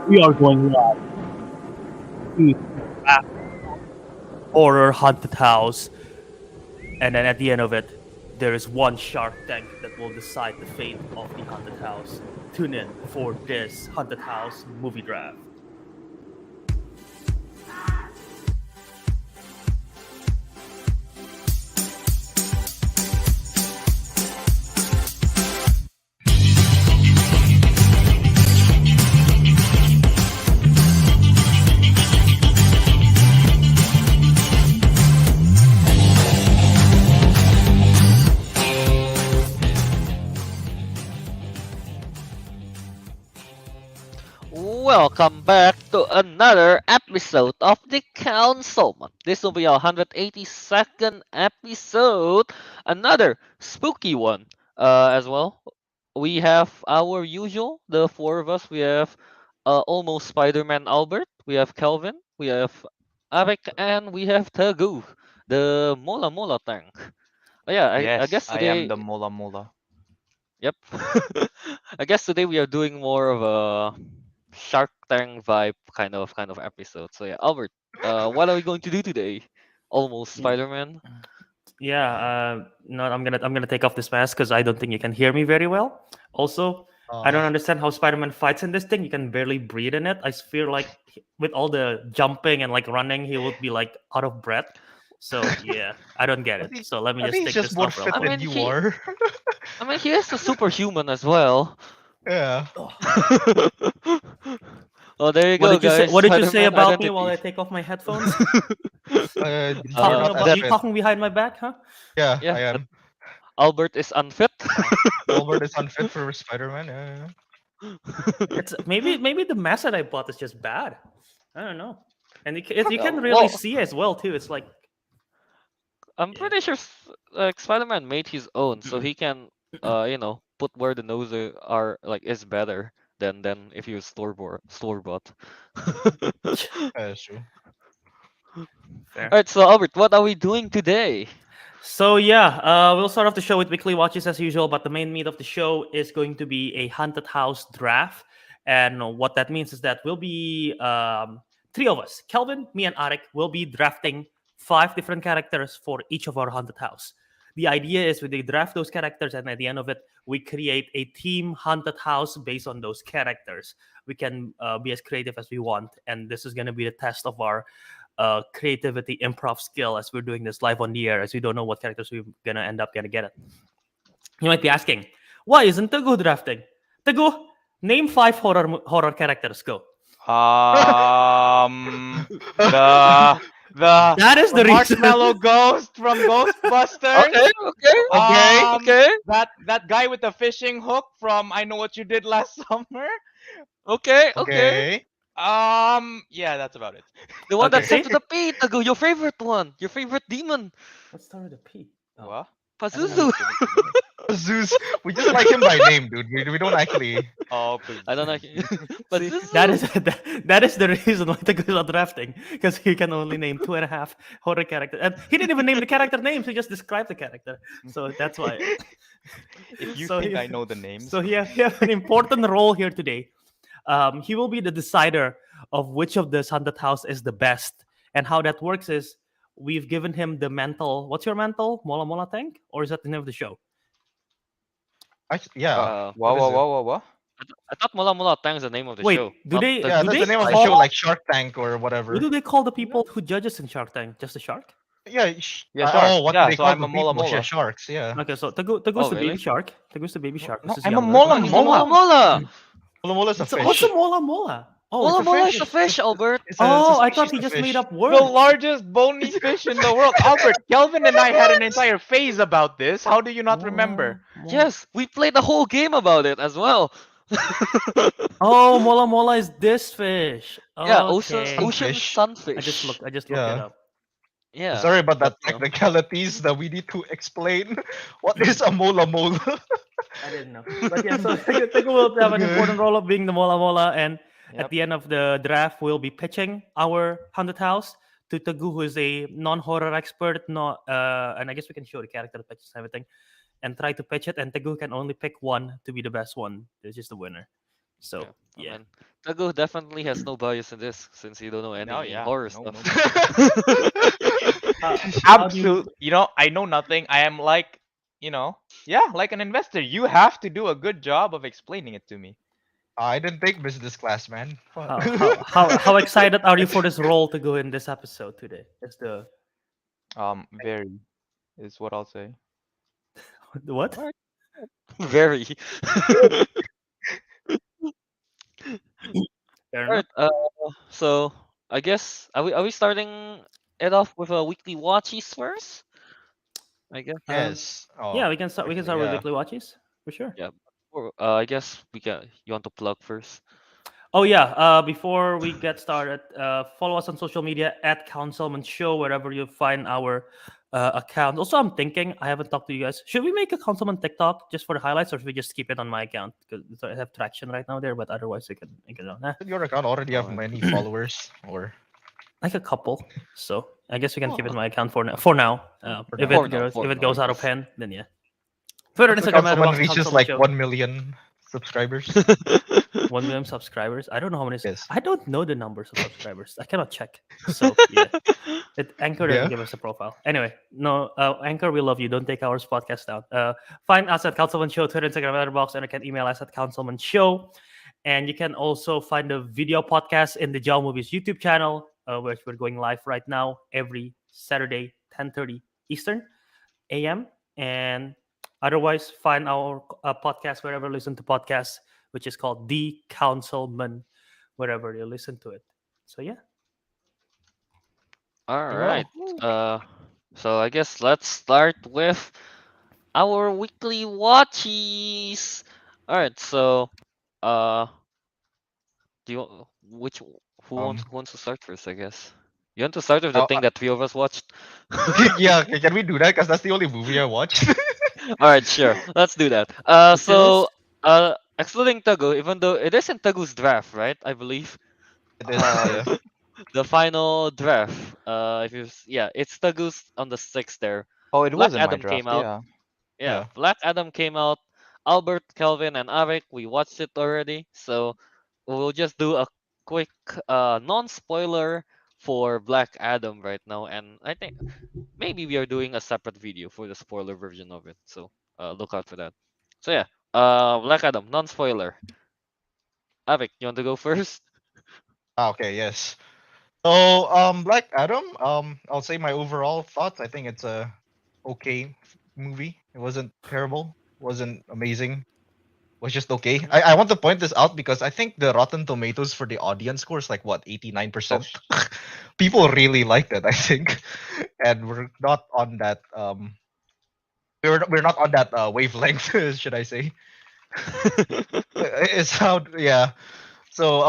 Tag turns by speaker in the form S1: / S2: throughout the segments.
S1: We are going live to Draft Horror Haunted House, and then at the end of it, there is one Shark Tank that will decide the fate of the haunted house. Tune in for this haunted house movie draft.
S2: Welcome back to another episode of the Councilmen. This will be our 182nd episode, another spooky one. As well, we have our usual, the four of us. We have almost Spider-Man Albert. We have Kelvin. We have Ariq, and we have Teguh, the Mola Mola tank. Yeah, I
S3: Yes,
S2: guess
S3: I am
S2: today.
S3: the Mula Mula.
S2: Yep. I guess today we are doing more of a Shark Tank vibe kind of episode. So yeah, Albert, what are we going to do today? Almost
S1: Y-
S2: Spider-Man.
S1: Yeah, no, I'm gonna take off this mask because I don't think you can hear me very well. Also, I don't
S4: Uh,
S1: understand how Spider-Man fights in this thing. You can barely breathe in it. I feel like with all the jumping and like running, he would be like out of breath. So yeah, I don't get
S4: I
S1: it.
S4: think
S1: So let me
S4: I
S1: just
S4: think he's
S1: take
S4: just
S1: this
S4: more
S1: off real
S4: fit
S2: I
S1: quick.
S4: than
S2: mean
S4: you
S2: he
S4: are.
S2: I mean he is a superhuman as well.
S4: Yeah.
S2: Oh, there you
S1: What
S2: go,
S1: did you say?
S2: guys.
S1: What did you say
S2: Spider-Man
S1: about me while
S2: identity.
S1: I take off my headphones?
S4: You're
S1: Talking
S4: not
S1: about
S4: as
S2: That
S1: you
S4: fit.
S1: talking behind my back, huh?
S4: Yeah,
S2: yeah,
S4: I
S2: that
S4: am.
S2: Albert is unfit.
S4: Albert is unfit for Spider-Man. Yeah.
S1: It's maybe the mask that I bought is just bad. I don't know. And you can really
S2: Well,
S1: see as well too. It's like
S2: I'm
S1: yeah.
S2: pretty sure like Spider-Man made his own, so he can put where the nose are like is better than if you store bought.
S4: That's true.
S1: Fair.
S2: Alright, so Albert, what are we doing today?
S1: So yeah, we'll start off the show with weekly watches as usual, but the main meat of the show is going to be a haunted house draft. And what that means is that we'll be three of us, Kelvin, me, and Arik, will be drafting five different characters for each of our haunted house. The idea is we draft those characters, and at the end of it, we create a team haunted house based on those characters. We can be as creative as we want, and this is going to be the test of our creativity, improv skill as we're doing this live on the air, as we don't know what characters we're gonna end up gonna get it. You might be asking, why isn't Teguh drafting? Teguh, name five horror characters. Go.
S3: The the
S1: That is
S3: the
S1: the reason.
S3: marshmallow ghost from Ghostbusters.
S2: Okay, okay,
S4: Okay.
S2: okay,
S3: That guy with the fishing hook from I Know What You Did Last Summer.
S2: okay.
S4: Okay.
S3: Yeah, that's about it.
S2: The one that
S1: Okay.
S2: starts with a P, Tago, your favorite one, your favorite demon,
S1: Let's start with a P. Oh,
S3: What?
S1: I don't know.
S2: Pazuzu.
S4: Zeus. We just like him by name, dude. We don't actually.
S3: Oh,
S2: I don't know.
S1: See,
S2: Pazuzu.
S1: that is the reason why Teguh is not drafting, because he can only name 2.5 horror characters, and he didn't even name the character names. He just described the character, so that's why.
S3: If you
S1: So
S3: think
S1: he-
S3: I know the names.
S1: So he has an important role here today. He will be the decider of which of the haunted house is the best. And how that works is we've given him the mental. What's your mental? Mola Mola Tank? Or is that the name of the show?
S4: Yeah.
S3: Wow,
S4: What is
S3: wow,
S4: it?
S3: wow, wow, wow.
S2: I thought Mola Mola Tang is the name of the
S1: Wait,
S2: show.
S1: do
S2: not
S1: they?
S2: the-
S4: Yeah,
S1: do
S4: that's
S1: they
S4: the name of the
S1: call?
S4: show, like Shark Tank or
S1: What
S4: whatever.
S1: do they call the people who judges in Shark Tank? Just a shark?
S4: Yeah.
S3: Yeah, shark.
S4: Oh, what
S3: Yeah,
S4: do they
S3: so
S4: call
S3: I'm
S4: the
S3: a Mola
S4: people? Yeah,
S3: Mola.
S4: sharks. Yeah.
S1: Okay, so Teguh's
S2: Oh,
S1: the baby
S2: really?
S1: shark. Teguh's the baby shark.
S3: No,
S1: This is
S3: I'm a
S1: younger.
S3: Mola
S2: He's a Mola
S3: Mola.
S2: Mola.
S4: Mola Mola is a
S1: What's
S4: fish.
S1: a Mola Mola? Oh, it's
S2: Mola
S1: a
S2: Mola
S1: fish.
S2: is a fish, Albert.
S4: It's a
S1: Oh, I thought
S4: species
S1: he
S4: of
S1: just
S4: fish.
S1: made up
S3: The
S1: words.
S3: largest bony fish in the world. Albert, Kelvin and I had an entire phase about this. How do you not remember?
S2: Yes, we played the whole game about it as well.
S1: Oh, Mola Mola is this fish.
S2: Yeah,
S1: Okay.
S2: ocean
S4: Sunfish.
S2: sunfish.
S1: I just looked it
S4: Yeah.
S1: up.
S2: Yeah.
S4: Sorry about that
S2: but,
S4: technicalities that we need to explain. What is a Mola Mola?
S1: I didn't know. But yeah, so Teguh will have an
S4: Okay.
S1: important role of being the Mola Mola, and
S3: Yep.
S1: at the end of the draft, we'll be pitching our haunted house to Teguh, who is a non-horror expert. And I guess we can show the character pitches and everything, and try to pitch it. And Teguh can only pick one to be the best one. It's just the winner. So
S2: I
S1: yeah.
S2: mean, Teguh definitely has no bias in this since you don't know
S3: No,
S2: any
S3: yeah,
S2: horror
S3: no,
S2: stuff.
S3: no.
S1: How do you?
S3: Absolute. I know nothing. I am like, yeah, like an investor. You have to do a good job of explaining it to me.
S4: I didn't take business class, man. What?
S1: How excited are you for this role to go in this episode today? Is
S3: Very is what I'll say.
S1: the what?
S2: Alright, very.
S1: Fair enough.
S2: Alright, so I guess are we starting it off with a weekly watchies first? I guess.
S4: Yes. Oh,
S1: Yeah, we can start. We can
S4: quickly,
S1: start with
S4: yeah.
S1: weekly watches for sure.
S2: Yeah. Or I guess we can. You want to plug first?
S1: Oh yeah. Before we get started, follow us on social media at Councilmen Show wherever you find our account. Also, I'm thinking I haven't talked to you guys. Should we make a Councilman TikTok just for the highlights, or should we just keep it on my account because I have traction right now there? But otherwise, we can
S4: Did your account already have
S2: Alright.
S4: many followers, or
S1: like a couple. So I guess we can keep it
S2: Oh,
S1: in my account for now. For now,
S4: for
S1: if
S4: now?
S2: for
S1: it
S2: now,
S1: goes
S2: for
S1: if it
S2: now, I
S1: goes out of
S2: guess.
S1: hand, then yeah. Twitter,
S4: What if the
S1: Instagram,
S4: councilman
S1: Letterboxd,
S4: reaches
S1: Councilman
S4: like
S1: Show.
S4: 1 million subscribers?
S1: 1 million subscribers. I don't know how many.
S4: Yes.
S1: I don't know the numbers of subscribers. I cannot check. So yeah, Anchor doesn't
S4: Yeah.
S1: give us a profile. Anyway, no, Anchor, we love you. Don't take our podcast down. Find us at Councilman Show, Twitter, Instagram, Letterboxd, and you can email us at Councilman Show. And you can also find the video podcast in the Jow Movies YouTube channel, which we're going live right now every Saturday, 10:30 Eastern AM. And otherwise, find our podcast wherever you listen to podcasts, which is called The Councilman, wherever you listen to it. So yeah.
S2: All
S4: Very well.
S2: right. Uh, so I guess let's start with our weekly watchies. All right. So, uh, do you which
S4: Um.
S2: who wants to start first? I guess you want to start with the
S4: uh,
S2: thing
S4: uh,
S2: that three of us watched.
S4: yeah. Can we do that? Because that's the only movie I watched.
S2: All right, sure. Let's do that.
S1: What's your list?
S2: Excluding Teguh, even though it is in Teguh's draft, right? I believe.
S4: It is.
S2: Uh,
S4: Yeah.
S2: the final draft. If you yeah, it's Teguh's on the sixth there.
S3: Oh, it
S2: Black
S3: was in my
S2: Adam came
S3: draft.
S2: out.
S3: Yeah.
S2: Yeah,
S4: Yeah.
S2: Black Adam came out. Albert, Kelvin, and Ariq, we watched it already. So we'll just do a quick non-spoiler for Black Adam right now. And I think maybe we are doing a separate video for the spoiler version of it. So look out for that. So yeah, Black Adam, non-spoiler. Ariq, you want to go first?
S4: Okay. Yes. So, Black Adam. I'll say my overall thoughts. I think it's a okay movie. It wasn't terrible. Wasn't amazing. Was just okay. I want to point this out because I think the Rotten Tomatoes for the audience score is like what, 89%. People really liked it, I think, and we're not on that we're not on that wavelength, should I say? It's how yeah. So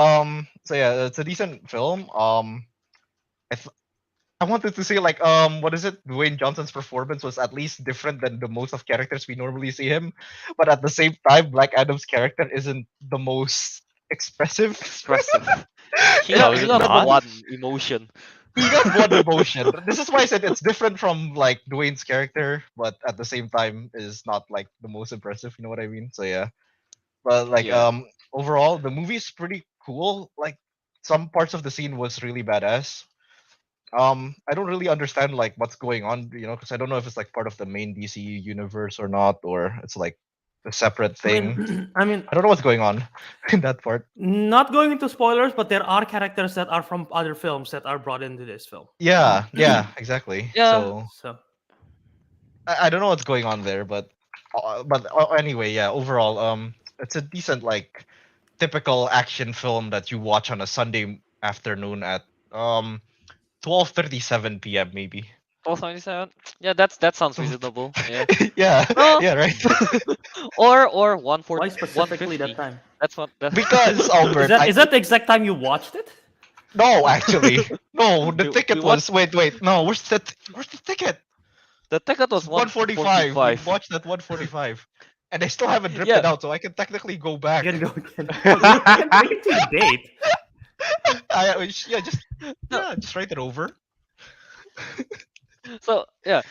S4: yeah, it's a decent film. I, th- I wanted to say like what is it? Dwayne Johnson's performance was at least different than the most of characters we normally see him, but at the same time, Black Adam's character isn't the most expressive.
S2: Expressive. He
S3: How
S2: got
S3: is
S2: he
S3: it
S2: got
S3: not?
S2: one emotion.
S4: He got one emotion. This is why I said it's different from like Dwayne's character, but at the same time is not like the most impressive. You know what I mean? So yeah. But like
S2: Yeah.
S4: overall, the movie's pretty cool. Like some parts of the scene was really badass. I don't really understand like what's going on, because I don't know if it's like part of the main DC universe or not, or it's like a separate
S1: I
S4: thing.
S1: mean, I mean,
S4: I don't know what's going on in that part.
S1: not going into spoilers, but there are characters that are from other films that are brought into this film.
S4: Yeah, exactly.
S2: Yeah.
S4: So
S1: So
S4: I don't know what's going on there, but anyway, yeah. Overall, it's a decent like typical action film that you watch on a Sunday afternoon at 12:37 p.m. maybe.
S2: 1297. Yeah, that sounds reasonable. Yeah.
S4: Yeah,
S2: Well,
S4: yeah, right.
S2: or
S1: why specifically that
S2: 150.
S1: time?
S2: That's what that.
S4: Because
S1: Is
S4: Albert,
S1: that is that the exact time you watched it?
S4: no, actually, no. The
S2: we
S4: ticket
S2: watched
S4: was wait. No, where's the ticket?
S2: the ticket was
S4: It's 1:45. We
S2: 145.
S4: watched at 1:45, and I still haven't ripped
S2: Yeah.
S4: it out, so I can technically go
S1: You
S4: back.
S1: can go. We can see the date.
S4: Yeah,
S2: No.
S4: just write it over.
S2: So yeah,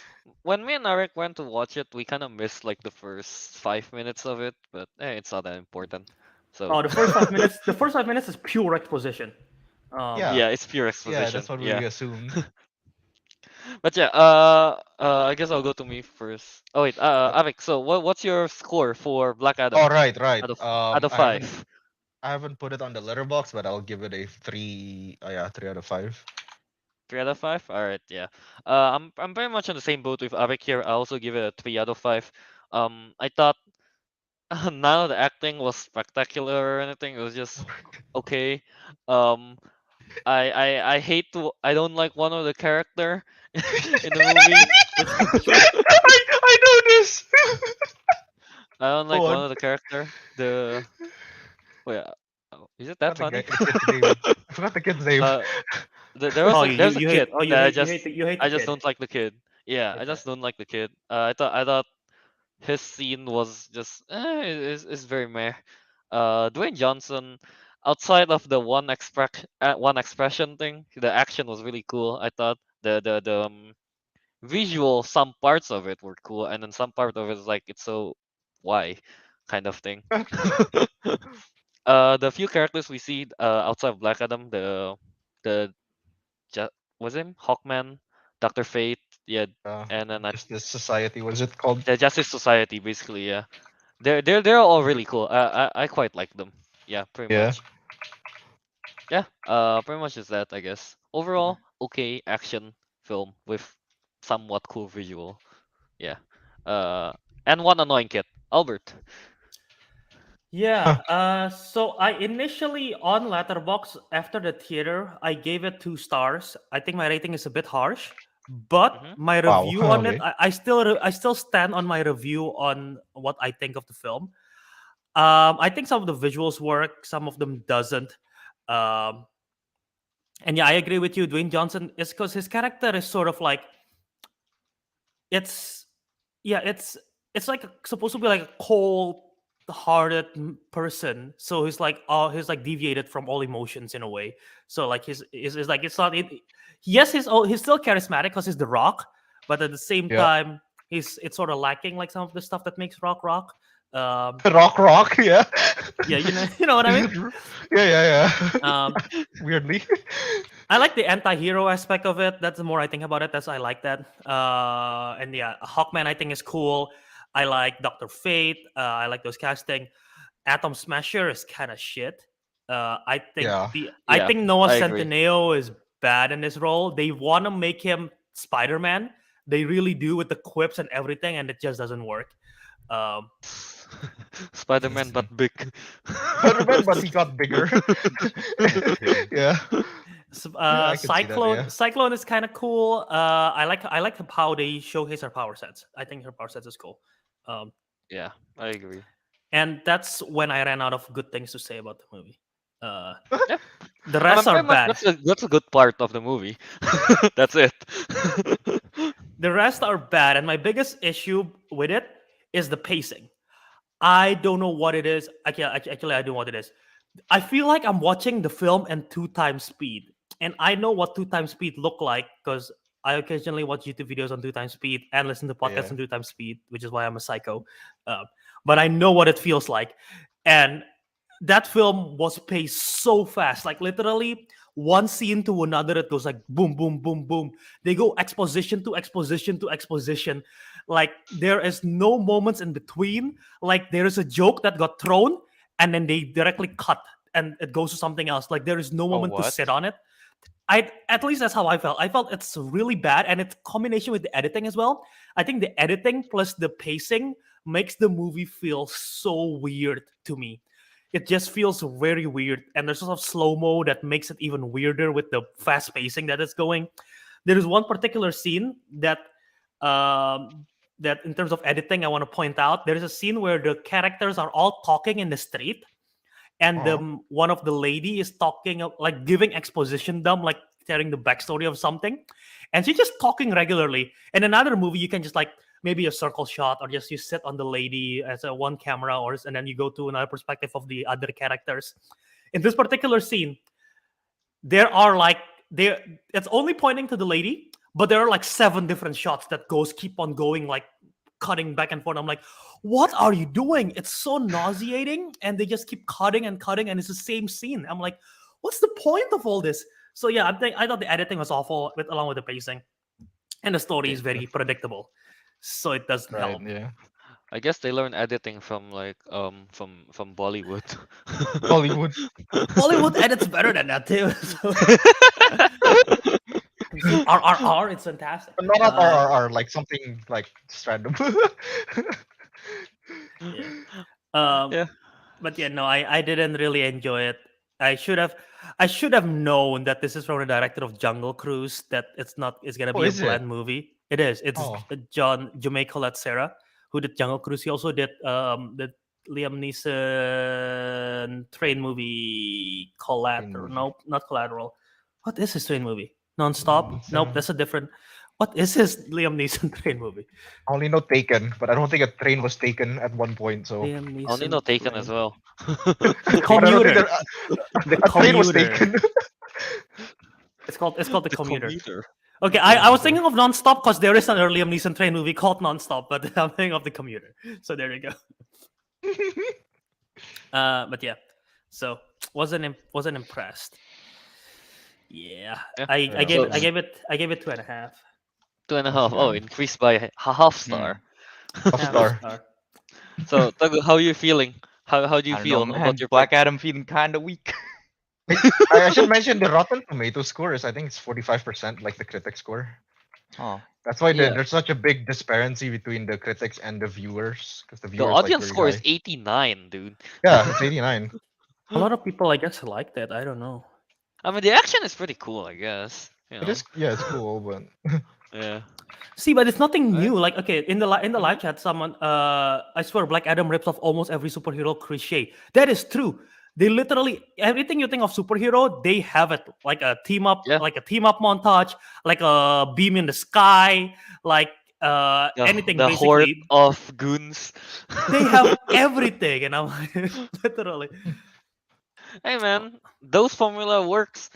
S2: when me and Ariq went to watch it, we kind of missed like the first 5 minutes of it, but it's not that important. So
S1: The first 5 minutes. The first 5 minutes is pure exposition.
S4: Yeah.
S2: yeah, it's pure
S4: Yeah,
S2: exposition.
S4: that's what we
S2: Yeah.
S4: assumed.
S2: But yeah, I guess I'll go to me first. Oh wait,
S4: Yep.
S2: Avik, so what's your score for Black Adam
S4: Oh, right.
S2: out of
S4: I haven't
S2: 5?
S4: I haven't put it on the letterbox, but I'll give it a 3. Oh yeah, 3 out of 5.
S2: 3 out of 5. All right, yeah. I'm very much on the same boat with Avik here. I also give it a 3 out of 5. I thought none of the acting was spectacular or anything. It was just okay. Um, I hate to. I don't like one of the character in the movie.
S4: I know this.
S2: I don't like
S4: Go
S2: one
S4: on.
S2: of the character. The wait, is it that
S4: Forgot the
S2: funny?
S4: guy. It's name. I forgot the kid's name.
S2: uh, there was
S1: Oh,
S2: there's a
S1: you hate.
S2: kid
S1: Oh,
S2: that
S1: you hate the
S2: I just
S1: kid.
S2: don't like the kid. Yeah, I
S1: Okay.
S2: just don't like the kid. I thought his scene was just is very meh. Dwayne Johnson, outside of the one expression thing, the action was really cool. I thought the visual, some parts of it were cool, and then some part of it is like it's so why kind of thing. The few characters we see outside of Black Adam, the was him Hawkman, Doctor Fate, yeah,
S4: uh,
S2: and then
S4: Justice Society. Was it called?
S2: the Justice Society, basically, yeah. They're all really cool. I quite like them. Yeah, pretty
S4: Yeah.
S2: much. Yeah, pretty much is that, I guess. Overall, okay action film with somewhat cool visual. Yeah. Uh, and one annoying kid, Albert.
S1: Yeah. So I initially on Letterbox after the theater, I gave it 2 stars. I think my rating is a bit harsh, but
S2: Mm-hmm.
S1: my
S4: Wow.
S1: review on it,
S4: Okay.
S1: I still stand on my review on what I think of the film. I think some of the visuals work, some of them doesn't. Um, and yeah, I agree with you. Dwayne Johnson is because his character is sort of like it's yeah, it's like supposed to be like a cold-hearted person. So he's like deviated from all emotions in a way. So like his like it's not it. Yes, he's still charismatic because he's the Rock, but at the same
S4: Yeah.
S1: time, it's sort of lacking like some of the stuff that makes Rock Rock. Um,
S4: Rock. Yeah.
S1: yeah, you know what I
S4: Is
S1: mean.
S4: it Yeah.
S1: Um,
S4: Weirdly.
S1: I like the anti-hero aspect of it. That's the more I think about it. That's I like that. And yeah, Hawkman I think is cool. I like Doctor Fate. I like those casting. Atom Smasher is kind of shit.
S4: Yeah.
S1: I
S2: Yeah,
S1: think Noah
S2: I agree.
S1: Centineo is bad in this role. They want to make him Spider-Man. They really do with the quips and everything, and it just doesn't work. Um,
S2: Spider-Man, but big.
S4: Spider-Man, but he got bigger. Yeah. Yeah, I can see that. Yeah.
S1: Cyclone is kind of cool. I like how they showcase her power sets. I think her power sets is cool. Um,
S2: Yeah, I agree.
S1: and that's when I ran out of good things to say about the movie. Uh,
S2: Yeah.
S1: the rest are
S2: Pretty much
S1: bad.
S2: that's a good part of the movie. That's it.
S1: The rest are bad, and my biggest issue with it is the pacing. I don't know what it is. Actually, I don't know what it is. I feel like I'm watching the film in 2 times speed, and I know what 2 times speed look like because I occasionally watch YouTube videos on 2 times speed and listen to podcasts
S4: Yeah.
S1: on 2 times speed, which is why I'm a psycho. Uh, but I know what it feels like, and that film was paced so fast, like literally one scene to another. It goes like boom, boom, boom, boom. They go exposition to exposition to exposition. Like there is no moments in between. Like there is a joke that got thrown and then they directly cut and it goes to something else. Like there is no
S3: Oh,
S1: moment to
S3: what?
S1: sit on it. I At least that's how I felt. I felt it's really bad, and it's combination with the editing as well. I think the editing plus the pacing makes the movie feel so weird to me. It just feels very weird, and there's sort of slow mo that makes it even weirder with the fast pacing that it's going. There is one particular scene that in terms of editing I want to point out. There is a scene where the characters are all talking in the street, and
S4: Uh-huh.
S1: one of the lady is talking like giving exposition dumb, like telling the backstory of something, and she's just talking regularly. In another movie you can just like maybe a circle shot or just you sit on the lady as a one camera and then you go to another perspective of the other characters. In this particular scene there are like there it's only pointing to the lady, but there are like 7 different shots that keep on going like cutting back and forth. I'm like, what are you doing? It's so nauseating, and they just keep cutting and cutting, and it's the same scene. I'm like, what's the point of all this? So yeah, I thought the editing was awful, along with the pacing, and the story is very predictable, so it doesn't
S4: Right.
S1: help.
S4: Yeah.
S2: I guess they learn editing from like from Bollywood.
S4: Hollywood.
S1: Bollywood edits better than that too. So. RRR, it's fantastic.
S4: But not RRR, like something like just random.
S1: Yeah.
S2: Yeah.
S1: But yeah, no, I didn't really enjoy it. I should have known that this is from the director of Jungle Cruise, that it's gonna
S4: Oh,
S1: be a
S4: is it?
S1: bland movie. It is. It's
S4: Oh.
S1: John Jaume Collet-Serra, who did Jungle Cruise. He also did the Liam Neeson train movie Collateral.
S4: movie.
S1: Nope, not Collateral. What is his train movie? Non-stop? Nope,
S4: Neeson.
S1: that's a different. What is his Liam Neeson train movie?
S4: I only know Taken, but I don't think a train was taken at one point. So
S1: Liam Neeson.
S2: Only know Taken as
S1: train.
S2: well.
S1: The
S4: But I don't think
S1: Commuter.
S4: there-
S1: The
S4: a train was
S1: Commuter.
S4: taken.
S1: It's called the Commuter.
S2: Commuter.
S1: Okay, I was thinking of Non-Stop because there is an early Liam Neeson train movie called Non-Stop, but I'm thinking of the Commuter. So there you go. But yeah, so wasn't impressed. Yeah,
S2: Yeah.
S1: I
S4: Yeah.
S1: gave
S2: So-
S1: I gave it 2.5.
S2: 2.5. Oh, increased by a half star.
S4: Half star.
S2: So Teguh, how are you feeling? How do you
S3: I don't
S2: feel
S3: know, man.
S2: about your
S3: Black Adam feeling kind of weak.
S4: I should mention the Rotten Tomato score is, I think it's 45%, like the critic score.
S3: Oh,
S4: That's why
S2: Yeah.
S4: there's such a big disparity between the critics and the viewers, because the
S2: The
S4: viewers
S2: audience
S4: like
S2: score
S4: very
S2: is
S4: high.
S2: 89, dude.
S4: Yeah, it's 89.
S1: A lot of people, I guess, like that. I don't know.
S2: I mean, the action is pretty cool, I guess. You know?
S4: It is, yeah, it's cool, but
S2: Yeah.
S1: See, but it's nothing
S2: Right.
S1: new. Like, okay, in the live chat, someone, I swear, Black Adam rips off almost every superhero cliche. That is true. They literally everything you think of superhero, they have it. Like a team up,
S2: Yeah.
S1: montage, like a beam in the sky, like anything.
S2: The horde
S1: Basically,
S2: of goons.
S1: they have everything, and I'm like, literally.
S2: Hey man, those formula works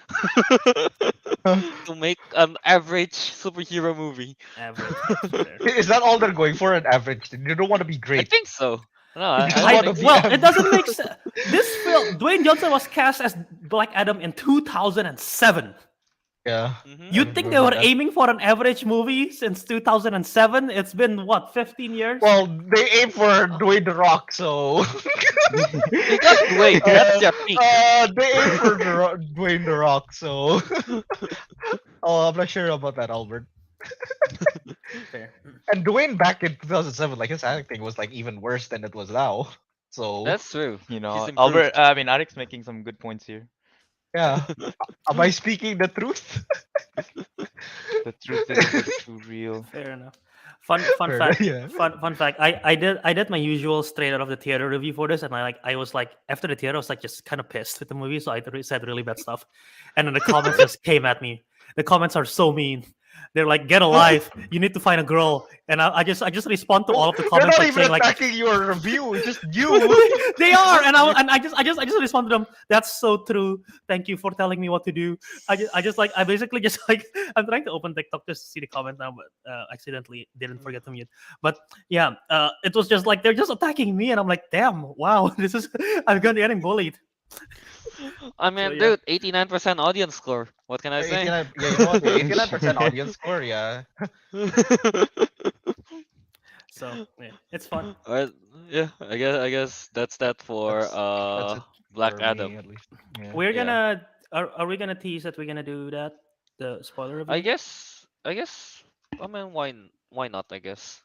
S2: to make an average superhero movie.
S1: Average. That's fair.
S4: is that all they're going for? An average? You don't want to be
S2: I
S4: great.
S2: think so. No,
S4: You just
S2: I
S4: wanna
S2: think
S4: be
S2: so.
S1: Well,
S4: average.
S1: it doesn't make sense. This film, Dwayne Johnson was cast as Black Adam in 2007.
S4: Yeah.
S2: Mhm.
S1: You'd
S4: I
S1: think they
S4: remember
S1: were
S4: that.
S1: aiming for an average movie since 2007. It's been what, 15 years?
S4: Well, they aim for Dwayne the Rock, so.
S2: You got Dwayne, that's your peak.
S4: They aim for Dwayne the Rock, so. Oh, I'm not sure about that, Albert.
S1: Fair.
S4: And Dwayne back in 2007, like his acting was like even worse than it was now. So
S2: That's true.
S3: you
S2: He's
S3: know,
S2: improved.
S3: Albert. I mean, Ariq's making some good points here.
S4: yeah, am I speaking the truth?
S3: The truth is too real.
S1: Fair enough. Fun
S4: Fair
S1: fact.
S4: enough, yeah.
S1: Fun fact. I did my usual straight out of the theater review for this, and I was like, after the theater, I was like just kind of pissed with the movie, so I said really bad stuff, and then the comments just came at me. The comments are so mean. They're like, "Get a life! You need to find a girl." And I just respond to all of the
S4: They're
S1: comments
S4: not
S1: like
S4: even
S1: saying like,
S4: attacking your review. It's just you.
S1: they are, and I just respond to them. That's so true. Thank you for telling me what to do. I basically just like I'm trying to open TikTok just to see the comment now, but accidentally didn't forget to mute. But yeah, it was just like they're just attacking me, and I'm like, damn, wow, this is I'm getting bullied.
S2: I mean,
S1: yeah.
S2: dude, 89% audience score. What can I say?
S4: 89, yeah, you know what? 89% audience score. Yeah.
S1: So yeah, it's fun.
S2: Alright, yeah, I guess that's that for
S4: That's it
S2: Black
S4: for me,
S2: Adam.
S4: at least. Yeah.
S1: We're
S2: Yeah.
S1: gonna are we gonna tease that we're gonna do that the spoiler review?
S2: I guess. I mean, why not? I guess.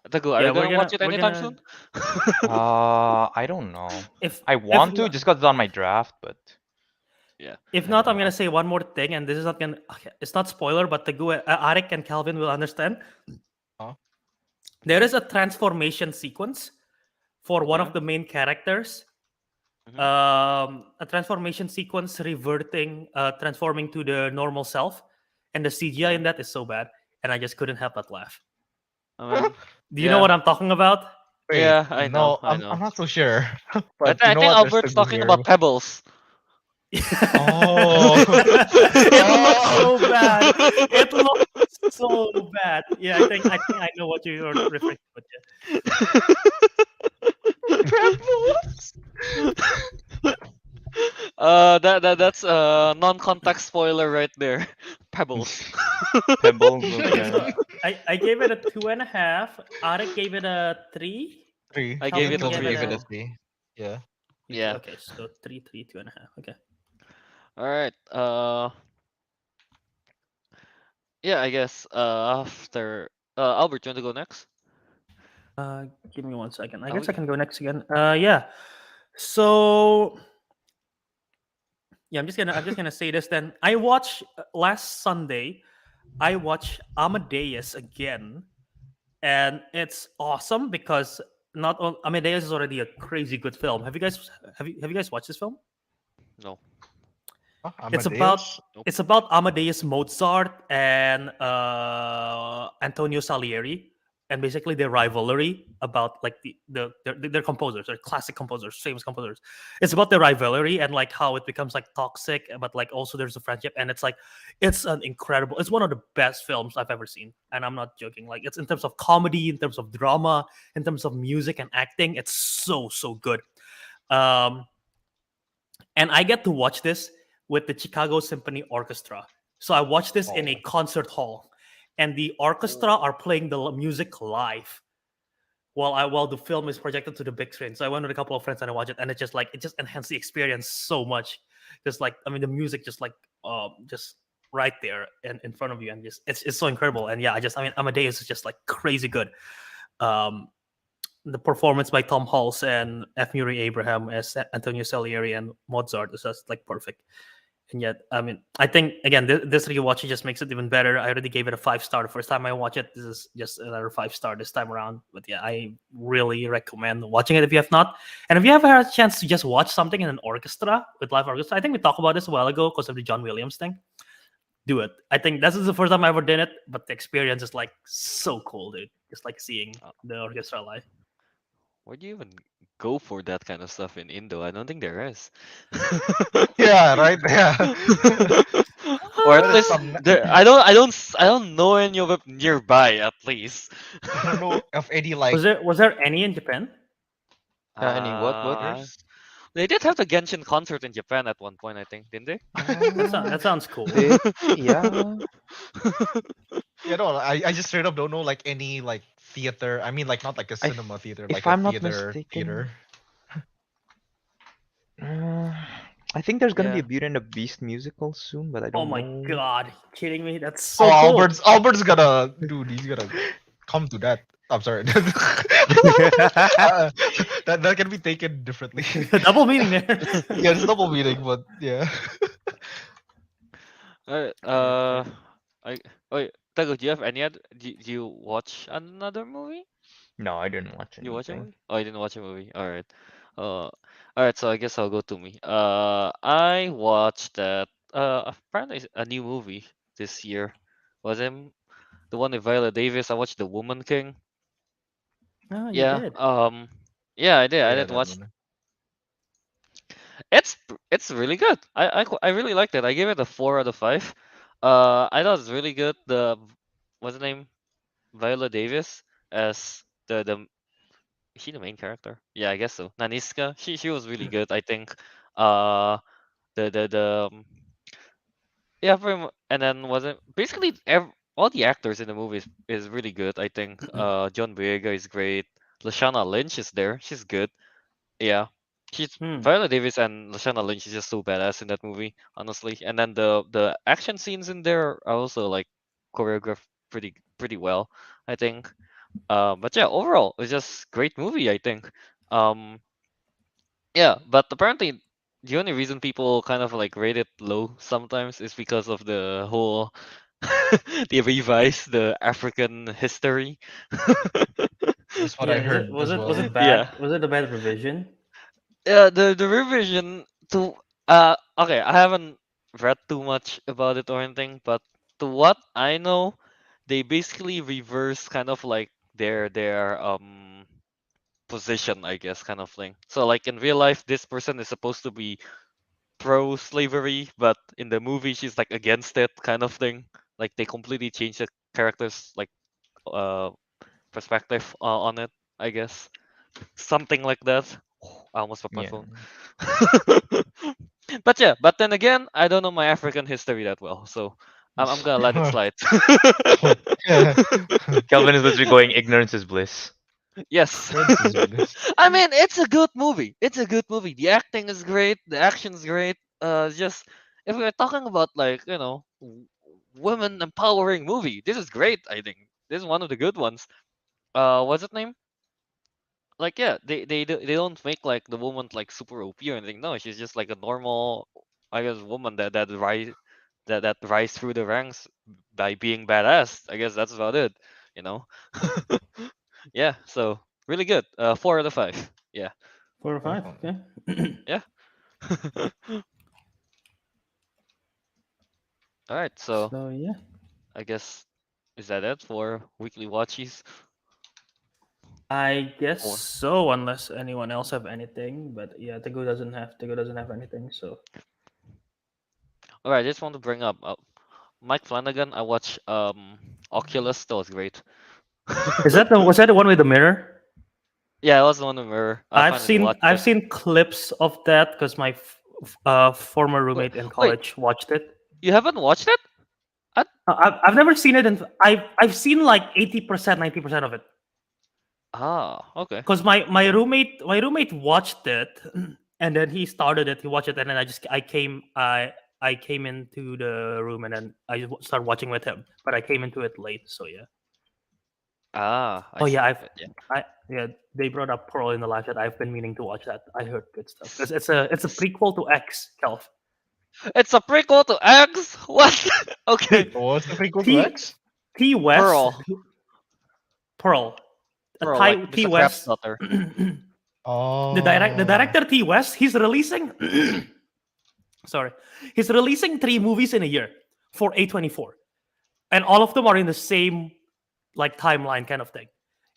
S2: Teguh, are
S1: Yeah,
S2: you
S1: we're
S2: gonna watch it
S1: we're
S2: anytime
S1: gonna-
S2: soon?
S3: I don't know.
S1: If
S3: I want to
S1: not-
S3: just 'cause it's on my draft, but
S1: If not, I'm gonna say one more thing, and this is not gonna. Okay, it's not spoiler, but Ariq and Kelvin will understand.
S4: Huh?
S1: There is a transformation sequence for one of
S2: Mhm.
S1: the main characters.
S2: Mhm.
S1: A transformation sequence transforming to the normal self, and the CGI in that is so bad, and I just couldn't help but laugh.
S2: I mean,
S1: Do you know
S2: Yeah.
S1: what I'm talking about?
S4: Wait,
S2: Yeah, I know,
S4: no,
S2: I
S4: I'm
S2: know.
S4: not so sure.
S2: I,
S4: But
S2: th- I
S4: you know
S2: think
S4: what? There's
S2: Albert's
S4: the
S2: talking
S4: Guerrero.
S2: about Pebbles.
S4: Oh.
S1: It looks so bad. It looks so bad. Yeah, I think I know what you're referring to. But yeah.
S3: Pebbles.
S2: That's a non-contact spoiler right there. Pebbles.
S3: Pebbles.
S1: Okay, so
S3: Okay.
S1: I gave it a 2.5. Ariq gave it a 3.
S4: Three.
S2: I
S4: I
S2: gave
S4: think
S2: it
S1: Kelvin
S2: a
S1: gave
S4: Kelvin
S2: three
S1: it
S2: as
S4: gave it
S1: a
S4: a
S2: well.
S4: 3. Yeah.
S1: 3.
S2: Yeah.
S1: Okay, so 3, 3, 2.5. Okay.
S2: All right. Yeah, I guess after Albert, you want to go next?
S1: Give me 1 second. I
S2: Oh
S1: guess I
S2: yeah.
S1: can go next again. Yeah. So yeah, I'm just gonna say this then. I watched last Sunday. I watched Amadeus again, and it's awesome because not on Amadeus is already a crazy good film. Have you guys watched this film?
S2: No.
S4: Huh?
S1: It's about
S4: Amadeus.
S2: Nope.
S1: it's about Amadeus Mozart and Antonio Salieri, and basically their rivalry about like their composers, they're classic composers, famous composers. It's about their rivalry and like how it becomes like toxic, but like also there's a friendship, and it's an incredible. It's one of the best films I've ever seen, and I'm not joking. Like it's in terms of comedy, in terms of drama, in terms of music and acting, it's so good. Um, and I get to watch this with the Chicago Symphony Orchestra. So I watched this in a
S4: Oh.
S1: concert hall, and the orchestra
S2: Oh.
S1: are playing the music live while the film is projected to the big screen. So I went with a couple of friends and I watched it, and it just enhanced the experience so much. Just like I mean, the music just right there in front of you, and just it's so incredible. And yeah, I mean Amadeus is just like crazy good. Um, the performance by Tom Hulse and F. Murray Abraham as Antonio Salieri and Mozart is just like perfect. And yet, I mean, I think again, this rewatch just makes it even better. I already gave it a 5 star the first time I watched it. This is just another 5 star this time around. But yeah, I really recommend watching it if you have not. And if you ever had a chance to just watch something in an orchestra with live orchestra, I think we talked about this a while ago because of the John Williams thing. Do it. I think this is the first time I ever did it, but the experience is like so cool, dude. Just like seeing
S2: Uh,
S1: the orchestra live.
S2: Where do you even go for that kind of stuff in Indo? I don't think there is.
S4: Yeah. Right. Yeah.
S2: Or
S4: But
S2: at
S4: it's
S2: least
S4: some.
S2: there. I don't know any of it nearby. At least.
S4: I don't know of any like
S1: Was there any in Japan?
S3: Any what?
S2: Uh,
S4: theaters.
S2: they did have the Genshin concert in Japan at one point, I think, didn't they?
S3: Uh,
S1: That sounds cool.
S3: they, yeah.
S4: Yeah, no, I just straight up don't know like any like theater. I mean, like not like a
S3: I,
S4: cinema theater,
S3: if
S4: like a
S3: I'm not
S4: theater
S3: mistaken,
S4: theater.
S3: uh, I think there's gonna be a
S2: Yeah.
S3: Beauty and the Beast musical soon, but I
S1: Oh
S3: don't
S1: my
S3: know.
S1: god, kidding me? That's
S4: Oh,
S1: so cool.
S4: Albert's gonna dude. He's gonna come to that. I'm sorry. That can be taken differently.
S1: Double meaning there.
S4: Yeah, it's double meaning, but yeah.
S2: Alright,
S1: Okay, okay.
S2: I wait, Tago, do you have any other? Do you watch another movie?
S3: No, I didn't watch
S2: You watch a
S3: anything.
S2: movie? Oh, I didn't watch a movie. All right. All right. So I guess I'll go to me. I watched that. Apparently it's a new movie this year. Was it the one with Viola Davis? I watched The Woman King.
S1: Oh, you
S2: Yeah.
S1: did.
S2: Yeah, I did. I
S4: Yeah,
S2: did
S4: that
S2: watch.
S4: one.
S2: It's really good. I really liked it. I gave it a 4 out of 5. I thought it's really good. What's the name? Viola Davis as the is she the main character? Yeah, I guess so. Naniska, she was really good. I think. Uh, the yeah, and then was it basically all the actors in the movie is really good. I think. John Boyega is great. Lashana Lynch is there. She's good. Yeah, she's
S1: Hmm.
S2: Viola Davis and Lashana Lynch is just so badass in that movie, honestly. And then the action scenes in there are also like choreographed pretty well, I think. But yeah, overall, it's just great movie, I think. Um, yeah, but apparently the only reason people kind of like rate it low sometimes is because of the whole they revise the African history.
S4: That's what I
S1: Yeah, was it
S4: heard
S1: was
S4: as
S1: it was
S4: well.
S1: it
S2: Yeah.
S1: bad? Was it a bad revision?
S2: Yeah, the revision to okay, I haven't read too much about it or anything, but to what I know, they basically reverse kind of like their position, I guess, kind of thing. So like in real life, this person is supposed to be pro slavery, but in the movie she's like against it, kind of thing. Like they completely change the characters like uh perspective on it. I guess. Something like that. I almost broke my
S3: Yeah.
S2: phone. But then again, I don't know my African history that well, so I'm gonna let it slide.
S4: Yeah.
S3: Kelvin is literally going ignorance is bliss.
S2: Yes.
S4: Ignorance is bliss.
S2: I mean, it's a good movie. It's a good movie. The acting is great. The action's great. Just if we're talking about like women empowering movie, this is great. I think this is one of the good ones. What's it name? Like yeah, they don't make like the woman like super OP or anything. No, she's just like a normal, I guess, woman that rise through the ranks by being badass. I guess that's about it. You know. Yeah. So really good. 4 out of 5. Yeah.
S1: 4 or 5. Okay.
S2: Yeah. All right. So
S1: So yeah.
S2: I guess is that it for weekly watchies?
S1: I guess
S2: Or
S1: so, unless anyone else have anything. But yeah, Teguh doesn't have anything. So
S2: all right. I just want to bring up Mike Flanagan. I watched Oculus. That was great.
S1: was that the one with the mirror?
S2: Yeah, it was the one in the mirror. I finally watched
S1: I've
S2: it.
S1: seen clips of that because my former
S2: Wait,
S1: roommate in
S2: wait,
S1: college watched it.
S2: you haven't watched it?
S1: I've never seen it, and I've seen like 80%, 90% of it.
S2: Ah, okay.
S1: Because my roommate watched it, and then he started it. He watched it, and then I came into the room, and then I started watching with him. But I came into it late, so yeah.
S2: Ah, I
S1: Oh yeah,
S2: see.
S1: I've
S2: Yeah.
S1: yeah, they brought up Pearl in the live chat. I've been meaning to watch that. I heard good stuff because it's a prequel to X, Kelv.
S2: It's a prequel to X. What? Okay.
S4: What's the prequel to
S1: T
S4: X?
S1: T West
S2: Pearl.
S1: Pearl,
S2: Pearl, like
S1: T
S2: Mr. Crab's
S1: West.
S2: daughter.
S4: Oh.
S1: The director T West, he's releasing sorry, he's releasing 3 movies in a year for A24, and all of them are in the same like timeline kind of thing.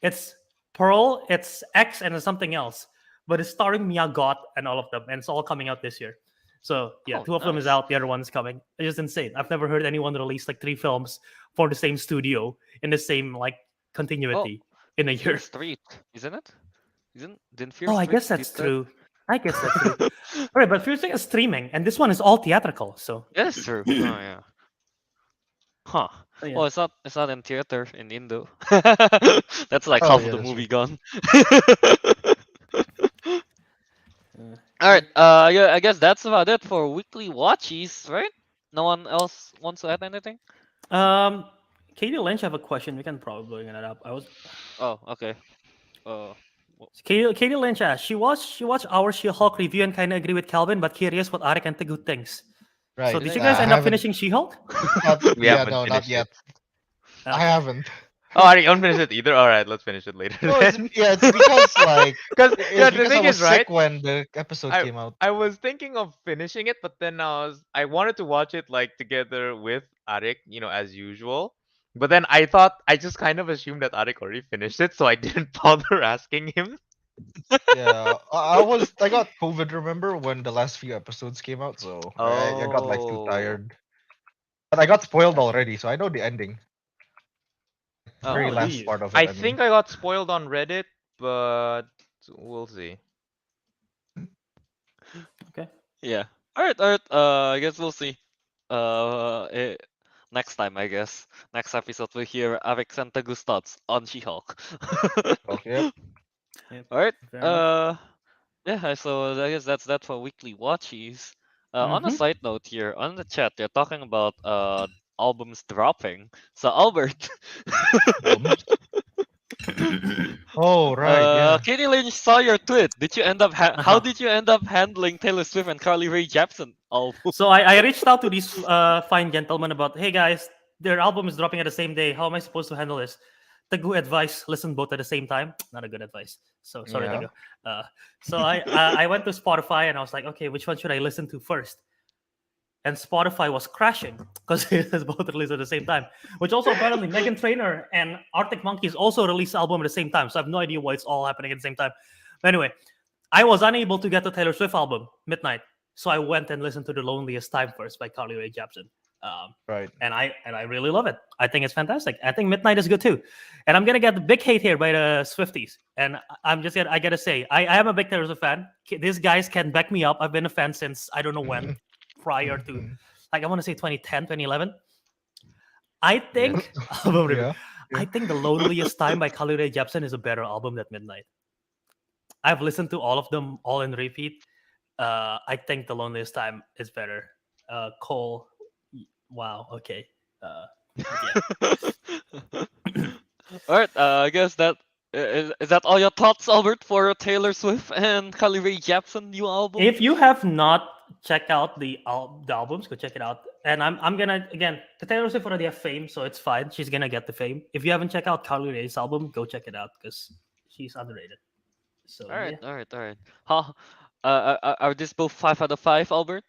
S1: It's Pearl, it's X, and it's something else, but it's starring Mia Goth and all of them, and it's all coming out this year. So yeah,
S2: Oh,
S1: 2 of them is
S2: nice.
S1: out, the other one's coming. It's just insane. I've never heard anyone release like 3 films for the same studio in the same like continuity in a
S2: Fear
S1: year.
S2: Street, isn't it? Didn't Fear
S1: Oh, I
S2: Street
S1: guess
S2: did
S1: that's
S2: that?
S1: true. I guess that's true. All right, but Fear Street is streaming, and this one is all theatrical. So
S2: That's true. Oh yeah. Huh.
S1: so, yeah.
S2: Well, it's not in theater in Indo. That's like
S4: Oh,
S2: half
S4: yeah,
S2: of the
S4: that's
S2: movie
S4: true.
S2: gone.
S1: Uh,
S2: All right. Yeah. I guess that's about it for weekly watchies, right? No one else wants to add anything?
S1: Katie Lynch have a question. We can probably bring it up.
S2: Oh, okay. Uh,
S1: Katie Lynch asked. She watched our She-Hulk review and kind of agree with Kelvin, but curious what Ariq and Teguh thinks.
S4: Right.
S1: So did you
S2: I
S1: guys
S4: I
S1: end up
S4: haven't.
S1: finishing She-Hulk?
S3: We
S4: Yeah,
S3: haven't
S4: no, not
S3: finished
S4: yet.
S3: it.
S4: I haven't.
S3: Oh, I don't finish it either. All right, let's finish it later.
S4: No, it's because like
S3: Because yeah,
S4: it's
S3: the
S4: because I
S3: thing
S4: was
S3: is, right?
S4: sick when the episode
S3: I
S4: came out.
S3: I was thinking of finishing it, but then I wanted to watch it like together with Ariq, as usual. But then I just kind of assumed that Ariq already finished it, so I didn't bother asking him.
S4: Yeah, I got COVID. Remember when the last few episodes came out? So I got like too
S3: Oh.
S4: tired. But I got spoiled already, so I know the ending.
S2: Oh,
S4: Very
S1: do
S2: okay.
S4: last
S1: you?
S4: part of it.
S3: I
S4: I mean,
S3: think I got spoiled on Reddit, but we'll see.
S1: Okay.
S2: Yeah. All right. All right. I guess we'll see. Next time, I guess. Next episode, we'll hear Arik and Teguh's thoughts on She-Hulk.
S4: okay.
S1: Yep.
S2: All right.
S1: Fair enough.
S2: Yeah. So I guess that's that for weekly watchies. On a
S1: Mhm.
S2: side note here, on the chat, they're talking about albums dropping. So Albert,
S4: Oh right, yeah.
S2: Katie Lynch saw your tweet. Did you end up? How
S1: Uh-huh.
S2: did you end up handling Taylor Swift and Carly Rae Jepsen album?
S1: So I reached out to these fine gentlemen about, hey guys, their album is dropping at the same day. How am I supposed to handle this? Teguh advice: listen both at the same time. Not a good advice. So sorry,
S3: Yeah.
S1: Teguh. So I went to Spotify and I was like, okay, which one should I listen to first? And Spotify was crashing because it was both released at the same time. Which also apparently Megan Trainor and Arctic Monkeys also released album at the same time. So I have no idea why it's all happening at the same time. But anyway, I was unable to get the Taylor Swift album midnight, so I went and listened to The Loneliest Time first by Carly Rae Jepsen.
S4: Right.
S1: And I really love it. I think it's fantastic. I think Midnight is good too. And I'm gonna get the big hate here by the Swifties. And I gotta say, I am a big Taylor Swift fan. These guys can back me up. I've been a fan since I don't know when, prior to like I want to say 2010, 2011. I think album review.
S4: Yeah.
S1: I think The Loneliest Time by Carly Rae Jepsen is a better album than Midnight. I've listened to all of them all in repeat. I think The Loneliest Time is better. Cole, wow, okay.
S2: All right, I guess that is that all your thoughts, Albert, for Taylor Swift and Carly Rae Jepsen new album?
S1: If you have not checked out the albums, go check it out. And I'm gonna again, the Taylor Swift already have fame, so it's fine. She's gonna get the fame. If you haven't checked out Carly Rae's album, go check it out because she's underrated. So
S2: all right,
S1: yeah.
S2: all right, all right. How? Are these both 5 out of 5, Albert?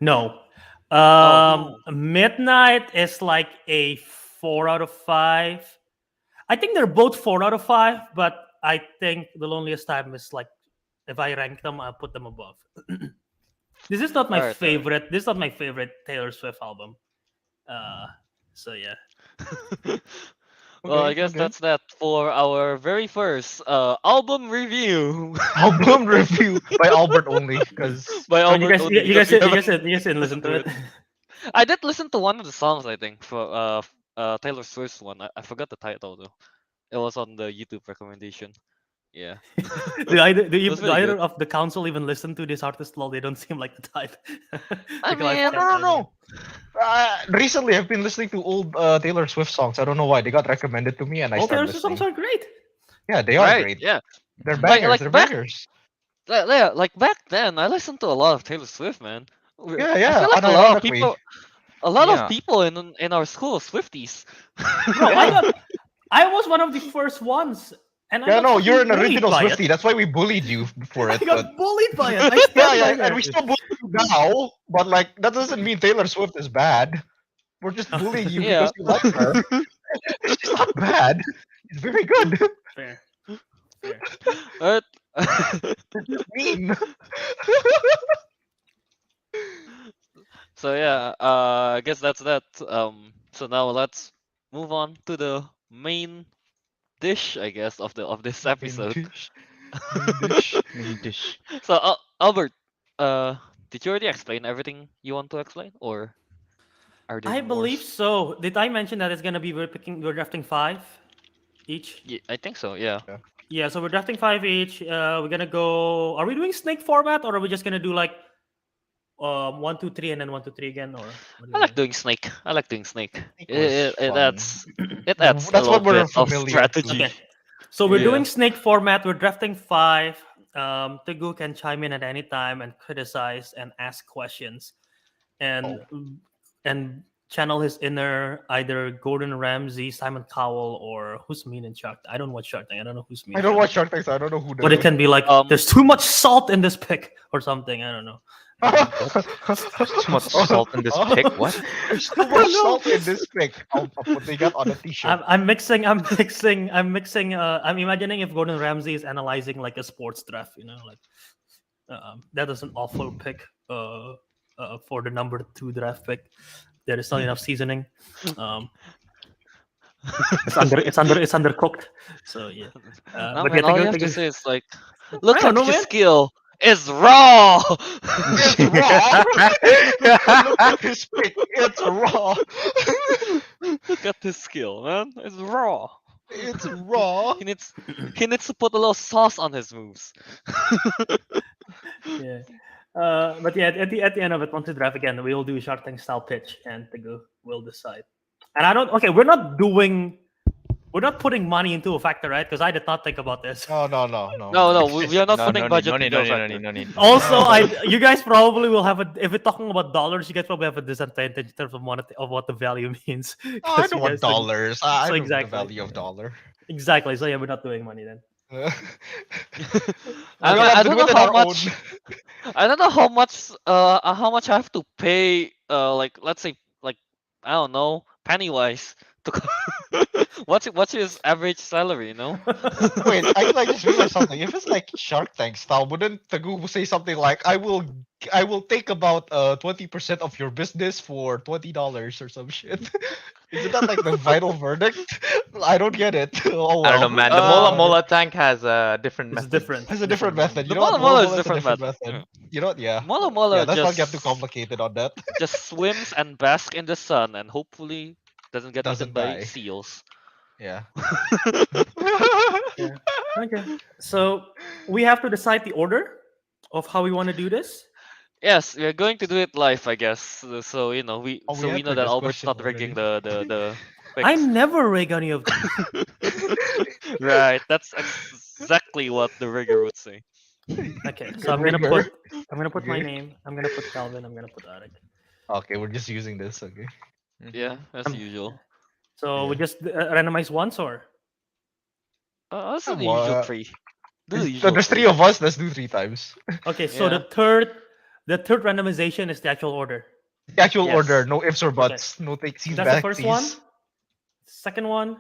S1: No.
S2: Oh.
S1: Midnight is like a 4 out of 5. I think they're both 4 out of 5, but I think The Loneliest Time is like, if I rank them, I'll put them above. This is not my
S2: Alright, alright.
S1: favorite. This is not my favorite Taylor Swift album. So yeah.
S2: Well, I
S4: Okay,
S2: guess
S4: okay.
S2: that's that for our very first album review
S4: Album review by Albert only, because
S2: by
S1: Oh, you
S2: Albert
S1: guys,
S2: only,
S1: you
S2: because
S1: guys,
S2: we
S1: you
S2: haven't
S1: guys didn't listen to it.
S2: I did listen to one of the songs, I think, for Taylor Swift's one. I forgot the title though. It was on the YouTube recommendation. Yeah.
S1: do either,
S2: was really
S1: either
S2: good.
S1: of the council even listen to this artist? Lol, they don't seem like the type.
S2: I
S1: Because I've
S2: mean,
S1: checked
S4: no.
S1: everything.
S4: Recently, I've been listening to old Taylor Swift songs. I don't know why they got recommended to me, and I
S1: All Taylor
S4: started
S1: Swift songs
S4: listening.
S1: are great.
S4: Yeah, they are
S2: right?
S4: great.
S2: Yeah.
S4: They're
S2: Like-
S4: bangers.
S2: like
S4: They're
S2: back-
S4: bangers.
S2: Yeah, like back then, I listened to a lot of Taylor Swift, man.
S4: Yeah,
S2: I
S4: yeah.
S2: feel like
S4: Unironically.
S2: a lot
S3: Yeah.
S2: of people in our school are Swifties.
S1: Bro, I was one of the first ones. And I
S4: Yeah,
S1: got
S4: no, you're
S1: fucking
S4: an
S1: bullied
S4: original
S1: by it.
S4: Swiftie. That's why we bullied you for
S1: I
S4: it.
S1: got
S4: But
S1: bullied by it. I
S4: yeah,
S1: stand by
S4: yeah, and
S1: it.
S4: we still bully you now. But like, that doesn't mean Taylor Swift is bad. We're just bullying you
S2: Yeah.
S4: because you like her. She's not bad. She's very good.
S1: Fair. Fair.
S2: But
S4: Mean.
S2: so yeah, I guess that's that. So now let's move on to the main dish, I guess, of this episode.
S3: Main dish.
S2: So Albert, did you already explain everything you want to explain, or are there
S1: I
S2: more
S1: believe so. Did I mention that it's gonna be we're drafting 5 each?
S2: Yeah, I think so. Yeah.
S1: Yeah, so we're drafting 5 each. We're gonna go. Are we doing snake format, or are we just gonna do like 1, 2, 3, and then 1, 2, 3 again? Or what do
S2: I
S1: you
S2: like
S1: think?
S2: doing snake. I like doing snake.
S4: Snake was
S2: It
S4: fun.
S2: adds it adds
S4: That's
S2: a
S4: what
S2: little
S4: we're
S2: bit of
S4: familiar
S2: strategy.
S1: Okay. So we're
S2: Yeah.
S1: doing snake format. We're drafting 5. Teguh can chime in at any time and criticize and ask questions, and channel his inner either Gordon Ramsay, Simon Cowell, or who's mean in Shark Tank. I don't watch Shark Tank. I don't know who's mean.
S4: I
S1: in
S4: don't
S1: Shark
S4: watch Shark Tank, so I don't know who
S1: Tank. But it can be like there's too much salt in this pick or something. I don't know.
S3: Too much salt in this pick. What?
S4: There's too much salt in this pick. I'll put they got on a t-shirt.
S1: I'm mixing. I'm imagining if Gordon Ramsay is analyzing like a sports draft. You know, like that is an awful pick. For the number 2 draft pick, there is not enough seasoning. It's undercooked. So yeah.
S2: No,
S1: But
S2: man,
S1: yeah,
S2: all you
S1: Teguh-
S2: have to
S1: Teguh-
S2: say is like, look
S1: don't
S2: at
S1: know,
S2: his
S1: man.
S2: skill. It's raw.
S4: It's raw. Look at this pick. It's raw.
S2: Look at his skill, man. It's raw.
S4: It's raw.
S2: He needs to put a little sauce on his moves.
S1: Yeah. But yeah, at the end of it, once we draft again, we will do a Shark Tank style pitch, and Teguh will decide. And I don't. Okay, we're not putting money into a factor, right? Because I did not think about this.
S4: No.
S2: No, we are not putting
S3: no
S2: budget
S3: need,
S2: into
S3: no
S2: a
S3: need, no
S2: factor.
S3: need, no need.
S1: Also, you guys probably will have if we're talking about dollars, you guys probably have a disadvantage in terms of what the value means.
S4: I
S1: 'Cause
S4: know
S1: you
S4: what
S1: guys don't-
S4: dollars. I
S1: So
S4: know
S1: exactly.
S4: the value of dollar.
S1: Exactly. So yeah, we're not doing money then.
S2: I
S4: We're gonna
S2: don't
S4: do it
S2: know
S4: in
S2: how
S4: our
S2: much.
S4: own-
S2: I don't know how much I have to pay. Like let's say like I don't know Pennywise What's his average salary? You know.
S4: Wait, I just realized something. If it's like Shark Tank style, wouldn't Teguh say something like, I will take about 20% of your business for $20 or some shit? Isn't that like the final verdict? I don't get it. Oh
S3: I don't know,
S4: well.
S3: man. The Mola
S2: Uh,
S3: Mola tank has different
S1: It's
S3: methods.
S1: different.
S4: It's a different method.
S2: the
S4: You know what?
S2: Mola
S4: Mola
S2: Mola is
S4: Mola is a
S2: different
S4: different
S2: method.
S4: method. You know what? Yeah.
S2: Mola
S4: Yeah,
S2: Mola
S4: let's not get too
S2: just
S4: complicated on that.
S2: swims and bask in the sun and hopefully doesn't get eaten
S4: Doesn't
S2: by
S4: die.
S2: seals.
S4: Yeah.
S1: Yeah. Okay. So we have to decide the order of how we want to do this.
S2: Yes, we're going to do it live, I guess. So you know
S4: Oh, we
S2: we know
S4: answered
S2: that
S4: this
S2: Albert's
S4: question
S2: not rigging
S4: already.
S2: the
S1: I
S2: picks.
S1: never rig any of these.
S2: Right, that's exactly what the rigger would say.
S1: Okay, so
S4: Good rigor.
S1: I'm gonna put my
S4: Okay.
S1: name. I'm gonna put Calvin. I'm gonna put Ariq.
S4: Okay, we're just using this. Okay.
S2: Yeah,
S3: Mhm.
S2: as
S1: Um,
S2: usual.
S1: so we
S4: Yeah.
S1: just randomize once or
S2: Also the usual
S4: Well,
S2: three. Do the
S4: so
S2: usual
S4: there's three
S2: three.
S4: of us. Let's do 3 times.
S1: okay. So
S2: Yeah.
S1: the third randomization is the actual order.
S4: The actual order,
S2: Yes.
S4: no ifs or
S1: Okay,
S4: buts, no takesies,
S1: that's the first one.
S4: backsies.
S1: Second one,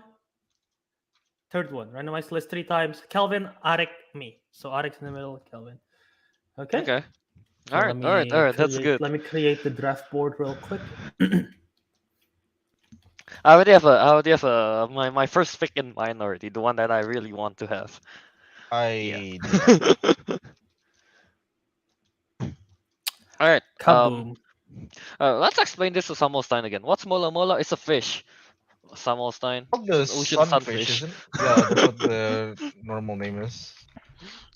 S1: third one. Randomized list 3 times. Calvin, Ariq, me. So Ariq's in the middle. Calvin. Okay.
S2: Okay.
S1: So
S2: All right. That's good.
S1: let me create the draft board real quick.
S2: I already have my first pick in mind already. The one that I really want to have. Yeah.
S4: I do not.
S2: All right.
S1: Kaboom.
S2: Let's explain this to Samuelstein again. What's Mola Mola? It's a fish. Samuelstein.
S4: Called
S2: It's
S4: the
S2: an ocean
S4: sunfish,
S2: sunfish.
S4: isn't? Yeah, that's what the normal name is.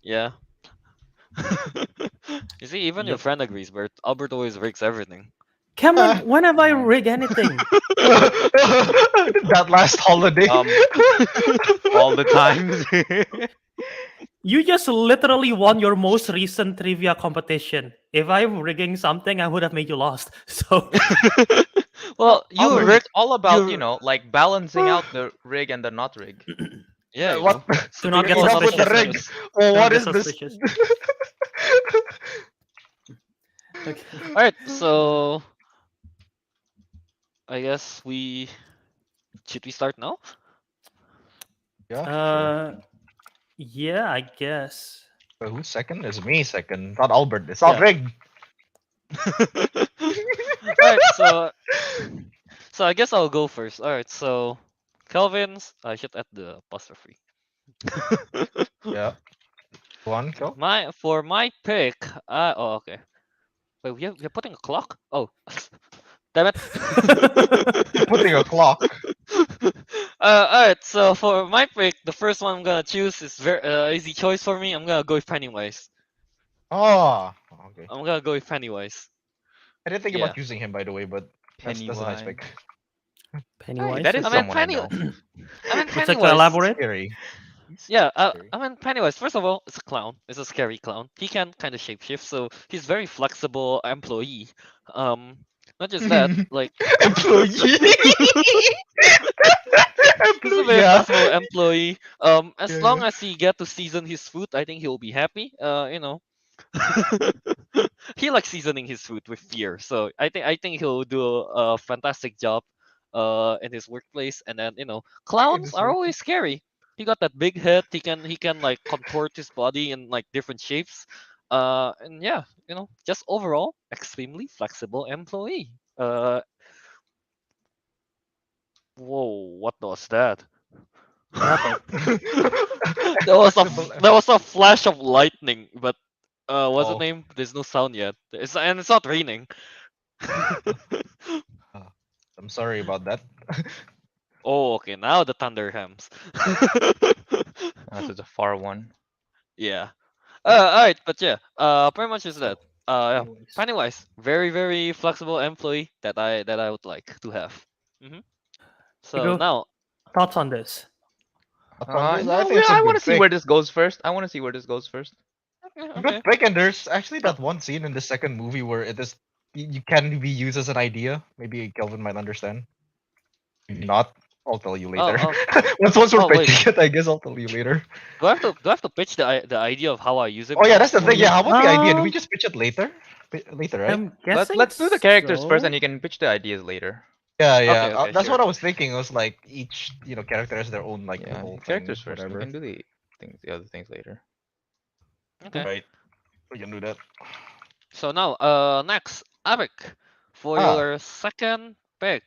S2: Yeah. You see, even your
S1: Yep.
S2: friend agrees, Bert. Albert always rigs everything.
S1: Cameron,
S4: Ah,
S1: when have I
S3: Mhm.
S1: rigged anything?
S4: that last holiday.
S3: All the times.
S1: You just literally won your most recent trivia competition. If I'm rigging something, I would have made you lost. So
S2: Well, you
S3: Albert,
S2: rig.
S3: it's all about,
S2: You.
S3: like balancing out the rig and the not rig.
S2: Yeah, you
S4: What?
S2: know.
S1: do not get
S2: Superior, not
S4: Enough with the
S1: suspicious.
S4: rig.
S2: suspicious.
S4: Oh,
S1: Do not
S4: what
S1: get
S4: is this?
S1: suspicious. Okay.
S2: All right. So I guess we should we start now?
S4: Yeah, sure.
S1: Yeah, I guess.
S4: Who's second? It's me second. Not Albert. It's
S2: Yeah.
S4: not rigged.
S2: All right. So I guess I'll go first. All right. So Kelvin's. I should add the apostrophe.
S4: Yeah. One, go.
S2: For my pick. Oh, okay. Wait, we're putting a clock. Oh, damn it.
S4: Putting a clock.
S2: Alright, so for my pick, the first one I'm gonna choose is very easy choice for me. I'm gonna go with Pennywise.
S4: Oh, okay.
S2: I'm gonna go with Pennywise.
S4: I didn't think
S2: Yeah.
S4: about using him, by the way, but that's a nice
S3: Pennywise.
S4: pick.
S3: Hey,
S1: Pennywise.
S3: that is
S2: I mean,
S3: someone I know.
S2: I mean
S1: Would you like to
S2: Pennywise.
S1: elaborate?
S4: Scary.
S2: Yeah,
S4: Scary.
S2: I mean Pennywise. First of all, it's a clown. It's a scary clown. He can kind of shapeshift, so he's very flexible employee. Not just that, like
S4: Employee.
S2: he's a very
S4: Yeah.
S2: flexible employee. As
S4: Yeah,
S2: long
S4: yeah.
S2: as he get to season his food, I think he'll be happy. You know. He likes seasoning his food with fear, so I think he'll do a fantastic job in his workplace. And then clowns
S4: This
S2: are
S4: work.
S2: always scary. He got that big head. He can like contort his body in like different shapes. And yeah, just overall extremely flexible employee. Whoa, what was that?
S4: Flexible.
S2: There was a flash of lightning, but what's the
S4: Oh.
S2: name? There's no sound yet. It's not raining.
S4: I'm sorry about that.
S2: Oh, okay. Now the thunder hams.
S3: That's a far one.
S2: Yeah. All right, but yeah. Pretty much is that. Yeah.
S1: Pennywise.
S2: Pennywise, very very flexible employee that I would like to have. So
S1: Teguh,
S2: now,
S1: thoughts on this?
S4: I
S3: No,
S4: think it's a
S3: I
S4: good
S3: want to see
S4: pick.
S3: where this goes first. I want to see where this goes first.
S2: okay.
S4: Good pick, and there's actually that one scene in the second movie where it is you can be used as an idea. Maybe Kelvin might understand. Maybe not. I'll tell you later.
S2: Oh,
S4: once we're
S2: oh, wait.
S4: pitching it, I guess I'll tell you later.
S2: Do I have to pitch the idea of how I use it?
S4: Oh yeah,
S2: now?
S4: that's the
S2: Or
S4: thing. Yeah, how about the idea? Do
S1: Um,
S4: we just pitch it later? Later, right?
S1: I'm guessing
S3: Let's do the characters first,
S1: so.
S3: and you can pitch the ideas later.
S4: Yeah, yeah.
S2: Okay, okay,
S4: That's what
S2: sure.
S4: I was thinking. It was like each character has their own like
S3: Yeah,
S4: little
S3: characters
S4: thing,
S3: first. We
S4: whatever.
S3: can do the other things later.
S2: Okay.
S4: Right. We can do that.
S2: So now, next, Ariq, for
S4: Ah,
S2: your second pick.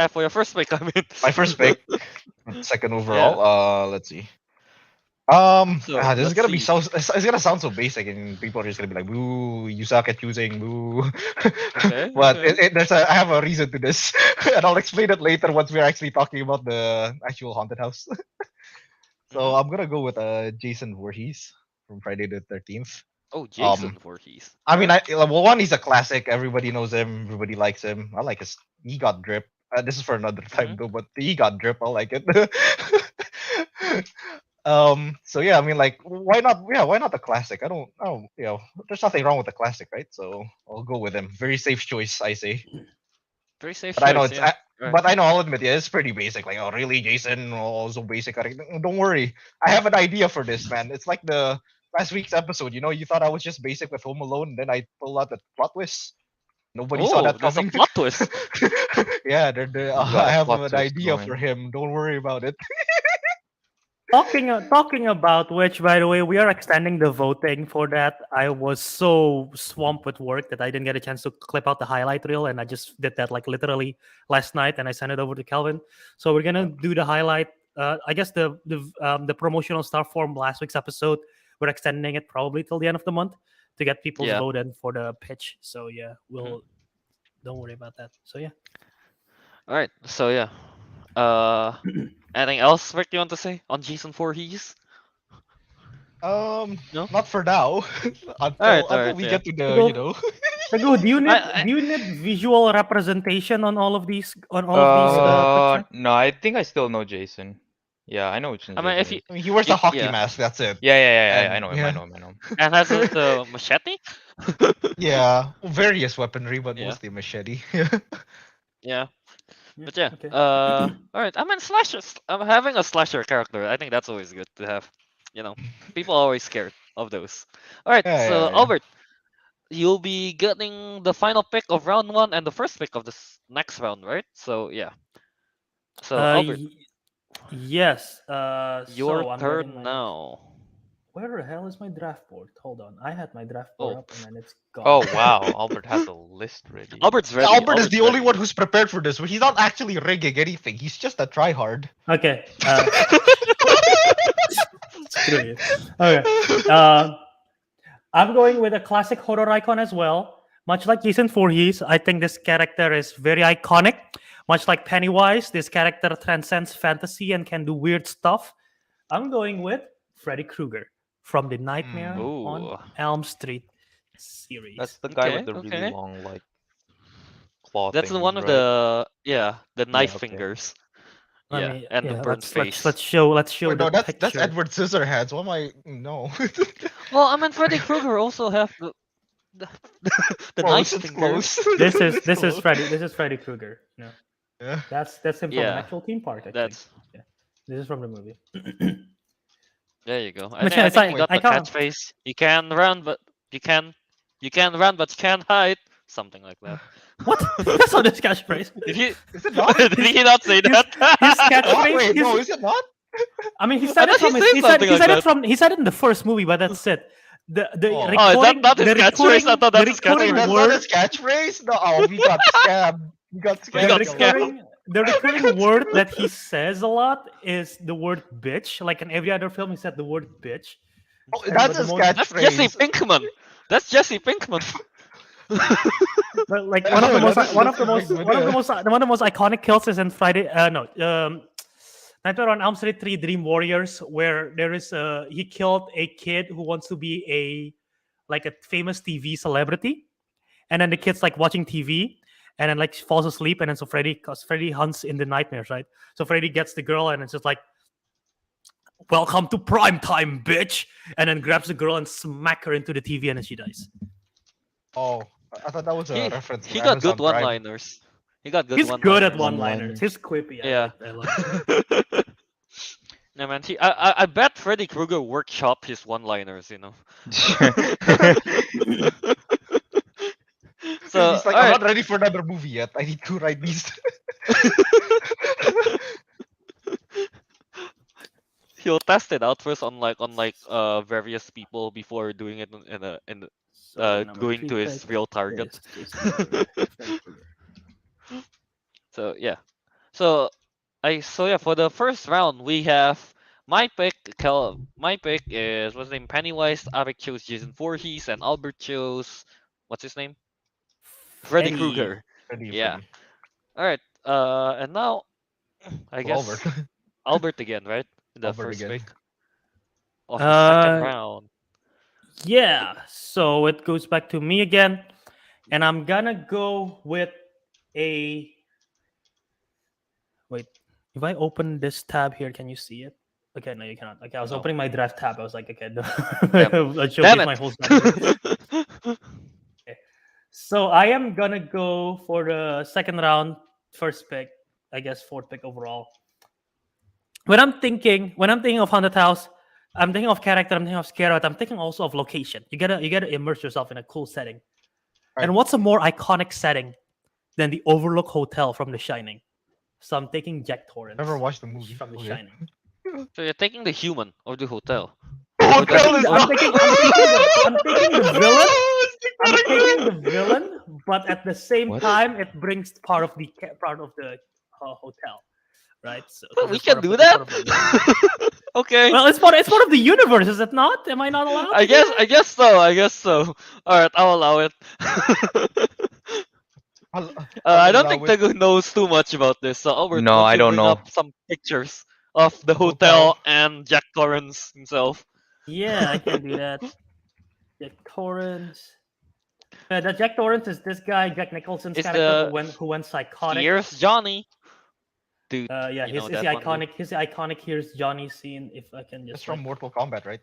S2: For your first pick, I mean.
S4: my first pick, second
S2: Yeah.
S4: overall. Let's see.
S2: So
S4: This is
S2: let's
S4: gonna be
S2: see.
S4: so. It's gonna sound so basic, and people are just gonna be like, "Boo! You suck at choosing." Boo.
S2: Okay,
S4: But
S2: okay.
S4: I have a reason to this, and I'll explain it later once we're actually talking about the actual haunted house. So
S2: Mhm.
S4: I'm gonna go with Jason Voorhees from Friday the 13th.
S2: Oh,
S4: Um,
S2: Jason Voorhees.
S4: I
S2: All
S4: mean,
S2: right.
S4: well, one, he's a classic. Everybody knows him. Everybody likes him. I like his. He got drip. This is for another time
S2: Mhm.
S4: though, but he got drip. I like it. So yeah, I mean, like, why not? Yeah, why not the classic? I don't. There's nothing wrong with the classic, right? So I'll go with him. Very safe choice, I say.
S2: Very safe
S4: But I know
S2: choice.
S4: it's.
S2: Yeah. Right.
S4: But I know I'll admit, yeah, it's pretty basic. Like, oh, really, Jason? Oh, so basic. Don't worry, I have an idea for this, man. It's like the last week's episode. You thought I was just basic with Home Alone, and then I pull out the plot twist. Nobody saw
S2: Oh,
S4: that
S2: there's a
S4: coming.
S2: plot twist.
S4: Yeah,
S3: You got
S4: I
S3: a
S4: have
S3: plot
S4: an
S3: twist
S4: idea for
S3: going.
S4: him. Don't worry about it.
S1: Talking about which, by the way, we are extending the voting for that. I was so swamped with work that I didn't get a chance to clip out the highlight reel, and I just did that like literally last night, and I sent it over to Kelvin. So we're gonna do the highlight. I guess the promotional stuff from last week's episode. We're extending it probably till the end of the month to get people's
S2: Yeah.
S1: vote in for the pitch. So yeah,
S2: Mhm.
S1: don't worry about that. So yeah.
S2: All right. So yeah. Uh, anything else, Rick? You want to say on Jason Voorhees? No.
S4: Not for now.
S2: All
S4: until
S2: right.
S4: we
S2: Yeah.
S4: get to the
S1: Teguh,
S2: I
S1: do you need visual representation on all of these pictures?
S3: No, I think I still know Jason. Yeah, I know which one
S2: I mean,
S3: Jason
S2: if you,
S3: is.
S4: I mean, he wears a hockey
S2: yeah,
S4: mask. That's it.
S3: Yeah. I
S4: And
S3: know him. I
S4: yeah,
S3: know him. I know him.
S2: and has the machete.
S4: yeah, various weaponry, but
S2: Yeah.
S4: mostly machete.
S2: Yeah.
S1: Yeah,
S2: But yeah.
S1: okay.
S2: All right. I mean, slashers. I'm having a slasher character. I think that's always good to have. People are always scared of those. All right. So
S4: Yeah.
S2: Albert, you'll be getting the final pick of round one and the first pick of this next round, right? So yeah. So Albert,
S1: Y- yes.
S2: your
S1: So I'm getting
S2: turn
S1: my.
S2: now.
S1: Where the hell is my draft board? Hold on. I had my draft board
S2: Oh,
S1: up and then it's gone.
S3: Oh wow, Albert has the list ready.
S2: Albert's ready.
S4: Albert is
S2: Albert's
S4: the only
S2: ready.
S4: one who's prepared for this. He's not actually rigging anything. He's just a tryhard.
S1: Okay. Screw you. Okay. I'm going with a classic horror icon as well. Much like Jason Voorhees, I think this character is very iconic. Much like Pennywise, this character transcends fantasy and can do weird stuff. I'm going with Freddy Krueger from the Nightmare on
S2: Ooh.
S1: Elm Street series.
S3: That's the guy with
S2: Okay,
S3: the really
S2: okay.
S3: long claw
S2: That's the
S3: thingies,
S2: one with
S3: right?
S2: the knife
S3: okay.
S2: fingers.
S1: Let
S2: Yeah,
S1: me
S2: and the burnt
S1: let's
S2: face.
S1: let's show
S4: Wait,
S1: the
S4: no, that's
S1: picture.
S4: Edward Scissorhands. What am I? No.
S2: Well, I mean, Freddy Krueger also have the, the knife
S4: Close. It's
S2: fingers.
S4: close.
S1: This
S4: It's
S1: is
S4: close.
S1: Freddy Krueger. No,
S4: Yeah.
S1: that's him from an
S2: Yeah,
S1: actual theme park. Actually,
S2: that's
S1: this is from the movie.
S2: there you go.
S1: But
S2: I
S1: yeah, it's
S2: think you
S1: like
S2: got the catchphrase. You can run, but you can run, but you can't hide. Something like that.
S1: What? That's not his catchphrase.
S2: Did he?
S4: Is it not?
S2: Did he not say that?
S1: His
S4: What?
S1: catchphrase.
S4: Wait, no,
S1: his-
S4: is it not?
S1: I mean, he
S2: I
S1: said it
S2: thought
S1: from
S2: he
S1: his.
S2: said something like that.
S1: He said it in the first movie, but that's it. The
S4: Oh.
S1: recording.
S2: Oh, is that not his
S1: the
S2: catchphrase?
S1: recording,
S2: I thought
S1: the
S2: that's his
S1: recording
S4: Wait, that's
S1: word.
S4: not his catchphrase? No, oh, we got scammed. We got
S2: We
S4: scammed.
S2: got
S1: the
S2: scammed.
S1: recurring word that he says a lot is the word bitch. Like in every other film, he said the word bitch.
S4: Oh,
S1: And
S4: that's
S1: but the
S4: his
S1: most-
S2: That's Jesse
S4: catchphrase.
S2: Pinkman. That's Jesse Pinkman.
S1: But like
S4: Yeah,
S1: one of the
S4: yeah,
S1: most
S4: that's-
S1: one of
S4: that's
S1: the
S4: a
S1: most
S4: big one,
S1: one of the
S4: yeah.
S1: most one of the most iconic kills is in Nightmare on Elm Street 3 Dream Warriors, where there is he killed a kid who wants to be a famous TV celebrity, and then the kid's like watching TV and then like falls asleep, and then so Freddy hunts in the nightmares, right? So Freddy gets the girl and it's just like, welcome to prime time, bitch, and then grabs the girl and smack her into the TV and then she dies.
S4: Oh, I thought that was a
S2: He,
S4: reference.
S2: he
S4: to
S2: got
S4: Amazon
S2: good
S4: Prime.
S2: one-liners. He got good
S1: He's
S2: one-liners.
S1: good at
S3: One-liners.
S1: one-liners. He's quippy.
S2: Yeah.
S1: I like it.
S2: No man, I bet Freddy Krueger workshop his one-liners. So
S4: He's like,
S2: all
S4: I'm
S2: right.
S4: not ready for another movie yet. I need to write these.
S2: He'll test it out first on various people before doing it
S1: So number
S2: going
S1: 3
S2: to his
S1: pick
S2: real target.
S1: is Jason Bourne. Thank you.
S2: So yeah. So for the first round we have my pick is what's his name, Pennywise. Arik chose Jason Voorhees, and Albert chose what's his name, Freddy
S1: Eddie.
S2: Krueger.
S4: Ready,
S2: Yeah.
S4: ready.
S2: All right. And now I
S4: So Albert.
S2: guess Albert again, right? The
S4: Albert
S2: first
S4: again.
S2: pick of the second
S1: Uh,
S2: round.
S1: yeah. So it goes back to me again, and I'm gonna go with a. Wait, if I open this tab here, can you see it? Okay, no, you cannot. Okay, I was
S2: No.
S1: opening my draft tab. I was like, okay, no.
S2: Damn.
S1: I
S2: Damn
S1: showcase my whole strategy.
S2: it.
S1: Okay. So I am gonna go for the second round, first pick, I guess fourth pick overall. When I'm thinking of haunted house, I'm thinking of character, I'm thinking of scare out, I'm thinking also of location. You gotta immerse yourself in a cool setting.
S4: Right.
S1: And what's a more iconic setting than the Overlook Hotel from The Shining? So I'm taking Jack Torrance.
S4: Never watched the movie.
S1: From The
S4: Okay.
S1: Shining.
S2: So you're taking the human or the hotel?
S1: I'm
S4: Hotel
S1: taking,
S4: is
S1: the, I'm,
S4: not.
S1: taking, I'm taking the villain. I'm taking the villain, but at the same
S3: What?
S1: time, it brings part of the hotel, right? So
S2: Well,
S1: this
S2: we
S1: is
S2: can
S1: part
S2: do
S1: of the-
S2: that.
S1: part of the-
S2: Okay.
S1: Well, it's part of the universe, is it not? Am I not allowed?
S2: I guess so. All right, I'll allow it. I don't think Teguh knows too much about this, so Albert,
S3: No,
S2: why don't
S3: I
S2: you
S3: don't
S2: bring
S3: know.
S2: up some pictures of the hotel and Jack Torrance himself.
S1: Yeah, I can do that. Jack Torrance. That Jack Torrance is this guy, Jack Nicholson's
S2: It's
S1: character
S2: the-
S1: who went psychotic.
S2: Here's Johnny. Dude,
S1: Yeah,
S2: you know
S1: his
S2: that one, dude?
S1: iconic, his iconic. Here's Johnny scene. If I can
S4: It's
S1: just.
S4: from
S1: Like,
S4: Mortal Kombat, right?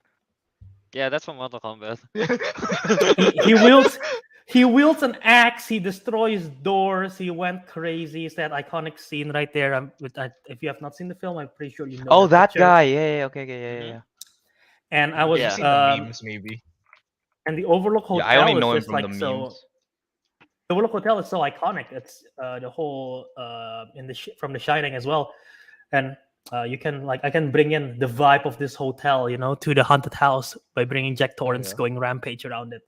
S2: Yeah, that's from Mortal Kombat.
S1: he wields an axe. He destroys doors. He went crazy. It's that iconic scene right there. If you have not seen the film, I'm pretty sure you know.
S3: Oh, that
S1: picture.
S3: guy. Yeah. Okay. Yeah.
S2: Mhm.
S1: And I was
S2: Yeah.
S4: Seen the memes, maybe.
S1: and the Overlook Hotel
S3: Yeah, I only
S1: is
S3: know him
S1: just
S3: from
S1: like
S3: the
S1: so.
S3: memes.
S1: The Overlook Hotel is so iconic. It's the whole from The Shining as well, and you can I can bring in the vibe of this hotel, to the haunted house by bringing Jack Torrance
S4: yeah.
S1: going rampage around it,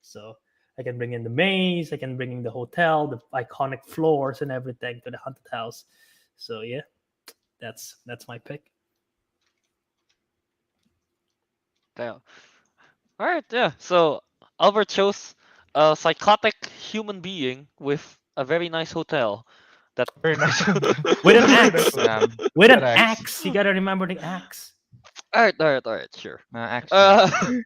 S1: So I can bring in the maze, I can bring in the hotel, the iconic floors and everything to the haunted house. So yeah, that's my pick.
S2: Damn. All right, yeah. So Albert chose a psychotic human being with a very nice hotel. That
S4: Very nice.
S1: With an
S4: Very
S1: axe.
S4: nice.
S1: With an
S4: Good axe.
S1: axe, you gotta remember the axe.
S2: all right, sure.
S3: Actually.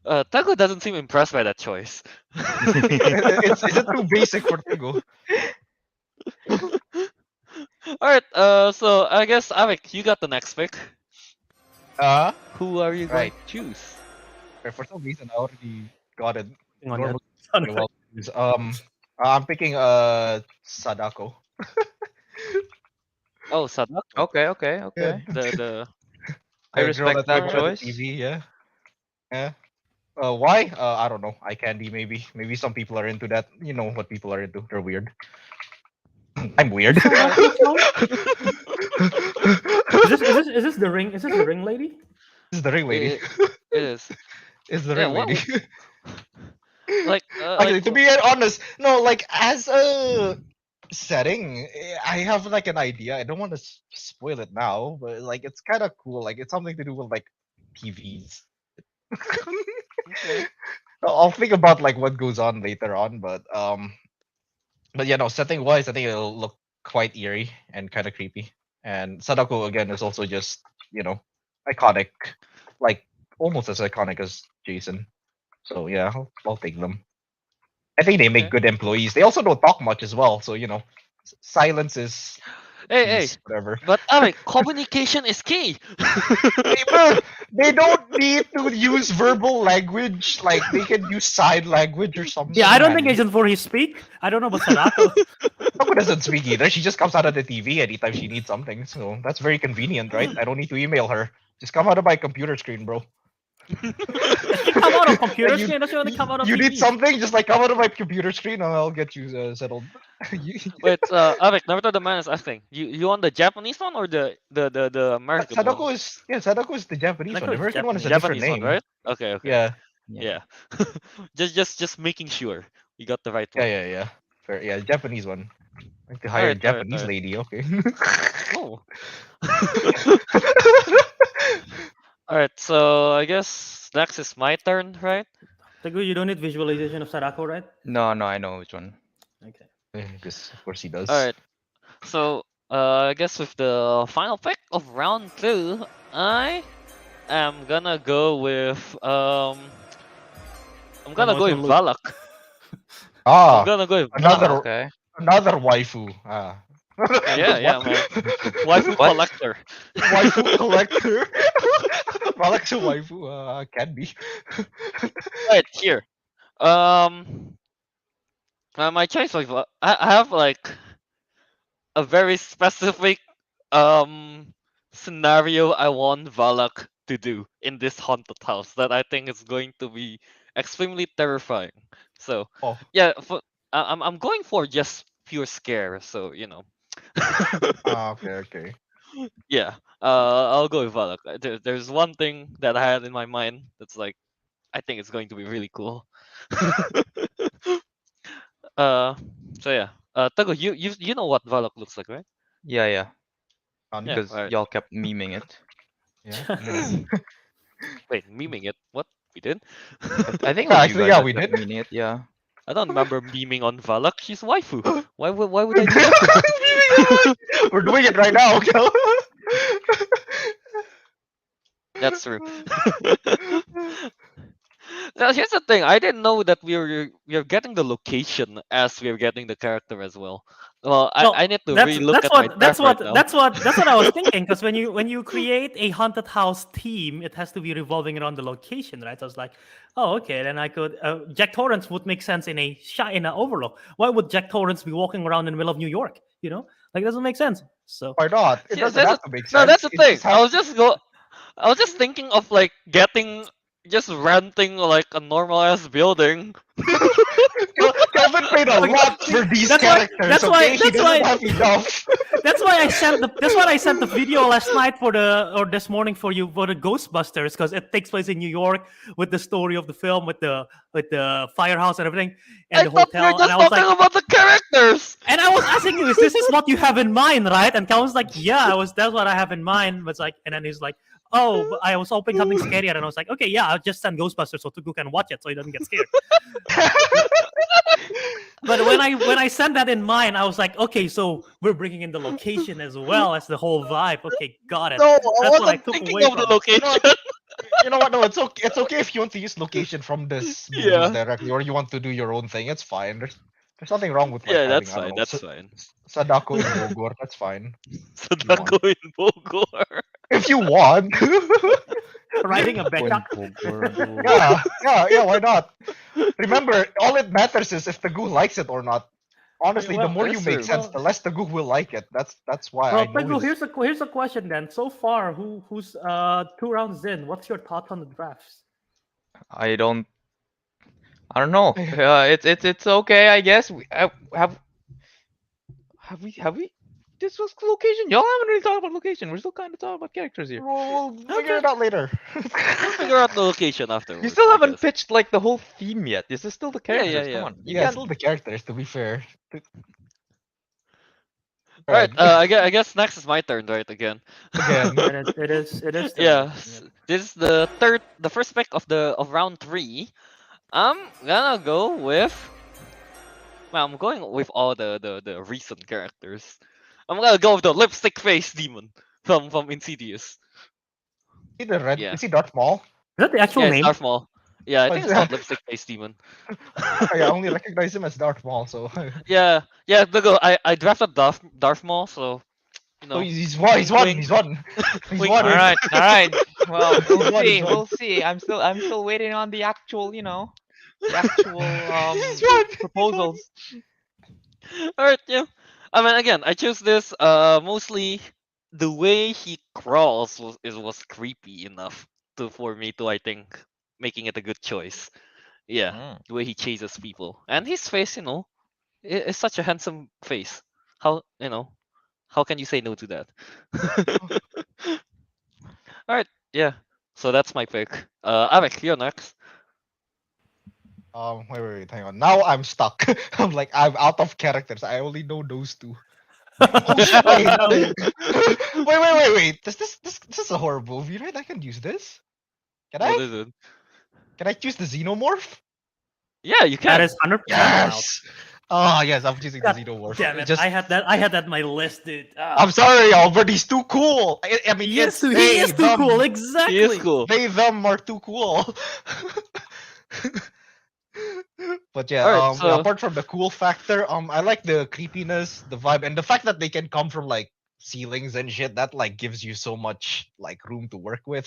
S2: Teguh doesn't seem impressed by that choice.
S4: Is it too basic for Teguh?
S2: All right, so I guess Arik, you got the next pick. Who are you going
S4: Right.
S2: to choose?
S4: For some reason, I already got it.
S1: Hang on,
S4: Normal.
S1: yeah.
S4: Well, I'm picking Sadako.
S2: Oh, Sadako.
S3: Okay.
S2: The
S3: I
S4: The girl
S3: respect
S4: that's
S3: that
S4: on the
S3: choice.
S4: TV, yeah. Why? I don't know. Eye candy, maybe. Maybe some people are into that. You know what people are into. They're weird. I'm weird.
S1: Is this the ring? Is this the ring lady?
S4: This is the ring lady.
S2: it is.
S4: It's the
S2: Yeah,
S4: ring
S2: what
S4: lady.
S2: Like,
S4: To be honest, no, as a setting, I have an idea. I don't want to spoil it now, but it's kind of cool. It's something to do with TVs.
S2: okay.
S4: I'll think about what goes on later on, but setting wise, I think it'll look quite eerie and kind of creepy. And Sadako again is also just iconic, almost as iconic as Jason. So yeah, I'll take them. I think they make
S2: Okay.
S4: good employees. They also don't talk much as well, so silence is
S2: Hey,
S4: peace, whatever.
S2: but Arik, communication is key.
S4: They don't need to use verbal language. They can use sign language or something.
S1: Yeah, I don't think
S4: man.
S1: Agent 4 he speak. I don't know about Sadako.
S4: Sadako doesn't speak either. She just comes out of the TV anytime she needs something. So that's very convenient, right? I don't need to email her. Just come out of my computer screen, bro.
S1: Does she come out of computer
S4: Like,
S1: screen? Does she only come out of
S4: you need
S1: TV?
S4: something, just like come out of my computer screen, and I'll get you settled.
S2: Wait, Ariq, Naruto the Man is asking. You want the Japanese one or the American one?
S4: Sadako is the Japanese one.
S1: Sadako
S4: The
S1: is
S4: American one is a
S1: Japanese.
S4: different
S2: Japanese one,
S4: name.
S2: right? Okay, okay.
S4: Yeah,
S2: Yeah. Just making sure you got the right
S4: yeah,
S2: one.
S4: yeah, yeah. Fair, yeah, Japanese one. Like to
S2: All
S4: hire a
S2: right, all right, all
S4: Japanese
S2: right.
S4: lady. Okay.
S2: Oh. All right, so I guess next is my turn, right?
S1: Teguh, you don't need visualization of Sadako, right?
S5: No, I know which one.
S1: Okay.
S4: Because of course he does.
S2: All right. So, I guess with the final pick of round 2, I am gonna go with I'm gonna go with
S1: Emotional loop.
S2: Valak. I'm
S4: Ah,
S2: gonna go with
S4: another
S2: Valak.
S5: Okay.
S4: another waifu. Ah.
S2: Yeah,
S4: What?
S2: man. Waifu
S5: What?
S2: collector.
S4: Waifu collector. Malak's a waifu. Can be.
S2: Right here. Um, my choice was I have like a very specific scenario I want Valak to do in this haunted house that I think is going to be extremely terrifying. So
S4: Oh,
S2: yeah, I'm going for just pure scare. So you know.
S4: okay.
S2: Yeah, I'll go with Valak. There's one thing that I had in my mind that's like I think it's going to be really cool. uh, so yeah, Tago, you know what Valak looks like, right?
S5: Yeah.
S4: None.
S2: Yeah,
S5: Because
S2: alright.
S5: y'all kept memeing it.
S4: Yeah.
S2: Wait, memeing it? What we did?
S5: I think it
S4: Yeah,
S5: was you
S4: actually,
S5: guys
S4: yeah,
S5: that
S4: we
S5: kept
S4: did.
S5: memeing it. Yeah.
S2: I don't remember memeing on Valak. She's waifu. Why would I do that?
S4: We're doing it right now. Okay.
S2: That's true. Now here's the thing. I didn't know that we are getting the location as we are getting the character as well. Well,
S1: Well,
S2: I need to
S1: that's
S2: really look at my draft right now.
S1: that's what I was thinking. Because when you create a haunted house theme, it has to be revolving around the location, right? So I was like, oh, okay. Then I could Jack Torrance would make sense in in an Overlook. Why would Jack Torrance be walking around in the middle of New York? You know, like it doesn't make sense. So
S4: Why not? It
S2: Yeah,
S4: doesn't have to make
S2: no,
S4: sense.
S2: that's the
S4: It
S2: thing.
S4: just has.
S2: I was just thinking of like getting just renting like a normal ass building.
S4: Kelvin paid a lot for these
S1: that's why
S4: characters.
S1: that's why
S4: Okay, he
S1: that's
S4: doesn't
S1: why
S4: have enough.
S1: that's why I sent the video last night or this morning for you for the Ghostbusters, because it takes place in New York with the story of the film with the firehouse and everything and
S2: I
S1: the
S2: thought we were
S1: hotel.
S2: just
S1: And I was
S2: talking
S1: like,
S2: about the characters.
S1: and I was asking you, is this is what you have in mind, right? And Calvin's like, yeah, that's what I have in mind. But it's like, and then he's like, oh, but I was hoping something scarier, and I was like, okay, yeah, I'll just send Ghostbusters so Tugu can watch it so he doesn't get scared. But when I sent that in mind, I was like, okay, so we're bringing in the location as well as the whole vibe. Okay, got it.
S2: No, I
S1: That's what I
S2: wasn't
S1: took
S2: thinking
S1: away
S2: of the
S1: from it.
S2: location.
S4: You know what? No, it's okay. It's okay if you want to use location from this movies
S2: Yeah.
S4: directly, or you want to do your own thing. It's fine. There's nothing wrong with like
S2: Yeah,
S4: having,
S2: that's
S4: I don't
S2: fine.
S4: know,
S2: That's fine.
S4: Sadako in Bogor. That's fine.
S2: Sadako in Bogor.
S4: If you want.
S1: Riding a
S5: Going
S1: Becak.
S5: Bogor.
S4: Yeah. Why not? Remember, all it matters is if the goo likes it or not. Honestly,
S1: well,
S4: the more you
S2: that's
S4: make
S2: true.
S4: sense, the less the goo will like it. That's why I
S1: Well,
S4: know
S1: Pegu,
S4: his.
S1: here's a question then. So far, who's 2 rounds in? What's your thoughts on the drafts?
S5: I don't know. It's okay, I guess. Have we? This was location. Y'all haven't really talked about location. We're still kind of talking about characters here.
S4: We'll figure it out later.
S2: We'll figure out the location afterwards.
S5: You still
S2: I
S5: haven't
S2: guess.
S5: pitched like the whole theme yet. This is still the
S2: Yeah,
S5: characters.
S2: yeah.
S5: Come on. You
S4: Yeah,
S5: can't.
S4: still the characters. To be fair.
S2: All right. I guess next is my turn, right? Again.
S4: Again.
S1: And it is. still-
S2: Yeah. This is the first pick of round 3. I'm gonna go with. Well, I'm going with all the recent characters. I'm gonna go with the lipstick face demon from Insidious.
S4: See the red.
S2: Yeah.
S4: Is he Darth Maul?
S1: Is that the actual
S2: Yeah, it's
S1: name?
S2: Darth Maul. Yeah, I
S4: Oh,
S2: think
S4: is
S2: it's called
S4: that-
S2: lipstick face demon.
S4: I only recognize him as Darth Maul, so.
S2: Yeah, I drafted Darth Maul, so you know.
S4: So he's won. He's won. He's won. He's
S2: Wink,
S4: won.
S5: All right. Well,
S4: He's won,
S5: we'll
S4: he's
S5: see.
S4: won.
S5: We'll see. I'm still waiting on the actual, the actual
S4: He's won.
S5: proposals.
S2: Alright, yeah. I mean, again, I chose this mostly the way he crawls was creepy enough. for me to, I think, making it a good choice. Yeah,
S3: Mm.
S2: the way he chases people and his face, is such a handsome face. How can you say no to that? All right, yeah. So that's my pick. Ariq, you're next.
S4: Wait, hang on. Now I'm stuck. I'm out of characters. I only know those two.
S1: Oh,
S4: Wait,
S1: no.
S4: wait. This is a horror movie, right? I can use this. Can
S2: What
S4: I?
S2: is it?
S4: Can I choose the xenomorph?
S2: Yeah, you
S1: That
S2: can.
S1: is 100% allowed.
S4: Yes. Oh yes, I'm choosing the
S1: God
S4: xenomorph.
S1: damn it!
S4: Just,
S1: I had that on my list, dude.
S4: I'm sorry, y'all, but he's too cool. I mean,
S1: Yes,
S4: it's
S1: dude,
S4: they,
S1: he is too
S4: them.
S1: cool.
S2: He
S1: Exactly.
S2: is cool.
S4: They, them are too cool. But yeah,
S2: All right, so
S4: apart from the cool factor, I like the creepiness, the vibe, and the fact that they can come from like ceilings and shit. That like gives you so much like room to work with.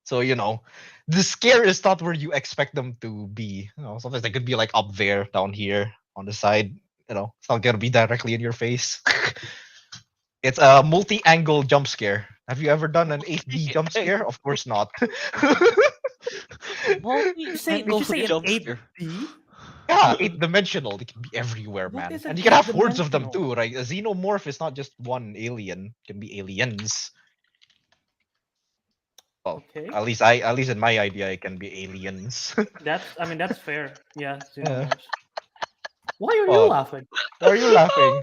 S4: So the scare is not where you expect them to be. Sometimes they could be like up there, down here, on the side. It's not gonna be directly in your face. It's a multi-angle jump scare. Have you ever done an 8D jump scare? Of course not.
S1: Did you say
S2: multi-angle
S1: an
S2: jump
S1: 8D?
S2: scare.
S4: Yeah, 8-dimensional. They can be everywhere,
S1: What
S4: man.
S1: is
S4: And
S1: an
S4: you can have hordes of them
S1: 8-dimensional?
S4: too, right? A xenomorph is not just one alien; it can be aliens. Well,
S1: Okay,
S4: at least in my idea, it can be aliens.
S1: that's fair. Yeah,
S4: Yeah.
S1: xenomorphs. Why are you
S4: What?
S1: laughing?
S4: Why are you laughing?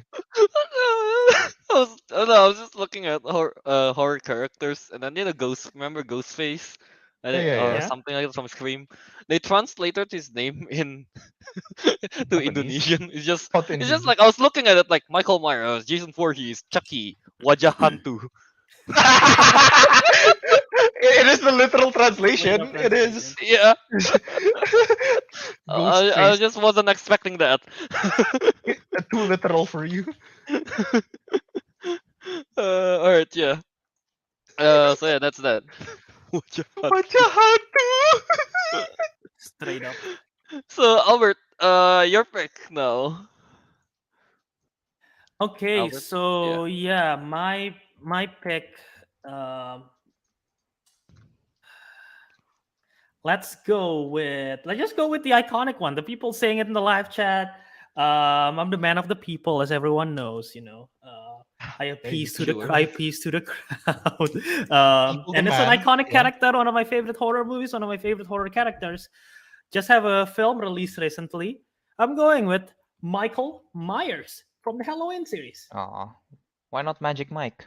S2: I was just looking at horror characters, and then remember Ghostface,
S4: Yeah, yeah,
S2: or
S4: yeah.
S1: Yeah.
S2: something like that from Scream. They translated his name in to
S4: Japanese.
S2: Indonesian. It's just
S4: Not
S2: it's just
S4: Indonesian.
S2: like I was looking at it like Michael Myers, Jason Voorhees, Chucky, Wajah Hantu.
S4: It is the literal translation.
S1: up
S4: It is.
S2: Yeah,
S4: Ghost
S2: I
S4: face.
S2: just wasn't expecting that.
S4: Too literal for you.
S2: All right, yeah. So yeah, that's that. Wajah Hantu.
S4: Wajah hantu.
S1: Straight up.
S2: So Albert, your pick now.
S1: Okay,
S2: Albert?
S1: so yeah, my pick. Um, let's just go with the iconic one. The people saying it in the live chat. I'm the man of the people, as everyone knows. I appease to the
S2: sure.
S1: cry, peace to the crowd.
S4: People
S1: And it's an
S4: demand,
S1: iconic
S4: yeah.
S1: character, one of my favorite horror movies, one of my favorite horror characters. Just have a film released recently. I'm going with Michael Myers from the Halloween series.
S3: Aw. Why not Magic Mike?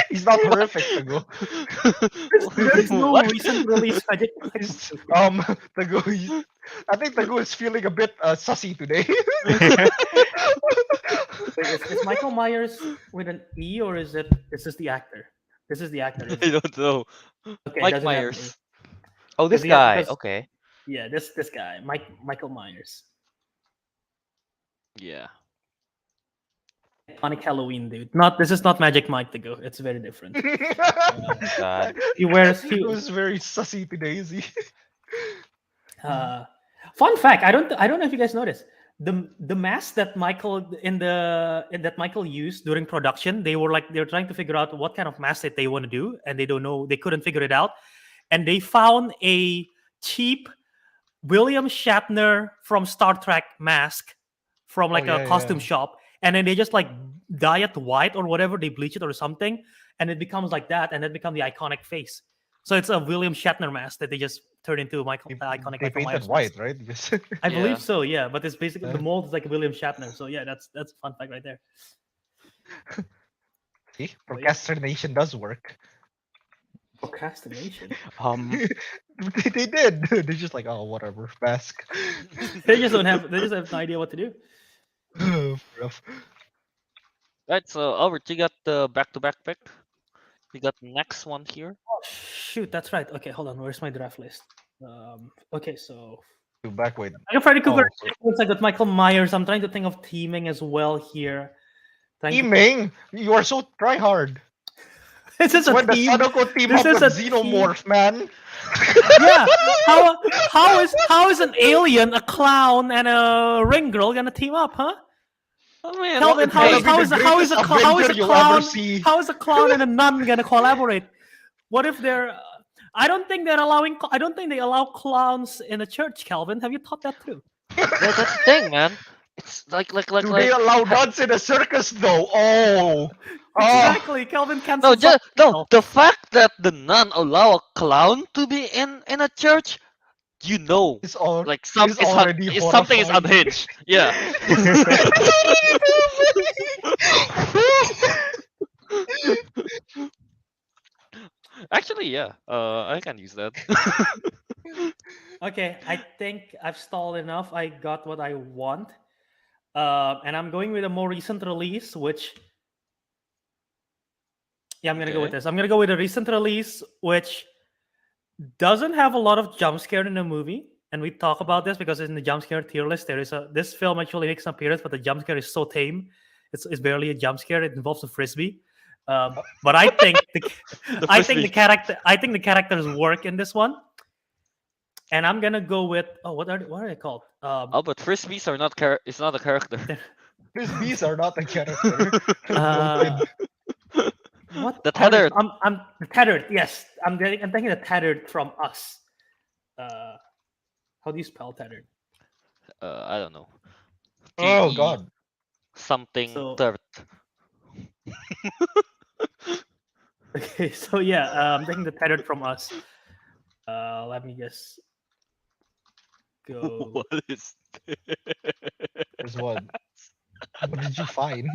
S4: He's not horrific to go.
S1: There is no
S2: What?
S1: recent release.
S4: Teguh, I think Teguh is feeling a bit sussy today.
S1: Wait, is Michael Myers with an E, or is this the actor? This is the actor. Isn't
S2: I
S1: it?
S2: don't know.
S1: Okay, it
S2: Mike
S1: doesn't have an E.
S2: Myers.
S3: Oh, this
S1: Because, yeah,
S3: guy.
S1: because-
S3: Okay.
S1: Yeah, this guy, Michael Myers.
S2: Yeah.
S1: Iconic Halloween dude. This is not Magic Mike to go. It's very different.
S3: God.
S1: He wears
S4: He was very sussy today, is he?
S1: Fun fact, I don't know if you guys noticed. The mask that Michael that Michael used during production, they're trying to figure out what kind of mask that they want to do, and they couldn't figure it out. And they found a cheap William Shatner from Star Trek mask from like a costume shop, and then they just like dye it white or whatever, they bleach it or something, and it becomes like that, and it becomes the iconic face. So it's a William Shatner mask that they just turned into iconic
S4: They
S1: Michael
S4: painted
S1: Myers
S4: white,
S1: mask.
S4: right? Yes.
S1: I
S2: Yeah.
S1: believe so, yeah. But it's basically the
S4: Yeah.
S1: mold is like William Shatner. So yeah, that's a fun fact right there.
S4: See, procrastination does work.
S1: Procrastination.
S4: They did. They're just like, oh, whatever, mask.
S1: They just have no idea what to do.
S4: Rough.
S2: Right, so Albert, you got the back-to-back pick. You got the next one here.
S1: Oh shoot, that's right. Okay, hold on. Where's my draft list? Okay, so
S4: Back with
S1: I got Freddy Krueger.
S4: Oh,
S1: I got Michael Myers. I'm trying to think of teaming as well here.
S4: teaming. You are so try hard.
S1: This is a
S4: When the
S1: team.
S4: Sadako team
S1: This
S4: up
S1: is
S4: with
S1: a team.
S4: Xenomorph, man.
S1: Yeah. How is an alien, a clown, and a ring girl gonna team up, huh?
S2: Oh man,
S1: Kelvin,
S4: it's gonna be the
S1: how is a
S4: greatest
S1: clown?
S4: Avenger you'll ever see.
S1: How is a clown and a nun gonna collaborate? What if they're? I don't think they're allowing. I don't think they allow clowns in a church. Calvin, have you thought that through?
S2: Well, that's the thing, man. It's
S4: Do they allow nuns in a circus though? Oh,
S1: Exactly. Calvin can't.
S2: no, the fact that the nun allow a clown to be in a church, you know,
S4: it's all
S2: like
S4: it's already
S2: something is
S4: horrifying.
S2: unhinged. Yeah. Actually, yeah. I can use that.
S1: Okay, I think I've stalled enough. I got what I want. And I'm going with a more recent release, which I'm gonna go with
S2: Okay.
S1: this. I'm gonna go with a recent release, which doesn't have a lot of jump scare in the movie. And we talk about this because in the jump scare tier list, this film actually makes an appearance, but the jump scare is so tame. It's barely a jump scare. It involves a frisbee. But I think I think the characters work in this one. And I'm gonna go with what are they called?
S2: Oh, but frisbees are not it's not a character.
S4: Frisbees are not a character.
S1: Uh, what
S2: The
S1: are they-
S2: tethered.
S1: I'm the tethered. Yes, I'm thinking the tethered from Us. How do you spell tethered?
S2: I don't know.
S4: Oh
S2: TE
S4: God.
S2: Something
S1: So-
S2: third.
S1: Okay, so yeah, I'm taking the tethered from Us. Let me just go.
S2: What is
S4: There's one. What did you find?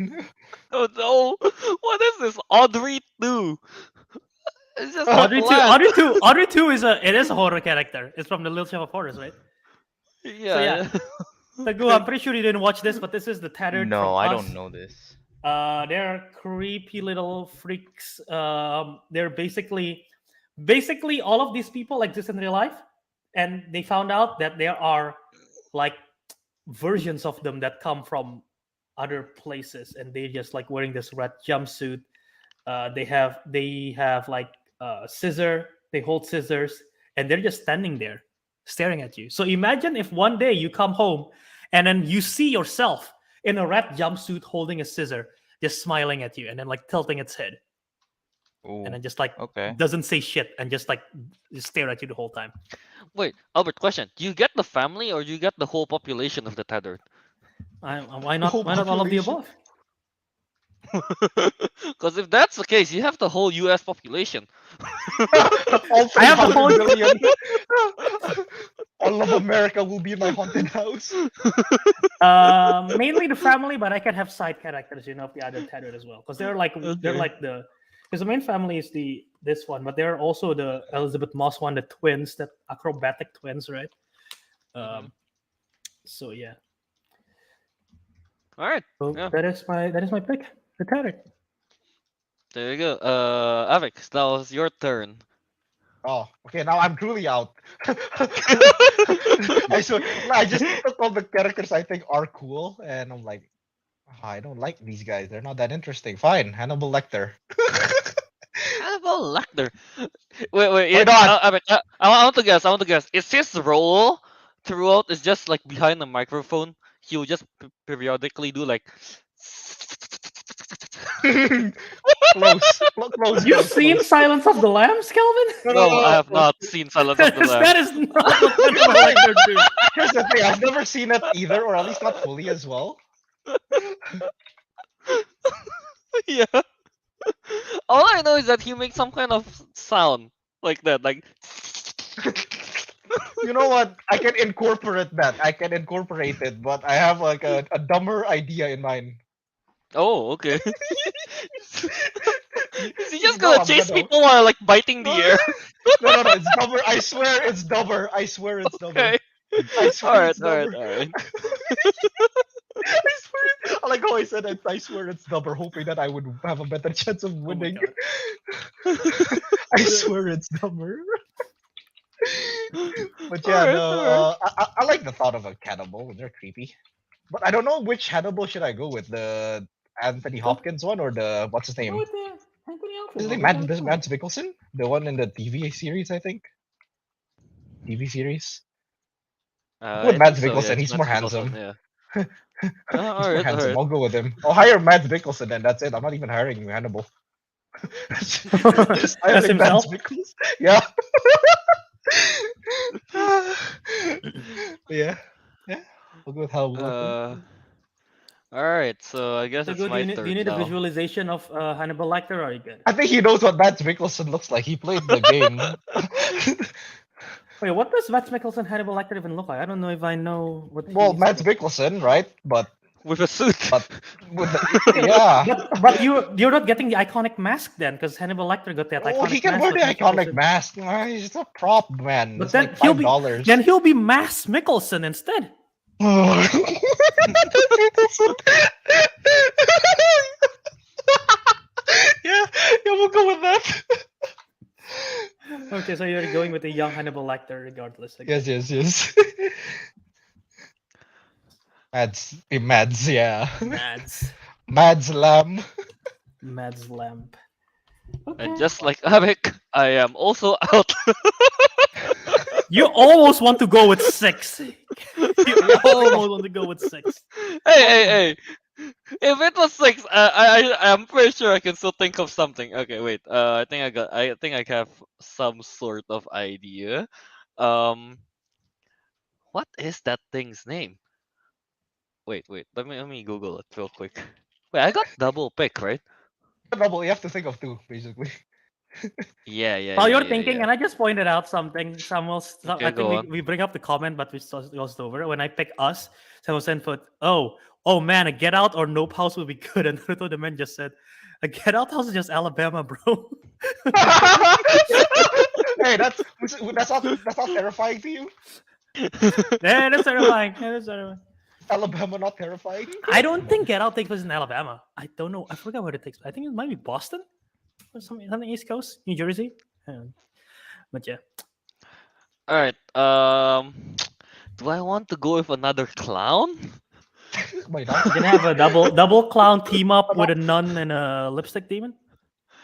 S2: Oh no! What is this? Audrey 2. It's just
S1: Audrey
S2: a
S1: 2.
S2: plant.
S1: Audrey 2 is a horror character. It's from the Little Shop of Horrors, right?
S2: Yeah.
S1: Teguh, I'm pretty sure you didn't watch this, but this is the tethered from
S3: No, I
S1: Us.
S3: don't know this.
S1: They're creepy little freaks. They're basically all of these people exist in real life, and they found out that there are like versions of them that come from other places, and they just like wearing this red jumpsuit. They have like scissor. They hold scissors, and they're just standing there, staring at you. So imagine if one day you come home, and then you see yourself in a red jumpsuit holding a scissor, just smiling at you, and then like tilting its head,
S3: Ooh,
S1: and then just like
S3: okay.
S1: doesn't say shit, and just stare at you the whole time.
S2: Wait, Albert, question. Do you get the family or do you get the whole population of the tethered?
S1: Why not?
S4: whole
S1: Why not all of the
S4: population.
S1: above?
S2: Because if that's the case, you have the whole US population.
S4: All
S1: I have the
S4: 300 million. All of America will be in my haunted house.
S1: Mainly the family, but I can have side characters, of the other tethered as well, because they're like the because the main family is this one, but there are also the Elizabeth Moss one, the twins, that acrobatic twins, right? So yeah,
S2: All right.
S1: so
S2: Yeah.
S1: that is my pick, the tethered.
S2: There you go. Avix, that was your turn.
S4: Oh, okay. Now I'm truly out. I swear, I just took all the characters I think are cool, and I'm like, "Oh, I don't like these guys. They're not that interesting. Fine, Hannibal Lecter.
S2: Hannibal Lecter. Wait,
S4: Why not?
S2: Avix, I want to guess. Is his role throughout is just like behind the microphone? He will just periodically do like.
S4: Close.
S1: You've
S4: close,
S1: seen
S4: close.
S1: Silence of the Lambs, Kelvin?
S2: No, I have not seen Silence of the
S1: Because
S2: Lambs.
S1: that is not what Hannibal Lecter do.
S4: Here's the thing. I've never seen it either, or at least not fully as well.
S2: Yeah. All I know is that he makes some kind of sound like that, like.
S4: You know what? I can incorporate that. I can incorporate it, but I have like a dumber idea in mind.
S2: Oh, okay. Is he just
S4: No,
S2: gonna
S4: I'm
S2: chase
S4: gonna-
S2: people while like biting the air?
S4: No, it's dumber. I swear it's dumber. I swear it's dumber.
S2: Okay.
S4: I swear
S2: Alright,
S4: it's dumber.
S2: alright.
S4: I swear. I like how I said it. I swear it's dumber, hoping that I would have a better chance of
S1: my
S4: winning.
S1: God.
S4: I swear it's dumber. But yeah,
S2: Alright,
S4: no,
S2: alright.
S4: I like the thought of a cannibal. They're creepy. But I don't know which Hannibal should I go with, the Anthony Hopkins one or the what's his name?
S1: Go with the Anthony
S4: Is his
S1: Hopkins.
S4: name Mads Mikkelsen? The one in the TV series, I think. TV series. With
S2: I
S4: Mads
S2: think so,
S4: Mikkelsen,
S2: it's
S4: he's more
S2: Mads Mikkelsen,
S4: handsome.
S2: Yeah.
S4: He's more
S2: Alright,
S4: handsome.
S2: alright.
S4: I'll go with him. I'll hire Mads Mikkelsen, and that's it. I'm not even hiring Hannibal.
S1: As himself?
S4: Mikkelsen. Yeah. Yeah. Yeah. We'll go with Hannibal Lecter.
S2: All right, so I guess
S1: So
S2: it's
S1: good. Do
S2: my
S1: you
S2: turn
S1: need a
S2: now.
S1: visualization of Hannibal Lecter, or are you good?
S4: I think he knows what Mads Mikkelsen looks like. He played the game.
S1: Wait, what does Mads Mikkelsen Hannibal Lecter even look like? I don't know if I know what
S4: Well,
S1: he's
S4: Mads
S1: supposed-
S4: Mikkelsen, right? But
S2: With a suit.
S4: with yeah.
S1: But you're not getting the iconic mask then, because Hannibal Lecter got that iconic
S4: Oh, he can
S1: mask.
S4: wear the
S1: but Mads
S4: iconic
S1: Mikkelsen-
S4: mask. He's a prop, man.
S1: But
S4: It's
S1: then
S4: like
S1: he'll be
S4: $5.
S1: then he'll be Mads Mikkelsen instead.
S4: Yeah, we'll go with that.
S1: Okay, so you're going with the young Hannibal Lecter regardless. I
S4: Yes,
S1: guess.
S4: yes. Mads, yeah.
S1: Mads.
S4: Mads Lamb.
S1: Mads Lamp. Okay.
S2: And just like Ariq, I am also out.
S1: You almost want to go with 6. You almost want to go with 6.
S2: Hey. If it was 6, I'm pretty sure I can still think of something. Okay, wait. I think I have some sort of idea. What is that thing's name? Wait. Let me Google it real quick. Wait, I got double pick, right?
S4: Double, you have to think of 2, basically.
S2: Yeah.
S1: While you're thinking, and I just pointed out something, Samuel.
S2: Okay,
S1: I
S2: go
S1: think
S2: on.
S1: we bring up the comment, but we glossed over. When I pick us, Samuel sent foot. Oh man, a Get Out or Nope house would be good. And Naruto the man just said, a Get Out house is just Alabama, bro.
S4: Hey, that's not terrifying to you.
S1: Yeah, that's terrifying. Yeah, that's terrifying.
S4: Alabama not terrifying.
S1: I don't think Get Out takes place in Alabama. I don't know. I forgot where it takes place. I think it might be Boston or something East Coast, New Jersey. But yeah.
S2: All right. Do I want to go with another clown?
S4: Why not?
S1: You're gonna have a double clown team up with a nun and a lipstick demon.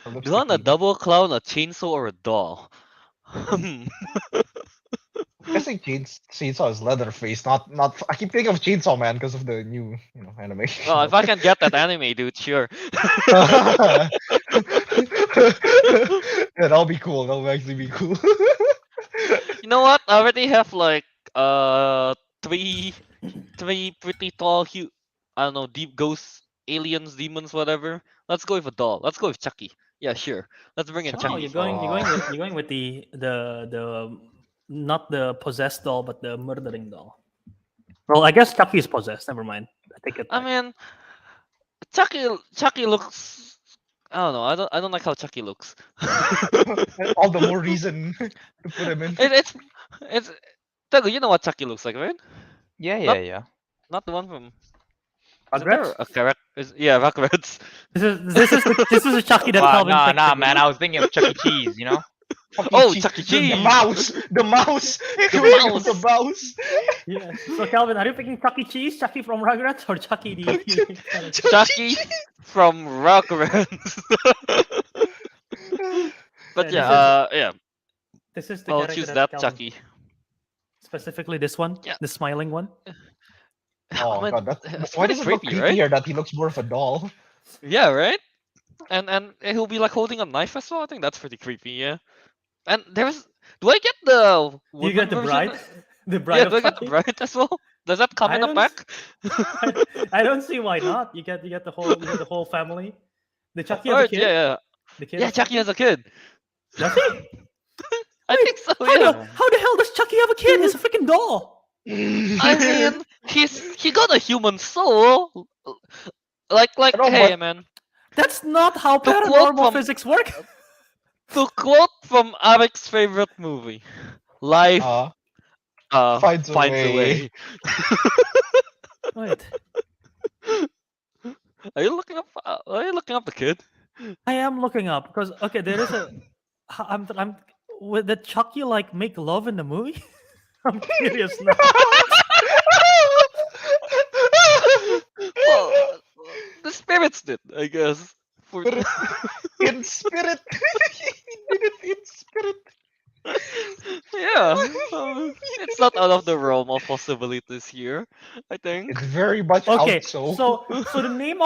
S2: Do you want a double clown, a chainsaw, or a doll?
S4: I'm guessing Chainsaw is Leatherface, not. I keep thinking of Chainsaw Man because of the new, anime.
S2: Well, if I can get that anime, dude, sure.
S4: Yeah, that'll be cool. That'll actually be cool.
S2: You know what? I already have like three pretty tall I don't know, deep ghosts, aliens, demons, whatever. Let's go with a doll. Let's go with Chucky. Yeah, sure. Let's bring in
S1: Oh,
S2: Chucky.
S1: you're going with the not the possessed doll, but the murdering doll. Well, I guess Chucky is possessed. Never mind. I take it.
S2: I
S1: back.
S2: mean, Chucky looks. I don't know. I don't like how Chucky looks.
S4: All the more reason to put him in.
S2: it's Teguh, you know what Chucky looks like, right?
S3: Yeah.
S2: Not the one from. Isn't
S1: Rugrats?
S2: there a character? Yeah, Rugrats.
S1: This is a Chucky that
S3: Wow,
S1: Calvin picked,
S3: nah,
S1: okay?
S3: man. I was thinking of Chuck E. Cheese, you know?
S2: Oh, Chuck E.
S4: The
S2: Cheese.
S4: mouse. The mouse.
S2: mouse.
S4: The mouse.
S1: Yeah. So Calvin, are you picking Chucky Cheese, Chucky from Rugrats, or Chucky the?
S2: Chucky from Rugrats. But yeah,
S1: This is the
S2: I'll
S1: character
S2: choose
S1: that
S2: that
S1: Calvin-
S2: Chucky.
S1: Specifically this one,
S2: Yeah.
S1: the smiling one.
S4: Oh
S2: Man,
S4: god,
S2: it's
S4: why
S2: pretty
S4: does it look
S2: creepy,
S4: creepier
S2: right?
S4: that he looks more of a doll?
S2: Yeah, right. And he'll be like holding a knife as well. I think that's pretty creepy. Yeah. And do I get the
S1: You
S2: woman
S1: get the
S2: version?
S1: bride, the bride
S2: Yeah,
S1: of
S2: do I get the
S1: Chucky.
S2: bride as well? Does that come
S1: I
S2: in a
S1: don't
S2: pack?
S1: I don't see why not. You get the whole family. The Chucky has a
S2: Alright,
S1: kid.
S2: yeah.
S1: The kid.
S2: Yeah,
S1: of
S2: Chucky has a kid.
S1: Does he?
S2: I
S1: Wait,
S2: think so.
S1: How
S2: Yeah.
S1: the hell does Chucky have a kid? It's a freaking doll.
S2: I mean, he got a human soul. Like,
S4: know,
S2: hey,
S4: but-
S2: man.
S1: That's not how
S2: To quote
S1: paranormal
S2: from-
S1: physics work.
S2: To quote from Ariq's favorite movie, life
S4: finds
S2: finds
S4: a
S2: a way.
S1: Wait,
S2: Are you looking up the kid?
S1: I am looking up because okay, there is a. I'm with the Chucky like make love in the movie. I'm curious now.
S2: Well, the spirits did, I guess. For
S4: in spirit. He did it in spirit.
S2: yeah, it's not out of the realm of possibilities here. I think.
S4: It's very much
S1: Okay,
S4: out. So
S1: so the name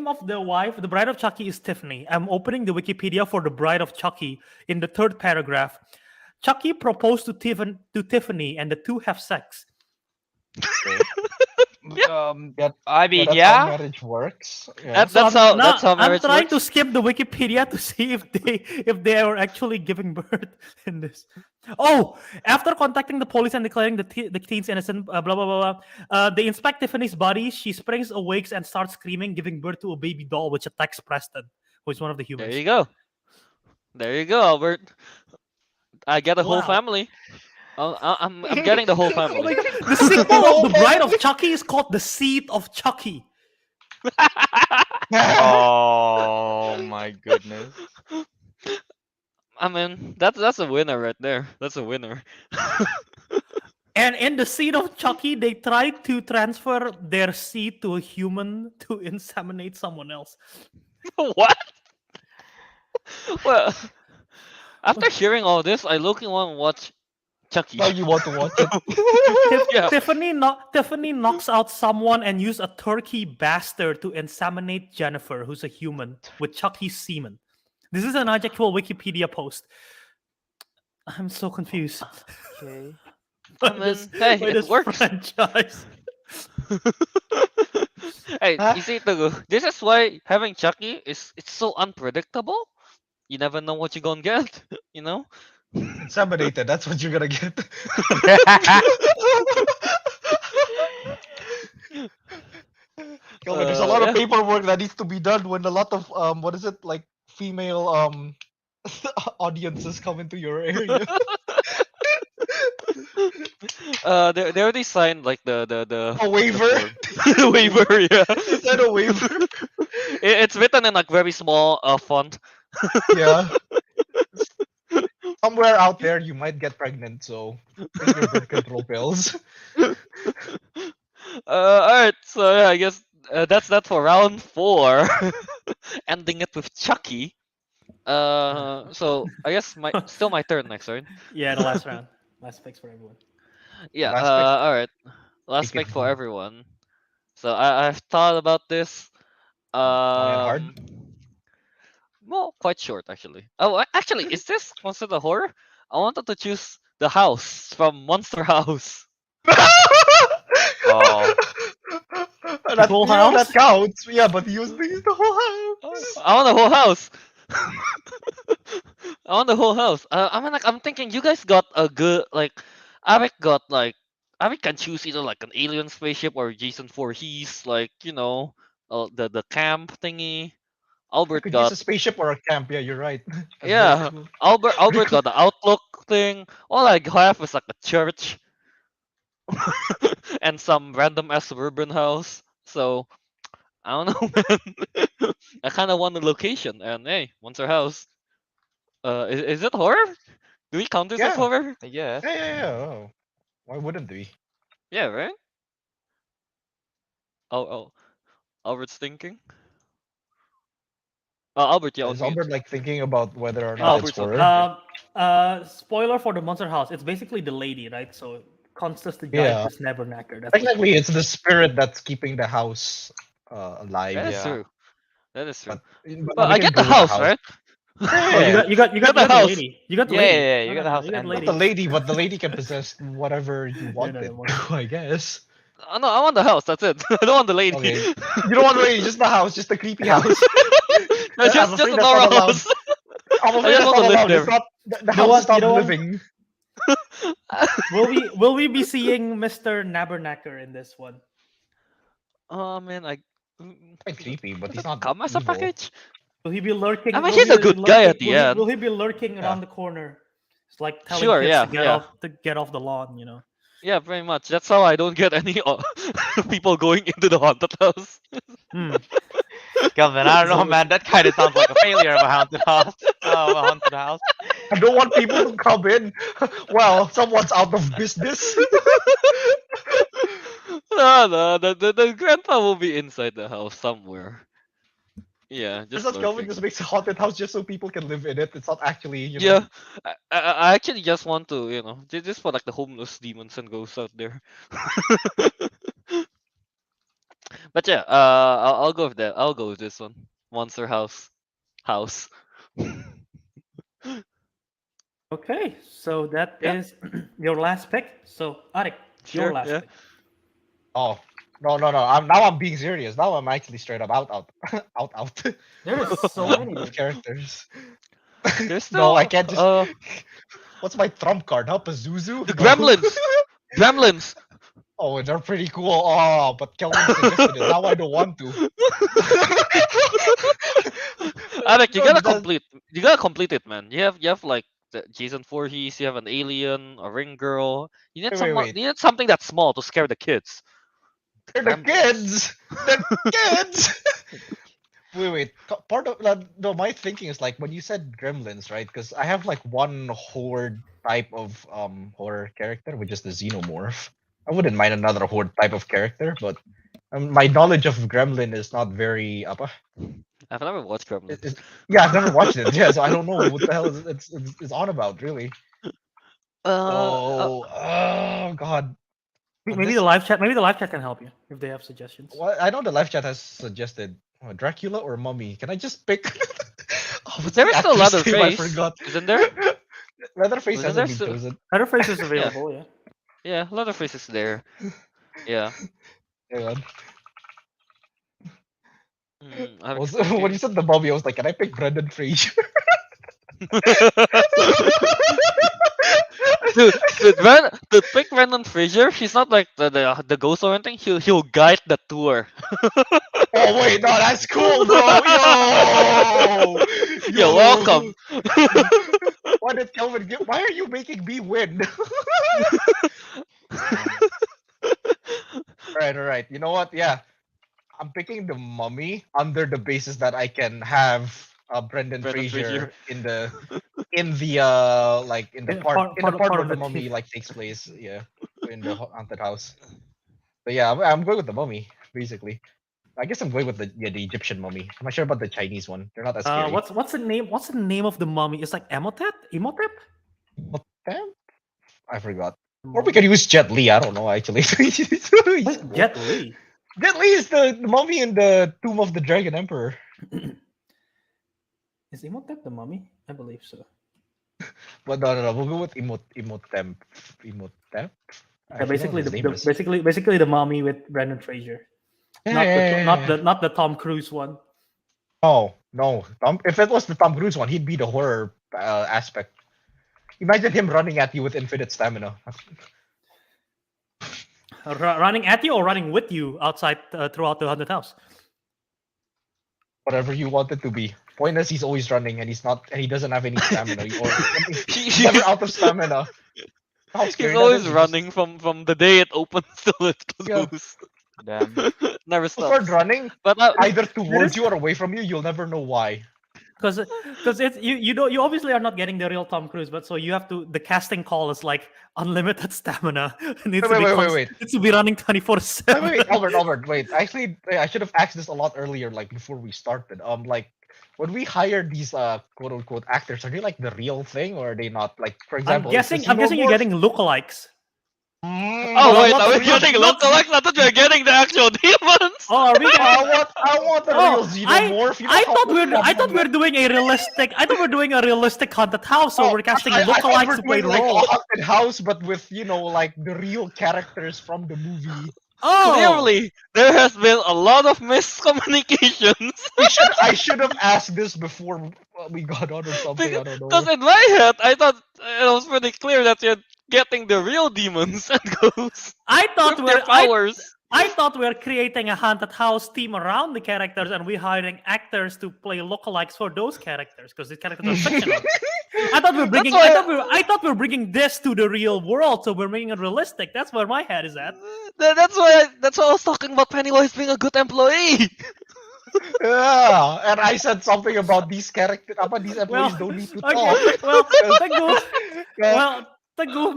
S1: of the wife, the bride of Chucky, is Tiffany. I'm opening the Wikipedia for the bride of Chucky. In the third paragraph, Chucky proposed to Tiffany, and the two have sex.
S4: yeah,
S5: I mean,
S4: that's how
S5: yeah.
S4: marriage works. Yeah.
S1: So
S2: That's how
S1: I'm
S2: marriage
S1: trying to
S2: works.
S1: skip the Wikipedia to see if they are actually giving birth in this. Oh, after contacting the police and declaring the teen's innocent, blah blah blah blah, they inspect Tiffany's body. She springs awakes and starts screaming, giving birth to a baby doll, which attacks Preston, who is one of the
S2: There
S1: humans.
S2: you go. There you go, Albert. I get a whole
S1: Wow.
S2: family. I'm getting the whole
S1: Oh my
S2: family.
S1: god! The sequel of The Bride of Chucky is called The Seed of Chucky.
S3: Oh my goodness.
S2: I mean, that's a winner right there. That's a winner.
S1: And in The Seed of Chucky, they tried to transfer their seed to a human to inseminate someone else.
S2: What? Well, after hearing all this, I looking want to watch Chucky.
S4: Now you want to watch it.
S2: Yeah.
S1: Tiffany knocks out someone and use a turkey bastard to inseminate Jennifer, who's a human, with Chucky's semen. This is an actual Wikipedia post. I'm so confused.
S5: Okay.
S1: by
S2: I mean,
S1: this,
S2: hey,
S1: by
S2: it
S1: this
S2: works.
S1: franchise.
S2: Hey,
S4: Huh?
S2: you see, Teguh, this is why having Chucky it's so unpredictable. You never know what you're gonna get. You know.
S4: Inseminated. That's what you're gonna get. Kelvin, there's a lot of
S2: Yeah.
S4: paperwork that needs to be done when a lot of what is it, like female audiences come into your area.
S2: They already signed like the
S4: A waiver.
S2: the waiver. Yeah.
S4: Is that a waiver?
S2: It's written in like very small font.
S4: Yeah. Somewhere out there you might get pregnant, so take your birth control pills.
S2: Alright, so yeah, I guess that's that for round 4. Ending it with Chucky. So I guess still my turn next, right?
S1: Yeah, the last round. Last picks for everyone.
S2: Yeah.
S4: Last pick.
S2: Alright. Last
S4: Take it
S2: pick for
S4: home.
S2: everyone. So I've thought about this.
S4: Long and hard.
S2: Well, quite short actually. Oh, actually, is this considered a horror? I wanted to choose the house from Monster House.
S3: Oh.
S4: That,
S1: whole
S4: you know,
S1: house?
S4: that counts. Yeah, but he used the whole house.
S2: I want the whole house. I want the whole house. I'm thinking you guys got a good like. Ariq can choose either like an alien spaceship or Jason Voorhees, like the camp thingy.
S4: You
S2: Albert
S4: could use
S2: got
S4: a spaceship or a camp. Yeah, you're right. As
S2: yeah.
S4: both.
S2: Albert got the Outlook thing. All I have is like a church and some random ass suburban house. So I don't know, man. I kind of want the location, and hey, Monster House. Is it horror? Do we count this as
S4: Yeah.
S2: horror?
S3: I guess.
S4: Yeah. Oh. Why wouldn't we?
S2: Yeah, right? Oh, Albert's thinking. Albert, you're on
S4: Is
S2: mute.
S4: Albert like thinking about whether or
S2: Yeah,
S4: not it's
S2: Albert's on
S4: horror?
S2: mute.
S1: Spoiler for the Monster House. It's basically the lady, right? So Constance the
S4: Yeah.
S1: giant is never knackered. That's what-
S4: Technically, it's the spirit that's keeping the house alive.
S2: That is
S3: Yeah.
S2: true. That is true.
S4: But
S2: But
S4: we
S2: I
S4: can
S2: get the
S4: go with
S2: house, right?
S1: Oh,
S4: Yeah.
S1: you got
S2: You got the
S1: the
S2: house.
S1: lady. You got the
S3: Yeah,
S1: lady.
S3: yeah, you got the house
S1: You got
S3: and
S1: the
S3: the
S4: Not
S1: lady.
S4: the lady, but the lady can possess whatever you want
S1: no,
S4: it
S1: no,
S4: to, I guess.
S2: No, I want the house. That's it. I don't want the lady.
S4: Okay. You don't want the lady, just the house, just the creepy house.
S2: No,
S4: I'm
S2: just
S4: afraid
S2: a
S4: that's
S2: normal
S4: not allowed.
S2: house.
S4: I'm
S2: I
S4: afraid
S2: just
S4: that's
S2: want to
S4: not
S2: live
S4: allowed.
S2: there.
S4: It's not, the
S1: You know
S4: house
S1: what?
S4: stopped
S1: You know what?
S4: living.
S1: Will we be seeing Mr. Nabernacker in this one?
S2: Oh man,
S4: Quite creepy, but
S2: does
S4: he's
S2: it
S4: not
S2: come as a
S4: evil.
S2: package?
S1: Will he be lurking?
S2: I mean,
S1: will
S2: he's
S1: he
S2: a
S1: be
S2: good guy at
S1: lurking-
S2: the
S1: will he-
S2: end.
S1: Will he be lurking
S4: Yeah.
S1: around the corner? It's like telling
S2: Sure,
S1: kids
S2: yeah,
S1: to get off the lawn, you know.
S2: Yeah, very much. That's how I don't get any people going into the haunted house.
S1: Hmm.
S3: Kelvin, I don't know,
S1: So-
S3: man. That kind of sounds like a failure of a haunted house. Oh, a haunted house.
S4: I don't want people to come in. Well, someone's out of business.
S2: No, the grandpa will be inside the house somewhere. Yeah,
S4: It's
S2: just
S4: not Kelvin
S2: lurking.
S4: just makes a haunted house just so people can live in it. It's not actually,
S2: Yeah, I actually just want to, just for like the homeless demons and ghosts out there. But yeah, I'll go with that. I'll go with this one. Monster House. House.
S1: Okay, so that
S2: Yeah.
S1: is your last pick. So, Ariq, your
S2: Sure.
S1: last
S2: Yeah.
S1: pick.
S4: Oh, no. I'm being serious. Now I'm actually straight up out. Out.
S1: There is so
S2: Uh,
S1: many,
S4: Of
S1: dude.
S4: characters.
S2: there's
S4: No, I
S2: still
S4: can't just. What's my trump card? Huh? Pazuzu?
S2: the
S4: No.
S2: Gremlins. Gremlins.
S4: Oh, they're pretty cool. Oh, but Kelvin suggested it. Now I don't want to.
S2: Alec,
S4: No, that-
S2: you gotta complete it, man. You have like the Jason Voorhees, you have an alien, a ring girl.
S4: wait.
S2: You need something that's small to scare the kids.
S4: They're the
S2: Gremlins.
S4: kids. The kids. Wait. Part of that, no, my thinking is like when you said gremlins, right? Because I have like one horde type of horror character, which is the xenomorph. I wouldn't mind another horde type of character, but my knowledge of gremlin is not very apa.
S2: I've never watched Gremlins.
S4: Yeah, I've never watched it. Yeah, so I don't know what the hell it's on about, really.
S2: Uh,
S4: So, oh god.
S1: Maybe
S4: This-
S1: the live chat. Maybe the live chat can help you if they have suggestions.
S4: Well, I know the live chat has suggested Dracula or Mummy. Can I just pick? Oh, what's
S2: there
S4: the
S2: is still
S4: actor's name? I
S2: Leatherface,
S4: forgot.
S2: isn't there?
S4: Leatherface
S2: Isn't
S4: hasn't
S2: there
S4: been
S2: still-
S4: chosen.
S1: Leatherface is available, yeah.
S2: Yeah, Leatherface is there. Yeah.
S4: Hang on.
S2: I'm
S4: Also, when you
S2: expecting.
S4: said the Mummy, I was like, can I pick Brendan Fraser?
S2: To pick Brendan Fraser, he's not like the ghost or anything. He'll guide the tour.
S4: Oh wait, no, that's cool, bro. Yo,
S2: You're welcome.
S4: Why did Kelvin get? Why are you making me win? All right. You know what? Yeah, I'm picking the Mummy under the basis that I can have Brendan
S2: Brendan
S4: Fraser
S2: Fraser.
S4: in the like in the
S1: Yeah,
S4: part
S1: part
S4: where
S1: of
S4: the
S1: the
S4: Mummy
S1: team.
S4: like takes place. Yeah, in the haunted house. But yeah, I'm going with the Mummy basically. I guess I'm going with the Egyptian Mummy. I'm not sure about the Chinese one. They're not as scary.
S1: What's the name? What's the name of the mummy? It's like Emotep? Imhotep?
S4: What the? I forgot.
S1: The
S4: Or we
S1: mummy?
S4: could use Jet Li. I don't know actually. He's
S1: What's
S4: cool.
S1: Jet Li?
S4: Jet Li is the mummy in the Tomb of the Dragon Emperor.
S1: Is Imhotep the mummy? I believe so.
S4: But no. We'll go with Imhotep. Imhotep.
S1: Yeah, basically the mummy with Brendan Fraser. Not the Tom Cruise one.
S4: No. If it was the Tom Cruise one, he'd be the horror aspect. Imagine him running at you with infinite stamina.
S1: Running at you or running with you outside throughout the haunted house?
S4: Whatever you want it to be. Point is, he's always running and he doesn't have any stamina. He's never out of stamina. How
S2: He's
S4: scary that
S2: always
S4: is.
S2: running from the day it opens till it
S4: Yeah.
S2: closes.
S3: Damn.
S2: Never
S4: You start
S2: stops.
S4: running
S2: But
S4: either towards you or away from you. You'll never know why.
S1: Because it's you obviously are not getting the real Tom Cruise, but so you have to the casting call is like unlimited stamina. It needs to be
S4: Wait.
S1: Needs to be running 24/7.
S4: Wait, Albert, wait. Actually, I should have asked this a lot earlier, like before we started. Like when we hire these quote unquote actors, are they like the real thing or are they not? Like, for
S1: I'm
S4: example,
S1: guessing you're getting lookalikes.
S2: oh
S1: Well,
S2: wait,
S1: not
S2: are
S1: the
S2: we
S1: real-
S2: getting
S1: not-
S2: lookalikes? I thought we were getting the actual demons.
S1: Oh, are we getting?
S4: I want the real xenomorph. You know
S1: I
S4: how
S1: thought we were doing a realistic. I thought we are doing a realistic haunted house, so we're casting
S4: I thought
S1: lookalikes
S4: we're
S1: to play
S4: doing, like, a
S1: roles.
S4: haunted house, but with like the real characters from the movie.
S1: Oh,
S2: Clearly, there has been a lot of miscommunications.
S4: I should have asked this before we got on or something. I don't
S2: Because
S4: know.
S2: in my head, I thought it was pretty clear that you're getting the real demons and ghosts
S1: I thought
S2: with
S1: we
S2: their
S1: were.
S2: powers.
S1: I thought we were creating a haunted house team around the characters, and we're hiring actors to play lookalikes for those characters because the characters are fictional. I thought we were bringing.
S2: why-
S1: I thought we were bringing this to the real world, so we're making it realistic. That's where my head is at.
S2: That's why I was talking about Pennywise being a good employee.
S4: Yeah, and I said something about these characters. About these employees don't need to talk.
S1: Okay, well, Teguh,
S4: Yeah.
S1: well, Teguh,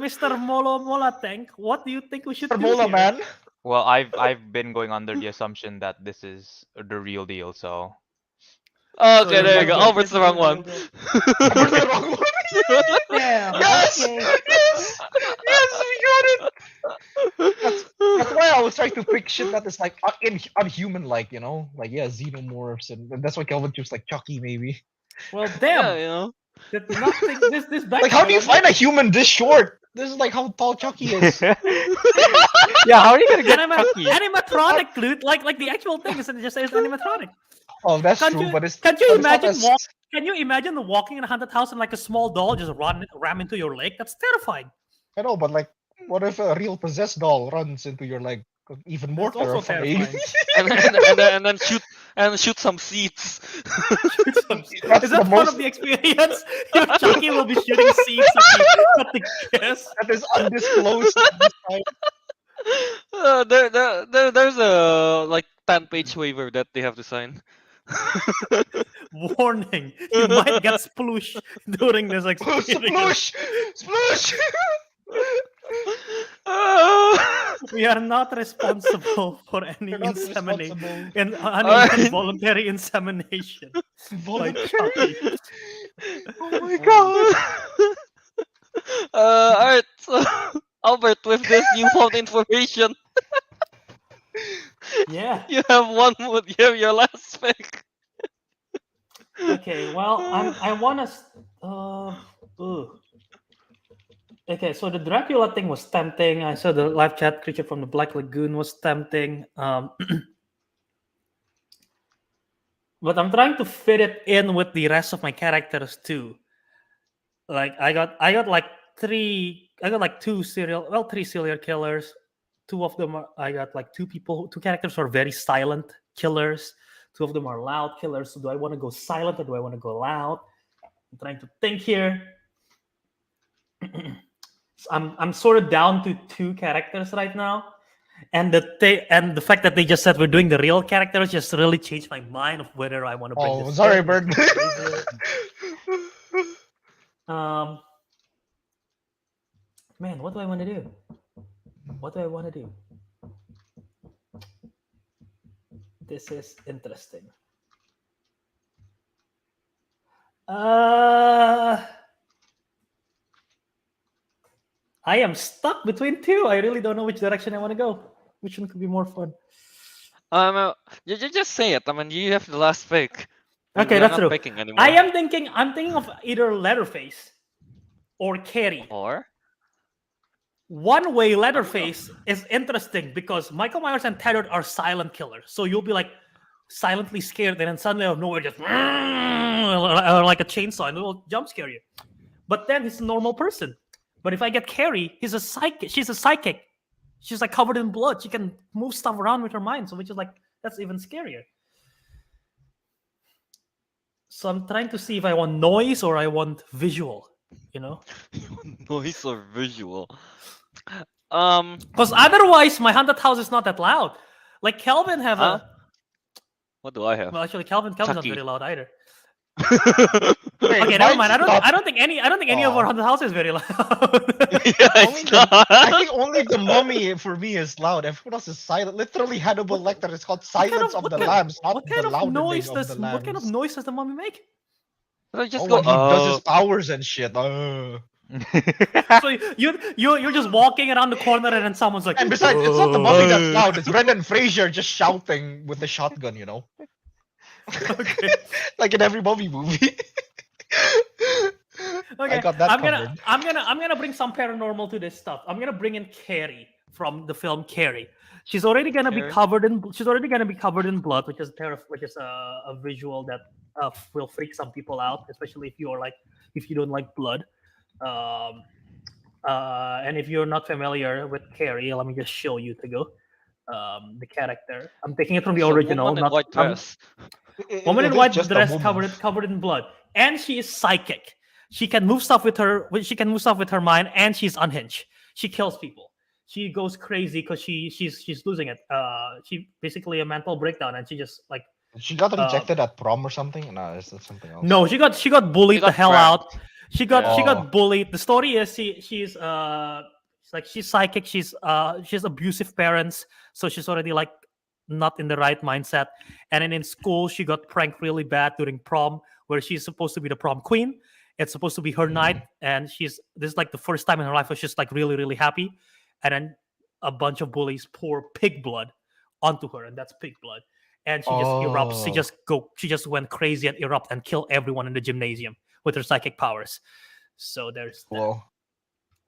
S1: Mr. Mola Tank, what do you think we should do
S4: Mola,
S1: here?
S4: man.
S3: Well, I've been going under the assumption that this is the real deal, so
S2: Okay,
S1: So
S2: there you
S1: go,
S2: go.
S1: go,
S2: Albert's the wrong one.
S4: We're the wrong one.
S1: Damn.
S4: Yes!
S1: Okay.
S4: Yes! Yes, we got it! That's why I was trying to pick shit that is like unhuman like, you know? Like, yeah, xenomorphs, and that's why Kelvin chose like Chucky, maybe.
S1: Well,
S2: Yeah,
S1: damn.
S2: you know.
S1: Did nothing. This
S4: Like, how do you
S1: backfired on
S4: find a human this short? This is like how tall Chucky is.
S5: Yeah, how are you gonna
S1: me.
S5: get Chucky?
S1: Animatronic, dude. Like the actual thing is just says animatronic.
S4: Oh, that's
S1: Can't
S4: true,
S1: you
S4: but it's
S1: can't you
S4: but it's not
S1: imagine
S4: as
S1: walk? Can you imagine walking in a haunted house and like a small doll just ram into your leg? That's terrifying.
S4: I know, but like, what if a real possessed doll runs into your leg? Even more
S1: That's also
S4: terrifying.
S1: terrifying.
S2: And then shoot some seeds.
S4: That's
S1: Is
S4: the
S1: that part of
S4: most.
S1: the experience? Your Chucky will be shooting seeds at the guests.
S4: That is undisclosed at this time.
S2: There's a like 10-page waiver that they have to sign.
S1: Warning: you might get sploosh during this experience.
S4: Sploosh! Sploosh!
S1: We are not responsible for any
S4: You're not
S1: insemination
S4: responsible.
S1: and
S2: Alright.
S1: involuntary insemination by
S4: Voluntary.
S1: Chucky.
S4: Oh my god!
S2: Alright, so Albert, with this newfound information,
S1: Yeah.
S2: you have you have your last pick.
S1: Okay. Well, I wanna. Ugh. Okay, so the Dracula thing was tempting. I saw the live chat creature from the Black Lagoon was tempting. But I'm trying to fit it in with the rest of my characters too. Like I got like three serial killers. Two of them are, I got like two characters who are very silent killers. Two of them are loud killers. So do I want to go silent or do I want to go loud? I'm trying to think here. So I'm sort of down to two characters right now, and the fact that they just said we're doing the real characters just really changed my mind of whether I want to bring
S4: Oh,
S1: this.
S4: sorry,
S1: in.
S4: Bird.
S1: Man, what do I want to do? What do I want to do? This is interesting. I am stuck between two. I really don't know which direction I want to go. Which one could be more fun?
S2: You just say it. I mean, you have the last pick.
S1: Okay,
S2: We're
S1: that's
S2: not
S1: true.
S2: picking anymore.
S1: I'm thinking of either Leatherface or Carrie.
S2: Or
S1: One way Leatherface is interesting because Michael Myers and Tethered are silent killers. So you'll be like silently scared, and then suddenly out of nowhere just or like a chainsaw and it'll jump scare you. But then he's a normal person. But if I get Carrie, she's a psychic. She's like covered in blood. She can move stuff around with her mind, so which is like that's even scarier. So I'm trying to see if I want noise or I want visual, you know?
S2: noise or visual.
S1: Because otherwise my haunted house is not that loud. Like Kelvin have
S2: Huh? What do I have?
S1: well actually Kelvin's not
S2: Chucky.
S1: very loud either.
S4: Wait,
S1: Okay, never mind.
S4: mine's not-
S1: I don't think any of
S4: Aw.
S1: our haunted houses is very loud.
S2: Yeah,
S4: Only
S2: it's
S4: the-
S2: not.
S4: I think only the mummy for me is loud. Everyone else is silent. Literally, Hannibal Lecter is called Silence of the Lambs, not
S1: what
S4: the
S1: kind of
S4: loudening
S1: noise
S4: of
S1: does
S4: the lambs.
S1: what kind of noise does the mummy make?
S2: I just
S4: Oh,
S2: go.
S4: when he does his powers and shit.
S1: So you're just walking around the corner and then someone's like,
S4: And besides, it's not the mummy that's loud. It's Brendan Fraser just shouting with the shotgun, you know?
S1: Okay.
S4: Like in every mummy movie.
S1: Okay,
S4: I got that
S1: I'm
S4: covered.
S1: gonna bring some paranormal to this stuff. I'm gonna bring in Carrie from the film Carrie. She's already gonna be
S2: Carrie?
S1: covered in blood, which is a visual that will freak some people out, especially if you don't like blood. And if you're not familiar with Carrie, let me just show you to go. The character. I'm taking it from the
S2: It's a
S1: original,
S2: woman in
S1: not
S2: white dress.
S1: woman
S4: It
S1: in
S4: is
S1: white
S4: just a
S1: dress
S4: woman.
S1: covered in blood, and she is psychic. She can move stuff with her. She can move stuff with her mind, and she's unhinged. She kills people. She goes crazy because she's losing it. She basically a mental breakdown, and she just like
S4: She got rejected at prom or something? No, is that something else?
S1: no, she got bullied
S2: got
S1: the hell
S2: trapped.
S1: out. She got
S4: Oh.
S1: bullied. The story is she's she's psychic. She's abusive parents, so she's already like not in the right mindset. And then in school, she got pranked really bad during prom, where she's supposed to be the prom queen. It's supposed to be her night, and this is like the first time in her life where she's like really, really happy. And then a bunch of bullies pour pig blood onto her, and that's pig blood. And she just erupts. She just went crazy and erupt and kill everyone in the gymnasium with her psychic powers. So there's that.
S4: Whoa.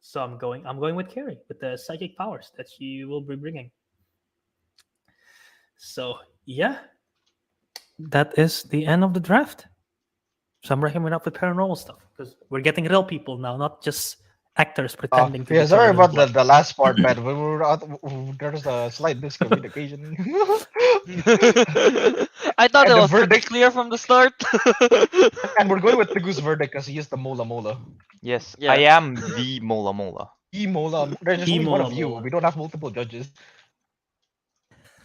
S1: So I'm going with Carrie with the psychic powers that she will be bringing. So yeah, that is the end of the draft. So I'm wrapping it up with paranormal stuff because we're getting real people now, not just actors pretending to.
S4: Yeah,
S1: be
S4: sorry
S1: covered in
S4: about
S1: blood.
S4: the last part, man. We were there's a slight miscommunication.
S2: I thought
S4: And
S2: it
S4: the
S2: was pretty
S4: verdict-
S2: clear from the start.
S4: And we're going with Teguh's verdict because he is the Mola Mola.
S3: Yes,
S2: Yeah.
S3: I am the Mola Mola.
S4: E Mola. There's
S1: E
S4: only one of
S1: Mola
S4: you.
S1: Mola.
S4: We don't have multiple judges.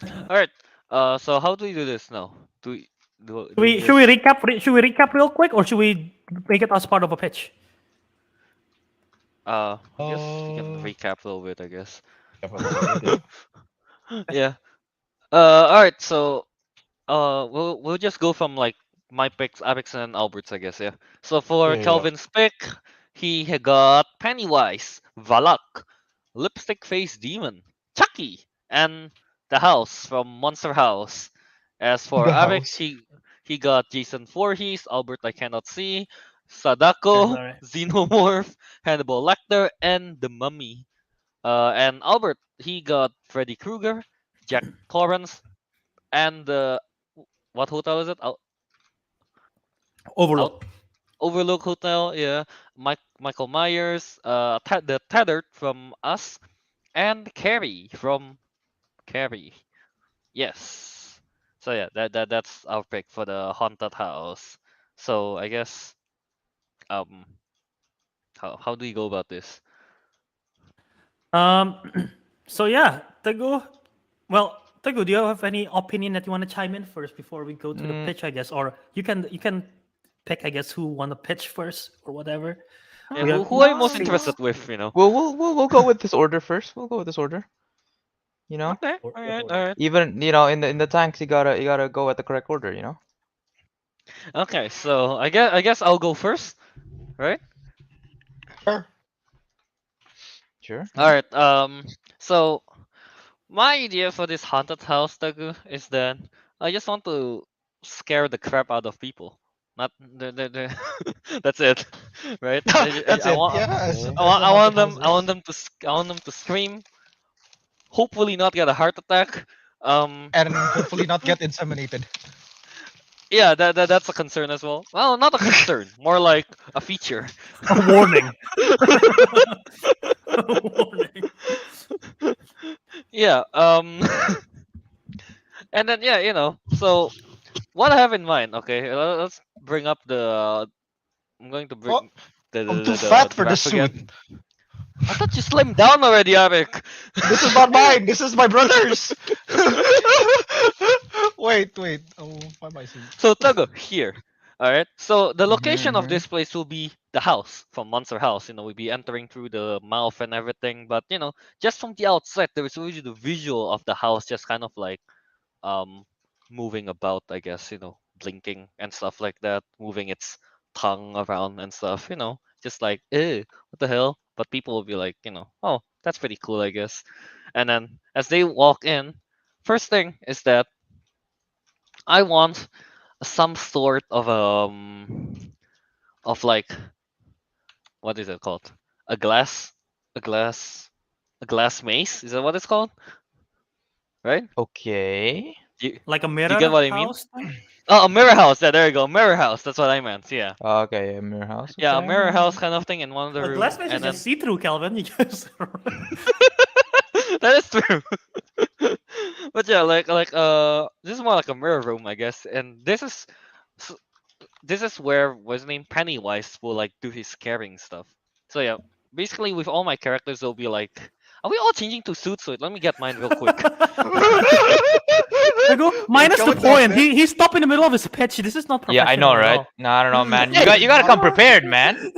S2: All right. So how do we do this now? Do we do
S1: Should we recap? Should we recap real quick, or should we make it as part of a pitch?
S2: I guess we can
S4: Uh,
S2: recap a little bit. I guess.
S4: Okay.
S2: Yeah. All right. So we'll just go from like my picks, Abix and Albert's, I guess. Yeah. So for
S4: Yeah.
S2: Kelvin's pick, he had got Pennywise, Valak, Lipstick Face Demon, Chucky, and the House from Monster House. As for
S4: The
S2: Abix,
S4: House.
S2: he got Jason Voorhees, Albert I cannot see, Sadako,
S1: Sorry.
S2: Xenomorph, Hannibal Lecter, and the Mummy. And Albert, he got Freddy Krueger, Jack Torrance, and what hotel is it?
S1: Overlook.
S2: Overlook Hotel, yeah. Michael Myers, the Tethered from Us, and Carrie from Carrie. Yes. So yeah, that's our pick for the haunted house. So I guess how do you go about this?
S1: So yeah, Teguh. Well, Teguh, do you have any opinion that you want to chime in first before we go to the pitch? I guess, or you can pick, I guess, who want to pitch first or whatever.
S2: Yeah,
S1: We have-
S2: who are you most
S1: no.
S2: interested with? You know.
S3: We'll go with this order first. We'll go with this order. You know,
S2: Okay. All right.
S3: even in the tanks, you gotta go at the correct order. You know.
S2: Okay. So I guess I'll go first, right?
S4: Sure.
S3: Sure.
S2: All right. So my idea for this haunted house, Teguh, is that I just want to scare the crap out of people. Not the that's it, right?
S4: That's it.
S2: want,
S4: Yeah.
S2: I want them to scream. Hopefully not get a heart attack.
S4: And hopefully not get inseminated.
S2: Yeah, that's a concern as well. Well, not a concern, more like a feature.
S1: A warning. A warning.
S2: Yeah. And then yeah, so what I have in mind. Okay, let's bring up the. I'm going to bring
S4: Oh,
S2: the.
S4: I'm too fat for the
S2: graph again.
S4: suit.
S2: I thought you slimmed down already, Ariq.
S4: This is not mine. This is my brother's. wait. Oh, why am I seeing?
S2: So Teguh, here. Alright. So the location of this place will be the house from Monster House. We'll be entering through the mouth and everything. But just from the outset, there is already the visual of the house just kind of like moving about, I guess, blinking and stuff like that, moving its tongue around and stuff, just like, what the hell? But people will be like, oh, that's pretty cool, I guess. And then as they walk in, first thing is that I want some sort of like, what is it called? A glass maze? Is that what it's called? Right?
S3: Okay.
S1: Like a mirror
S2: you get what I mean?
S1: house thing?
S2: Oh, a mirror house. Yeah, there you go. Mirror house. That's what I meant. Yeah.
S3: Okay, a mirror house.
S2: Yeah, a
S3: okay.
S2: mirror house kind of thing in one of the
S1: The
S2: rooms.
S1: glass maze is
S2: And then
S1: just see-through, Kelvin. You just
S2: that is true. But yeah, like this is more like a mirror room, I guess. And this is where what's his name, Pennywise, will like do his scaring stuff. So yeah, basically with all my characters, they'll be like, are we all changing to suits? Wait, let me get mine real quick.
S1: minus the
S4: Kelvin
S1: point.
S4: knows
S1: He stopped in the middle of his pitch. This is not professional.
S3: Yeah, I know,
S1: at
S3: right?
S1: all.
S3: No, I don't know, man. You gotta come prepared, man.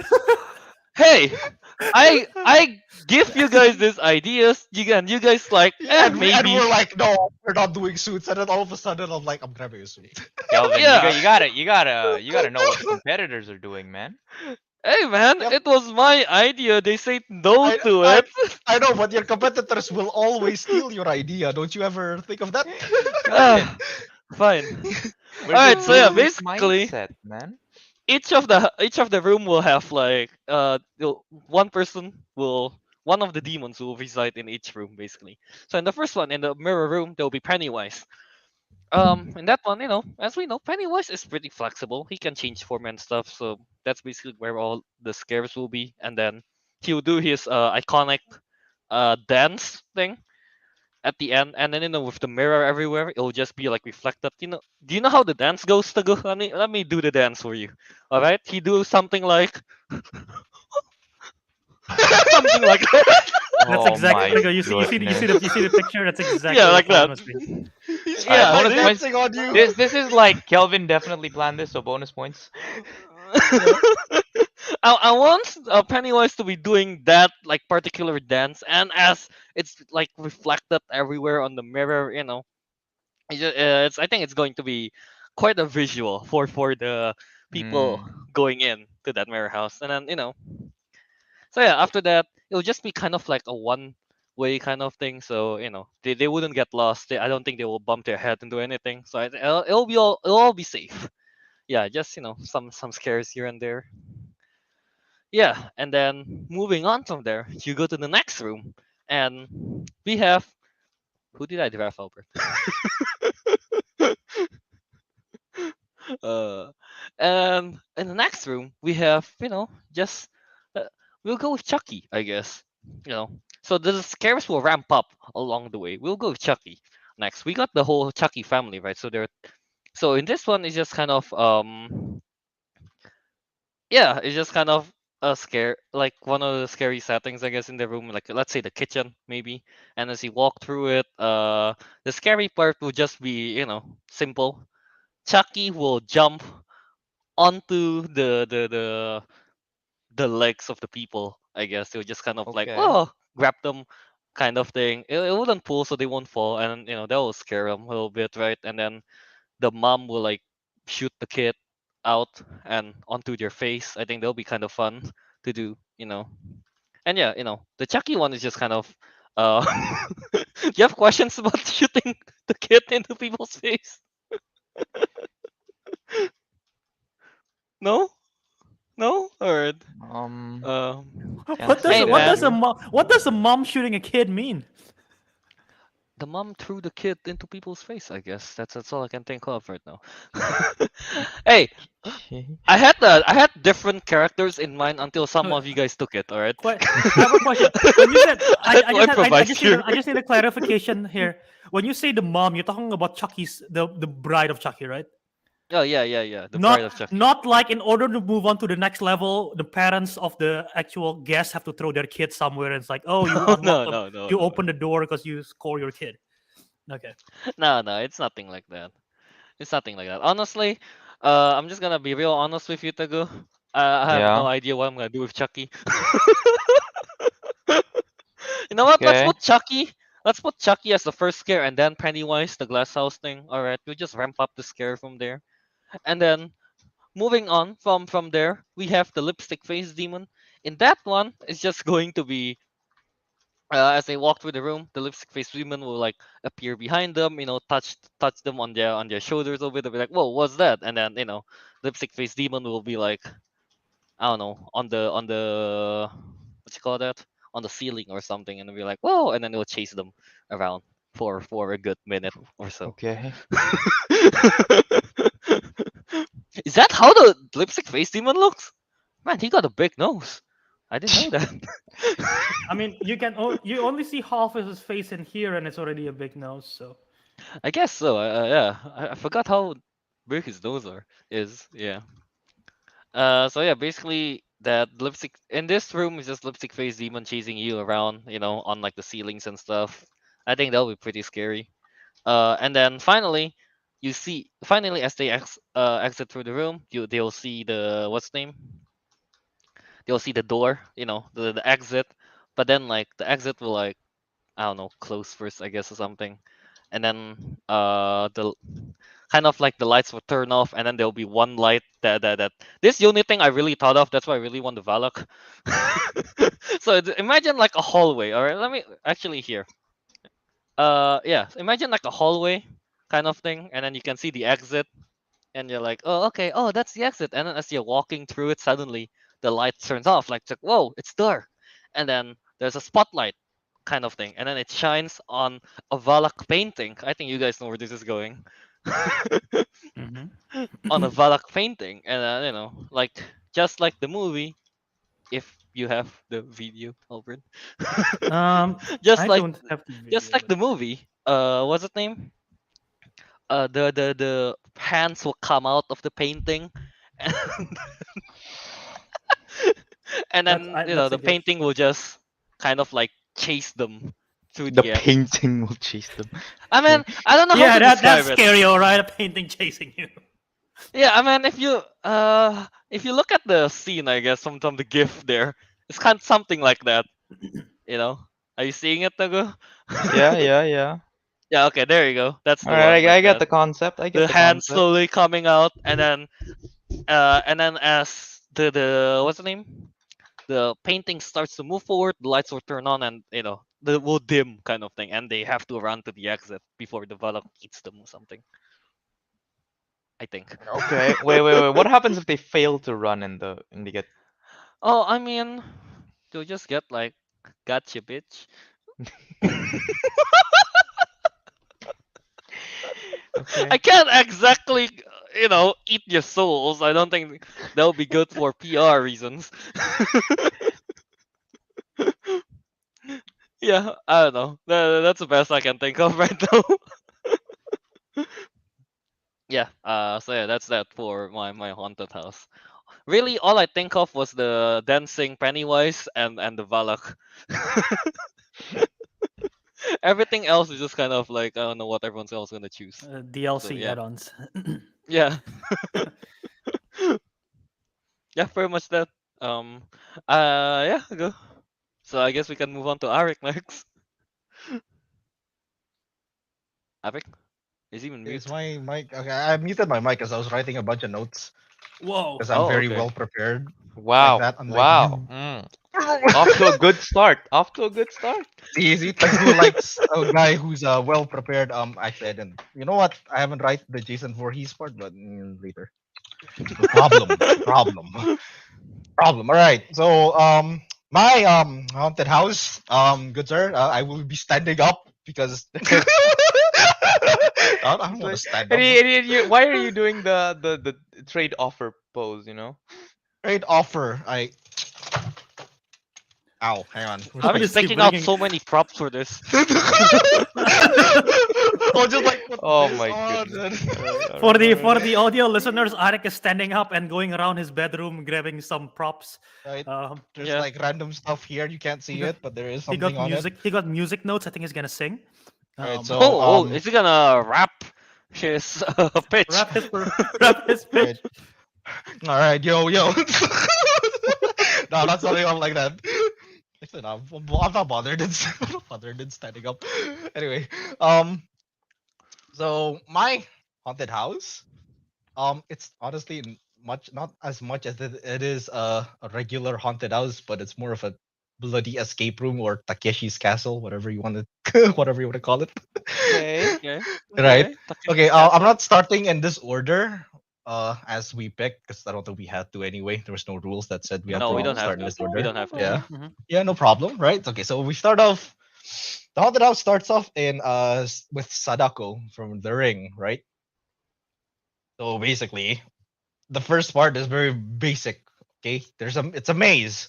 S2: Hey, I give you guys these ideas. You guys like,
S4: Yeah, and
S2: maybe.
S4: we're like, no, we're not doing suits. And then all of a sudden, I'm like, I'm grabbing a suit.
S3: Kelvin,
S2: Yeah.
S3: you gotta know what the competitors are doing, man.
S2: Hey man,
S4: Yep.
S2: it was my idea. They said no
S4: I,
S2: to
S4: I
S2: it.
S4: I know, but your competitors will always steal your idea. Don't you ever think of that?
S3: Kelvin,
S2: Fine.
S3: where's your
S2: Alright, so yeah,
S3: business
S2: basically
S3: mindset, man?
S2: each of the room will have like one person will one of the demons will reside in each room basically. So in the first one, in the mirror room, there will be Pennywise. In that one, as we know, Pennywise is pretty flexible. He can change form and stuff. So that's basically where all the scares will be. And then he'll do his iconic dance thing at the end. And then with the mirror everywhere, it'll just be like reflected. Do you know how the dance goes, Tago? Let me do the dance for you. All right, he do something like something like that.
S1: That's
S3: Oh
S1: exactly
S3: my
S1: what I go. You see the
S3: goodness.
S1: picture. That's exactly
S2: Yeah,
S1: what
S2: like
S1: Kelvin
S2: that.
S1: was doing.
S4: He's
S3: All right,
S2: Yeah.
S4: finger
S3: bonus points.
S4: dancing on you.
S3: This is like Kelvin definitely planned this, so bonus points.
S4: Yeah.
S2: I want Pennywise to be doing that like particular dance, and as it's like reflected everywhere on the mirror, I think it's going to be quite a visual for the people
S3: Hmm.
S2: going in to that mirror house, and then so yeah, after that it'll just be kind of like a one way kind of thing. So they wouldn't get lost. I don't think they will bump their head into anything. So it'll all be safe. Yeah, just some scares here and there. Yeah, and then moving on from there, you go to the next room, and we have who did I draft, Albert? uh, and in the next room, we have just uh, we'll go with Chucky, I guess. So the scares will ramp up along the way. We'll go with Chucky next. We got the whole Chucky family, right? So in this one, it's just kind of yeah, it's just kind of a scare, like one of the scary settings, I guess, in the room. Like let's say the kitchen, maybe. And as you walk through it, the scary part will just be, simple. Chucky will jump onto the legs of the people. I guess they'll just kind of like,
S3: Okay.
S2: oh, grab them, kind of thing. It wouldn't pull, so they won't fall, and that will scare them a little bit, right? And then the mom will like shoot the kid out and onto their face. I think that'll be kind of fun to do. And yeah, the Chucky one is just kind of uh do you have questions about shooting the kid into people's face? No? No? Alright.
S3: Um,
S2: Um
S3: can't say
S2: hey
S3: that.
S2: man,
S1: What does a mom shooting a kid mean?
S2: the mom threw the kid into people's face, I guess. That's all I can think of right now. Hey,
S3: Okay.
S2: I had different characters in mind until some
S1: No,
S2: of you guys took it. All right.
S1: I have a question. When you said,
S2: That's why I
S1: I
S2: improvised
S1: just need
S2: here.
S1: I just need a clarification here. When you say the mom, you're talking about Chucky's the bride of Chucky, right?
S2: Oh yeah. The Bride
S1: Not
S2: of Chucky.
S1: not like in order to move on to the next level, the parents of the actual guests have to throw their kid somewhere, and it's like, oh, you
S2: No,
S1: unlock
S2: no,
S1: them,
S2: no, no,
S1: you
S2: no,
S1: open the door because you score your kid. Okay.
S2: no. It's nothing like that. It's nothing like that. Honestly, I'm just gonna be real honest with you, Tagu. I have no
S3: Yeah.
S2: idea what I'm gonna do with Chucky. You know what?
S3: Okay.
S2: Let's put Chucky as the first scare, and then Pennywise, the glass house thing. All right, we'll just ramp up the scare from there, and then moving on from there, we have the lipstick face demon. In that one, it's just going to be as they walk through the room, the lipstick face demon will like appear behind them, touch them on their shoulders a bit. They'll be like, "Whoa, what's that?" And then lipstick face demon will be like, I don't know, on the what you call that, on the ceiling or something, and they'll be like, "Whoa!" And then they'll chase them around for a good minute or so.
S3: Okay.
S2: Is that how the lipstick face demon looks? Man, he got a big nose. I didn't know that.
S1: I mean, you only see half of his face in here, and it's already a big nose. So
S2: I guess so. Yeah, I forgot how big his nose is. Yeah. So yeah, basically that lipstick in this room is just lipstick face demon chasing you around, on like the ceilings and stuff. I think that'll be pretty scary. And then finally as they exit through the room, they'll see the what's name? They'll see the door, the exit. but then like the exit will like I don't know close first I guess or something, and then the kind of like the lights will turn off, and then there'll be one light that this is the only thing I really thought of. That's why I really want the Valak. So imagine like a hallway. All right, let me actually here. Yeah, imagine like a hallway kind of thing, and then you can see the exit, and you're like, oh, okay, oh, that's the exit. And then as you're walking through it, suddenly the light turns off, like, whoa, it's dark. And then there's a spotlight kind of thing, and then it shines on a Valak painting. I think you guys know where this is going.
S1: Mhm.
S2: On a Valak painting, and like just like the movie, if you have the video, Albert. just
S1: I
S2: like
S1: don't have the
S2: just
S1: video.
S2: like the movie. What's its name? The hands will come out of the painting, and, and then
S1: That's a
S2: the
S1: gift.
S2: painting will just kind of like chase them through
S3: The
S2: the air.
S3: painting will chase them.
S2: I mean,
S3: Okay.
S2: I don't know how
S1: Yeah,
S2: to
S1: that's
S2: describe it.
S1: scary, all right. A painting chasing you.
S2: Yeah, I mean, if you look at the scene, I guess from the GIF there, it's kind of something like that. You know, are you seeing it, Teguh?
S3: Yeah, yeah, yeah.
S2: Yeah. Okay, there you go. That's
S3: All
S2: the one
S3: right,
S2: like
S3: I get
S2: that.
S3: the concept. I get
S2: The
S3: the
S2: hand
S3: concept.
S2: slowly coming out, and then as the what's the name? The painting starts to move forward, the lights will turn on, and they will dim kind of thing, and they have to run to the exit before the Valak eats them or something. I think.
S3: Okay. Wait. What happens if they fail to run and they get?
S2: Oh, I mean, they'll just get like, gotcha, bitch.
S3: Okay.
S2: I can't exactly, eat your souls. I don't think that would be good for PR reasons. Yeah, I don't know. That's the best I can think of right now. Yeah. So yeah, that's that for my haunted house. Really, all I think of was the dancing Pennywise and the Valak. Everything else is just kind of like I don't know what everyone's else gonna choose. So
S1: DLC
S2: yeah,
S1: add-ons.
S2: yeah, yeah, pretty much that. Yeah, go. So I guess we can move on to Arik next. Arik, is he even
S4: Is
S2: mute?
S4: my mic okay? I muted my mic because I was writing a bunch of notes
S1: Whoa.
S4: because I'm
S2: Oh,
S4: very
S2: okay.
S4: well prepared like
S3: Wow.
S4: that, unlike
S3: Wow.
S4: you.
S3: Off to a good start. Off to a good start.
S4: Easy. Teguh likes a guy who's well prepared. Actually, I didn't. You know what? I haven't write the Jason Voorhees part, but later. No problem. Problem. Problem. All right. So my haunted house. Good sir. I will be standing up because I don't
S3: He's
S4: want to
S3: like,
S4: stand
S3: and,
S4: up.
S3: why are you doing the trade offer pose? You know.
S4: Great offer. Ow. Hang on. Where's
S1: What
S4: my?
S2: Arik's
S1: is he
S2: taking out
S1: bringing?
S2: so many props for this.
S4: I'll just like put
S3: Oh
S4: this
S3: my
S4: on.
S3: goodness.
S4: And...
S1: For the
S3: All right.
S1: audio listeners, Arik is standing up and going around his bedroom grabbing some props.
S4: Right. There's
S2: Yeah.
S4: like random stuff here. You can't
S1: He
S4: see
S1: got
S4: it, but there is
S1: he
S4: something
S1: got
S4: on it.
S1: music. He got music notes. I think he's gonna sing.
S4: All right.
S1: Um,
S4: So
S2: Is he gonna rap his pitch?
S1: rap his rap his
S4: all right.
S1: pitch.
S4: All right. Yo. No, not something on like that. Actually, no, I'm not bothered. I'm not bothered in standing up. Anyway, so my haunted house, it's honestly not as much as it is a regular haunted house, but it's more of a bloody escape room or Takeshi's castle, whatever you want to whatever you want to call it.
S3: Okay.
S2: Okay.
S4: Right.
S2: Okay.
S4: Okay.
S2: Takeshi's
S4: I'm
S2: Castle.
S4: not starting in this order. As we picked, because I don't think we had to anyway. There was no rules that said we
S1: No
S4: had
S2: No, we
S4: to
S2: don't
S1: problem.
S2: have
S4: start in
S2: to.
S4: this
S2: We
S4: order.
S2: don't have to.
S4: Yeah.
S1: Mhm.
S4: Yeah, no problem, right? Okay, so we start off. The haunted house starts off in with Sadako from The Ring, right? So basically, the first part is very basic. Okay, it's a maze.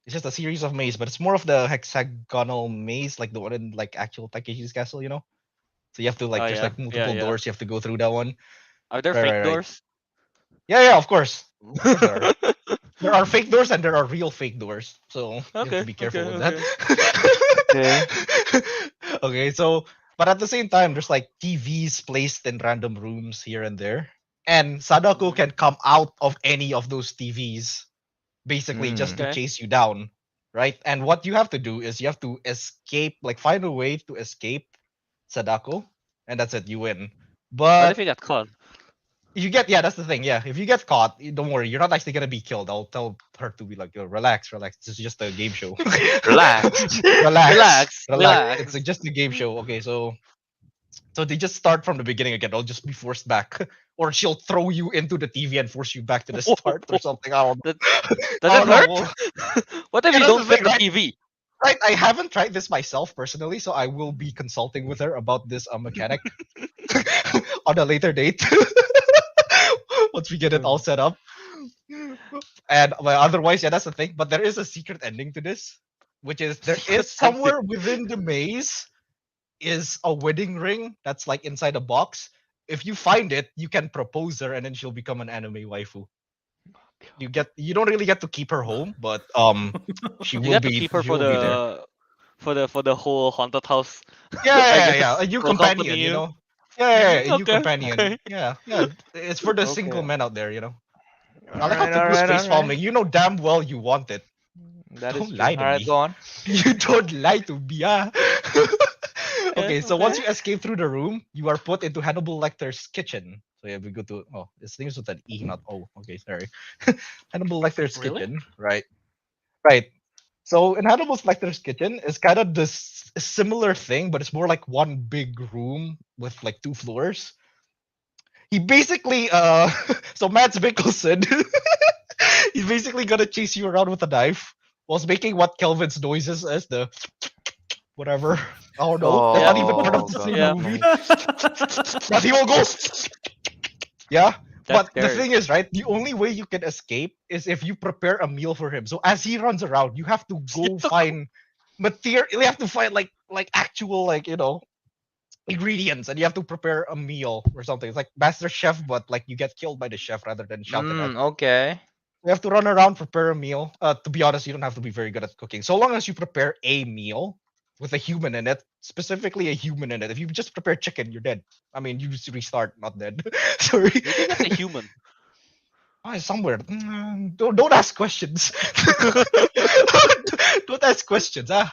S4: It's just a series of maze, but it's more of the hexagonal maze, like the one in like actual Takeshi's castle, you know. So you have to
S2: Oh
S4: like there's
S2: yeah.
S4: like
S2: Yeah.
S4: multiple
S2: Yeah.
S4: doors. You have to go through that one.
S2: Are there
S4: Right,
S2: fake
S4: right, right.
S2: doors?
S4: Yeah, of course. Of course there are. There are fake doors and there are real fake doors. So you have to
S2: Okay.
S4: be
S2: Okay.
S4: careful with that.
S2: Okay.
S3: Okay.
S4: Okay, so but at the same time, there's like TVs placed in random rooms here and there. And Sadako
S2: Mhm.
S4: can come out of any of those TVs, basically just
S3: Mm.
S4: to
S2: Okay.
S4: chase you down. right? And what you have to do is you have to escape, like find a way to escape Sadako, and that's it. You win.
S2: What if
S4: But
S2: you get caught?
S4: you get, yeah, that's the thing. Yeah, if you get caught, don't worry, you're not actually gonna be killed. I'll tell her to be like, "Yo, relax, relax. This is just a game show.
S3: Relax.
S4: relax,
S2: Relax,
S4: relax. It's
S2: relax.
S4: just a game show." Okay, so they just start from the beginning again. I'll just be forced back, or she'll throw you into the TV and force you back to the start or something. I don't know.
S2: That, does
S4: I
S2: it
S4: don't know.
S2: hurt?
S4: Well,
S2: What if
S4: yeah,
S2: you
S4: that's
S2: don't
S4: the
S2: fit
S4: thing,
S2: the
S4: right?
S2: TV?
S4: Right. I haven't tried this myself personally, so I will be consulting with her about this mechanic on a later date once we get it all set up. And well, otherwise, yeah, that's the thing. But there is a secret ending to this, which is there is somewhere within the maze is a wedding ring that's like inside a box. If you find it, you can propose her, and then she'll become an anime waifu. You don't really get to keep her home, but she
S2: You
S4: will
S2: get to
S4: be
S2: keep her
S4: she will be there.
S2: for the whole haunted house.
S4: Yeah,
S2: I
S4: yeah,
S2: guess.
S4: yeah. A new
S2: To accompany
S4: companion, you
S2: you.
S4: know. Yeah, a new
S2: Okay.
S4: companion.
S2: Okay.
S4: Yeah, yeah. It's for the single
S2: Okay.
S4: men out there, you know. I like how
S3: Alright,
S4: Teguh's
S3: alright,
S4: face
S3: alright.
S4: palming. You know damn well you want it.
S3: That is
S4: Don't
S3: true.
S4: lie to
S3: Alright,
S4: me.
S3: go on.
S4: You don't lie to me, ah. Okay, so once
S2: Okay.
S4: you escape through the room, you are put into Hannibal Lecter's kitchen. So yeah, we go to this thing's with an E, not O. Okay, sorry. Hannibal Lecter's
S2: Really?
S4: kitchen, right? Right. So in Hannibal Lecter's kitchen is kind of this similar thing, but it's more like one big room with like 2 floors. He basically so Mads Mikkelsen he's basically gonna chase you around with a knife whilst making what Kelvin's noises as the whatever. I don't know. That's not even part of
S3: Oh,
S4: the
S3: God,
S4: same
S2: Yeah.
S4: movie.
S3: no.
S4: But he will go. Yeah.
S2: That's
S4: But the
S2: scary.
S4: thing is, right? The only way you can escape is if you prepare a meal for him. So as he runs around, you have to go find material. You have to find like actual like ingredients, and you have to prepare a meal or something. It's like Master Chef, but like you get killed by the chef rather than shouted at.
S3: Okay.
S4: You have to run around, prepare a meal. To be honest, you don't have to be very good at cooking. So long as you prepare a meal with a human in it, specifically a human in it. If you just prepare chicken, you're dead. I mean, you just restart, not dead. Sorry.
S2: You can get a human.
S4: It's somewhere. Don't ask questions. Don't ask questions. Ah,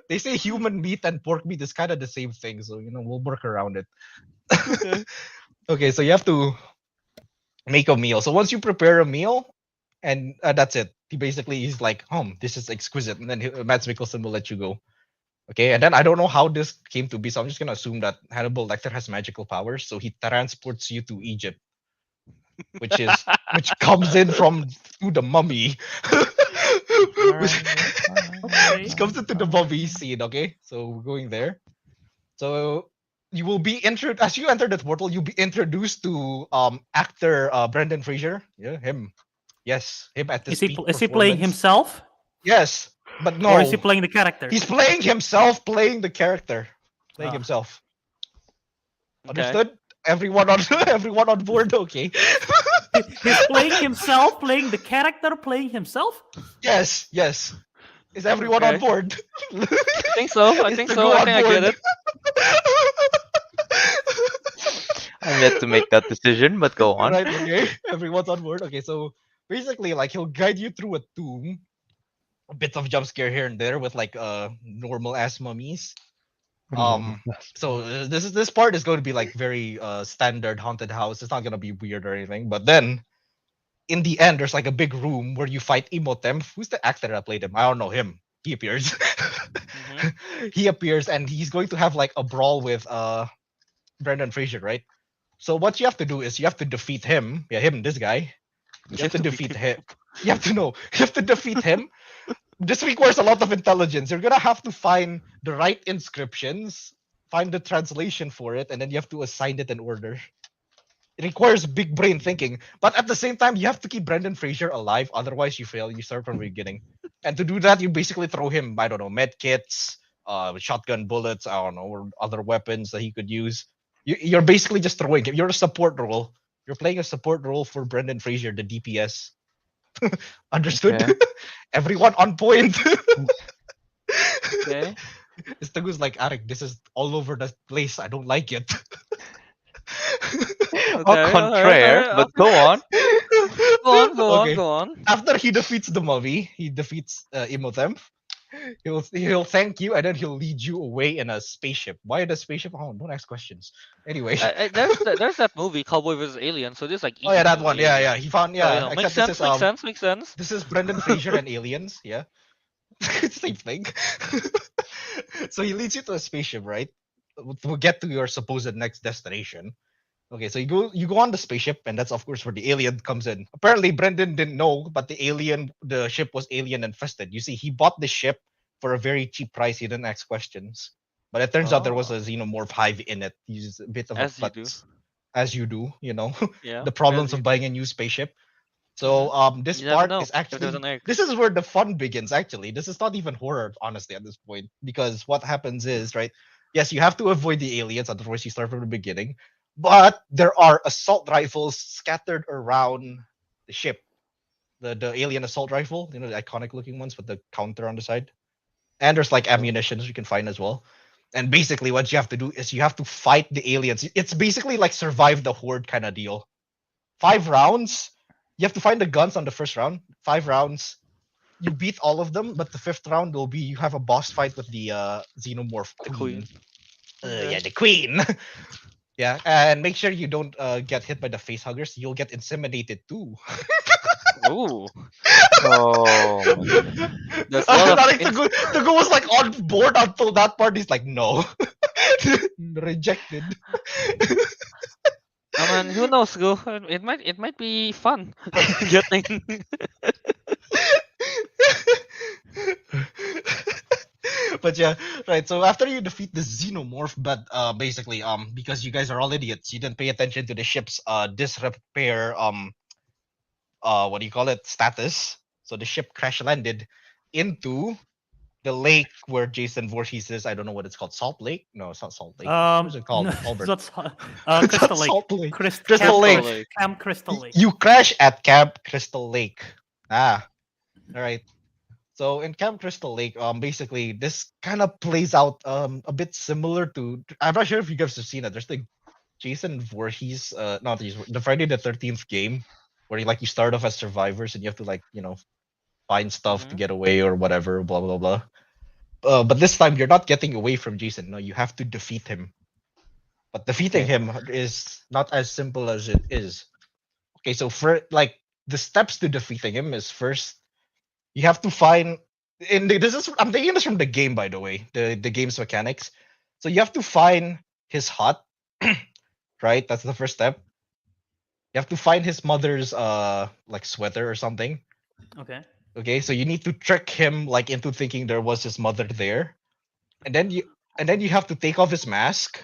S4: they say human meat and pork meat is kind of the same thing, so we'll work around it.
S2: Okay.
S4: Okay, so you have to make a meal. So once you prepare a meal, and that's it. He's like, this is exquisite, and then Mads Mikkelsen will let you go. Okay, and then I don't know how this came to be, so I'm just gonna assume that Hannibal Lecter has magical powers, so he transports you to Egypt, which comes in from through the mummy. Which comes into the mummy scene. Okay, so we're going there. So you will be as you enter the portal, you'll be introduced to actor Brendan Fraser. Yeah, him. Yes, him at the
S1: Is he playing
S4: performance.
S1: himself,
S4: Yes, but no.
S1: or is he playing the character?
S4: He's playing himself, playing the character, playing
S1: Ah.
S4: himself.
S2: Okay.
S4: Understood? Everyone on board. Okay.
S1: He's playing himself, playing the character, playing himself.
S4: Yes. Is everyone on
S2: Okay.
S4: board?
S2: I think so. I
S4: Is
S2: think
S4: Teguh
S2: so. I
S4: on
S2: think I get
S4: board?
S2: it.
S3: I'm yet to make that decision, but go on.
S4: Right, okay. Everyone's on board. Okay, so basically, like, he'll guide you through a tomb. A bit of jump scare here and there with like normal ass mummies. So this part is going to be like very standard haunted house. It's not gonna be weird or anything. But then in the end, there's like a big room where you fight Imhotep. Who's the actor that played him? I don't know him. He appears. He appears, and he's going to have like a brawl with Brendan Fraser, right? So what you have to do is you have to defeat him. Yeah, this guy. You have to defeat him. You have to defeat him. This requires a lot of intelligence. You're gonna have to find the right inscriptions, find the translation for it, and then you have to assign it in order. It requires big brain thinking, but at the same time, you have to keep Brendan Fraser alive. Otherwise, you fail. You start from the beginning, and to do that, you basically throw him, I don't know, med kits, shotgun bullets, I don't know, or other weapons that he could use. You're basically just throwing him. You're a support role. You're playing a support role for Brendan Fraser, the DPS. Understood?
S3: Okay.
S4: Everyone on point.
S2: Okay.
S4: Teguh's like, Ariq, this is all over the place. I don't like it.
S2: Okay.
S3: Contraire,
S2: alright,
S3: but go on.
S2: Go on. Go
S4: Okay.
S2: on. Go on.
S4: After he defeats the mummy, he defeats Imhotep. he'll thank you, and then he'll lead you away in a spaceship. Why in a spaceship? Oh, don't ask questions. Anyway.
S2: There's that movie Cowboy vs Alien, so this like
S4: Oh yeah,
S2: eating
S4: that
S2: the
S4: one. Yeah,
S2: alien.
S4: yeah. He found
S2: So
S4: yeah.
S2: makes
S4: Except
S2: sense, makes sense.
S4: this is Brendan Fraser and aliens. Yeah, same thing. So he leads you to a spaceship, right? To get to your supposed next destination. Okay, so you go on the spaceship, and that's of course where the alien comes in. Apparently, Brendan didn't know, but the ship was alien infested. You see, he bought the ship for a very cheap price. He didn't ask questions, but it turns out there was
S2: Oh,
S4: a xenomorph hive in it. He's a bit of a
S2: as you do.
S4: klutz, as you do, you know,
S2: Yeah,
S4: the
S2: as
S4: problems
S2: you
S4: of
S2: do.
S4: buying a new spaceship. So this
S2: You never
S4: part
S2: know
S4: is
S2: if there's
S4: actually
S2: an egg.
S4: this is where the fun begins. Actually, this is not even horror, honestly, at this point, because what happens is right. Yes, you have to avoid the aliens, otherwise you start from the beginning. But there are assault rifles scattered around the ship. The alien assault rifle, you know, the iconic looking ones with the counter on the side. And there's like
S2: Oh.
S4: ammunitions you can find as well. And basically, what you have to do is you have to fight the aliens. It's basically like survive the horde kind of deal. 5 rounds. You have to find the guns on the first round. 5 rounds. You beat all of them, but the fifth round will be you have a boss fight with the xenomorph
S2: The
S4: queen.
S2: queen. Okay.
S4: Yeah, the queen. Yeah, and make sure you don't get hit by the face huggers. You'll get inseminated too.
S2: Ooh.
S5: Oh my god.
S2: There's a lot of
S4: Like Teguh was like on board until that part. He's like, no, rejected.
S2: I mean, who knows, Go? It might be fun getting.
S4: But yeah, right. So after you defeat the xenomorph, but basically because you guys are all idiots, you didn't pay attention to the ship's disrepair what do you call it, status. So the ship crash landed into the lake where Jason Voorhees is. I don't know what it's called. Salt Lake? No, it's not Salt Lake. What is it called?
S1: No,
S4: Albert.
S1: that's
S4: It's
S1: Crystal
S4: not
S1: Lake.
S4: Salt Lake.
S1: Crystal
S4: Crystal Lake.
S2: Lake.
S1: Camp Crystal Lake.
S4: You crash at Camp Crystal Lake. Ah, all right. So in Camp Crystal Lake, basically this kind of plays out a bit similar to. I'm not sure if you guys have seen it. There's the Jason Voorhees, not the Friday the 13th game, where you start off as survivors and you have to find stuff to
S2: Mhm.
S4: get away or whatever, blah blah blah. But this time you're not getting away from Jason. No, you have to defeat him. But defeating
S2: Okay.
S4: him is not as simple as it is. Okay, so for the steps to defeating him is first you have to find I'm taking this from the game, by the way, the game's mechanics. So you have to find his hut, right? That's the first step. You have to find his mother's sweater or something.
S1: Okay.
S4: Okay, so you need to trick him into thinking there was his mother there, and then you have to take off his mask.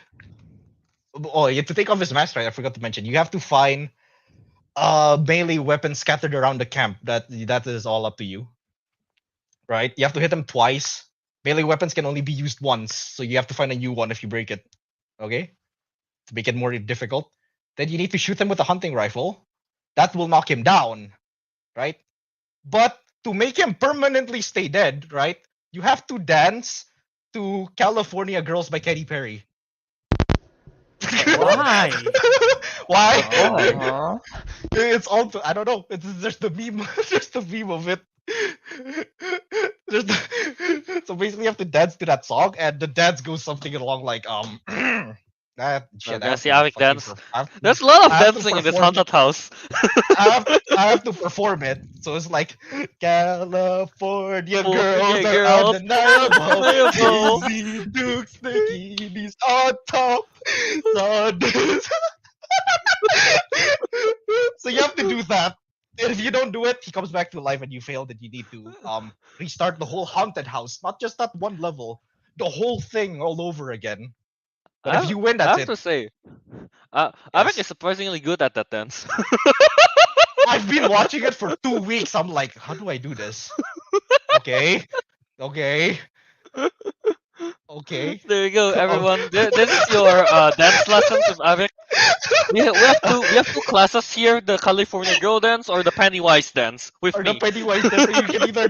S4: Oh, you have to take off his mask, right? I forgot to mention. You have to find melee weapons scattered around the camp. That is all up to you, right? You have to hit him twice. Melee weapons can only be used once, so you have to find a new one if you break it. Okay, to make it more difficult. Then you need to shoot him with a hunting rifle. That will knock him down, right? But to make him permanently stay dead, right? You have to dance to California Girls by Katy Perry.
S1: Why?
S4: Why?
S5: Uh-huh.
S4: It's all I don't know. There's the meme. There's the meme of it. So basically, you have to dance to that song, and the dance goes something along like that shit. I have to
S2: Asiatic
S4: fucking
S2: dance.
S4: I have
S2: There's a lot of
S4: I have to
S2: dancing in this
S4: perform-
S2: haunted house.
S4: I have to perform it. So it's like California
S2: California
S4: girls are
S2: girls,
S4: undeniable.
S2: undeniable.
S4: Easy Dukes, bikinis on top. So you have to do that. And if you don't do it, he comes back to life and you failed and you need to restart the whole haunted house. Not just that one level. The whole thing all over again. But if you win,
S2: I
S4: that's
S2: have
S4: it.
S2: to say, Ariq
S4: Yes.
S2: is surprisingly good at that dance.
S4: I've been watching it for 2 weeks. I'm like, how do I do this? Okay. Okay. Okay.
S2: There you go, everyone. This is your dance lessons with Ariq. We have two classes here: the California girl dance or the Pennywise dance with
S4: Or the
S2: me.
S4: Pennywise dance, you can either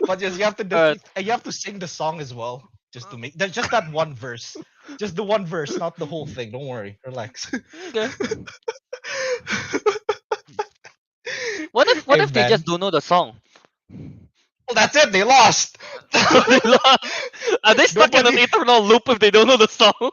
S4: but yes, you have to
S2: Alright.
S4: defeat, and you have to sing the song as well. Just to make there's just that one verse. Just the one verse, not the whole thing. Don't worry. Relax.
S2: Okay. What
S4: Hey,
S2: if they
S4: man.
S2: just don't know the song?
S4: That's it. They lost.
S2: They lost. Are they stuck in an
S4: Nobody-
S2: eternal loop if they don't know the song?
S4: No.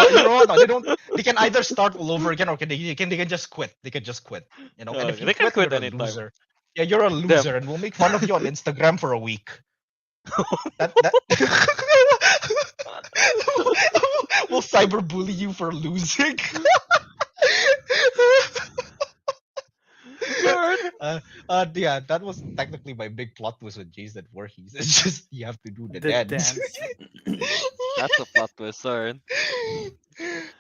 S4: You know what? No, they don't. They can either start all over again, or they can just quit. They can just quit. And if
S2: Okay,
S4: you
S2: they can quit
S4: you're a
S2: anytime.
S4: loser. Yeah, you're a loser, and we'll make fun of you on Instagram for a week. That we'll cyberbully you for losing. Yeah, that was technically my big plot twist with Jace that Voorhees. It's just you have to do the,
S1: The
S4: dance.
S2: That's a plot twist, sorry.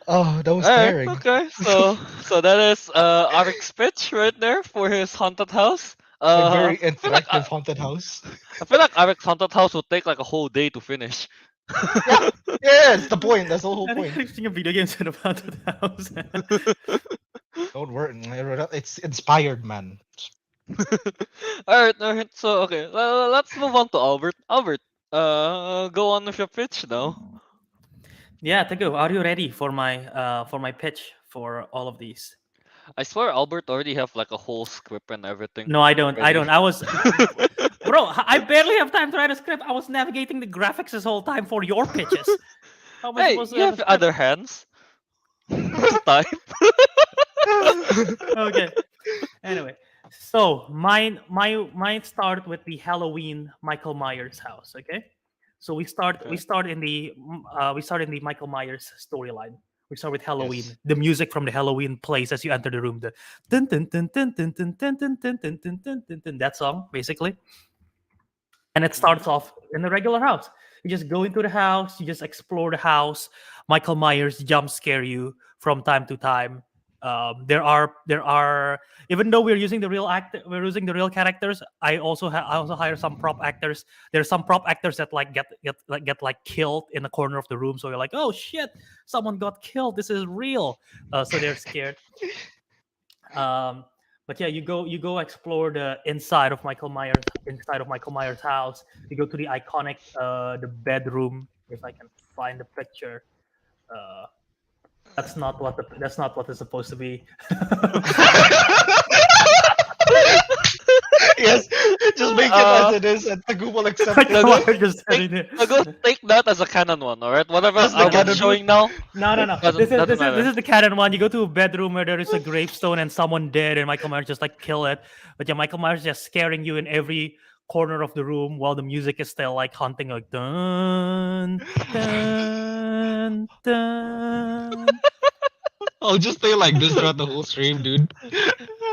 S4: Oh, that was
S2: Alright,
S4: tiring.
S2: okay. So that is Ariq's pitch right there for his haunted house.
S4: A very
S2: I feel like
S4: interactive haunted house.
S2: I feel like Ariq's haunted house would take like a whole day to finish.
S4: Yeah, it's the point. That's the whole
S1: I think
S4: point.
S1: fixing a video game instead of haunted house.
S4: Don't worry. It's inspired, man.
S2: Alright. So okay, let's move on to Albert. Albert, go on with your pitch now.
S1: Yeah, Teguh, are you ready for my pitch for all of these?
S2: I swear Albert already have like a whole script and everything.
S1: No, I don't. I
S2: ready.
S1: don't. I was, bro. I barely have time to write a script. I was navigating the graphics this whole time for your pitches. How am I
S2: Hey,
S1: supposed to
S2: you have
S1: a script?
S2: other hands. To type.
S1: Okay. Anyway, so mine start with the Halloween Michael Myers house. Okay, so we start in the Michael Myers storyline. We start with Halloween.
S4: Yes.
S1: The music from the Halloween plays as you enter the room. The dun dun dun dun dun dun dun dun dun dun dun dun dun dun, that song basically. And it starts off in the regular house. You just go into the house. You just explore the house. Michael Myers jump scare you from time to time. There are even though we're using the real characters. I also hire some prop actors. There's some prop actors that like get like killed in the corner of the room. So you're like, oh shit, someone got killed. This is real. So they're scared. But yeah, you go explore the inside of Michael Myers house. You go to the iconic the bedroom. If I can find the picture. That's not what it's supposed to be.
S4: Yes, just make it as it is, and Teguh will accept it.
S1: Michael Myers just
S2: Take,
S1: sitting there.
S2: go take that as a canon one, alright? Whatever
S4: That's the
S2: I'm
S4: canon
S2: showing now.
S1: No.
S2: Doesn't-
S1: This
S2: doesn't
S1: is
S2: matter.
S1: this is the canon one. You go to a bedroom where there is a gravestone and someone dead, and Michael Myers just like kill it. But yeah, Michael Myers just scaring you in every corner of the room while the music is still like haunting, like dun dun dun.
S4: I'll just stay like this throughout the whole stream, dude.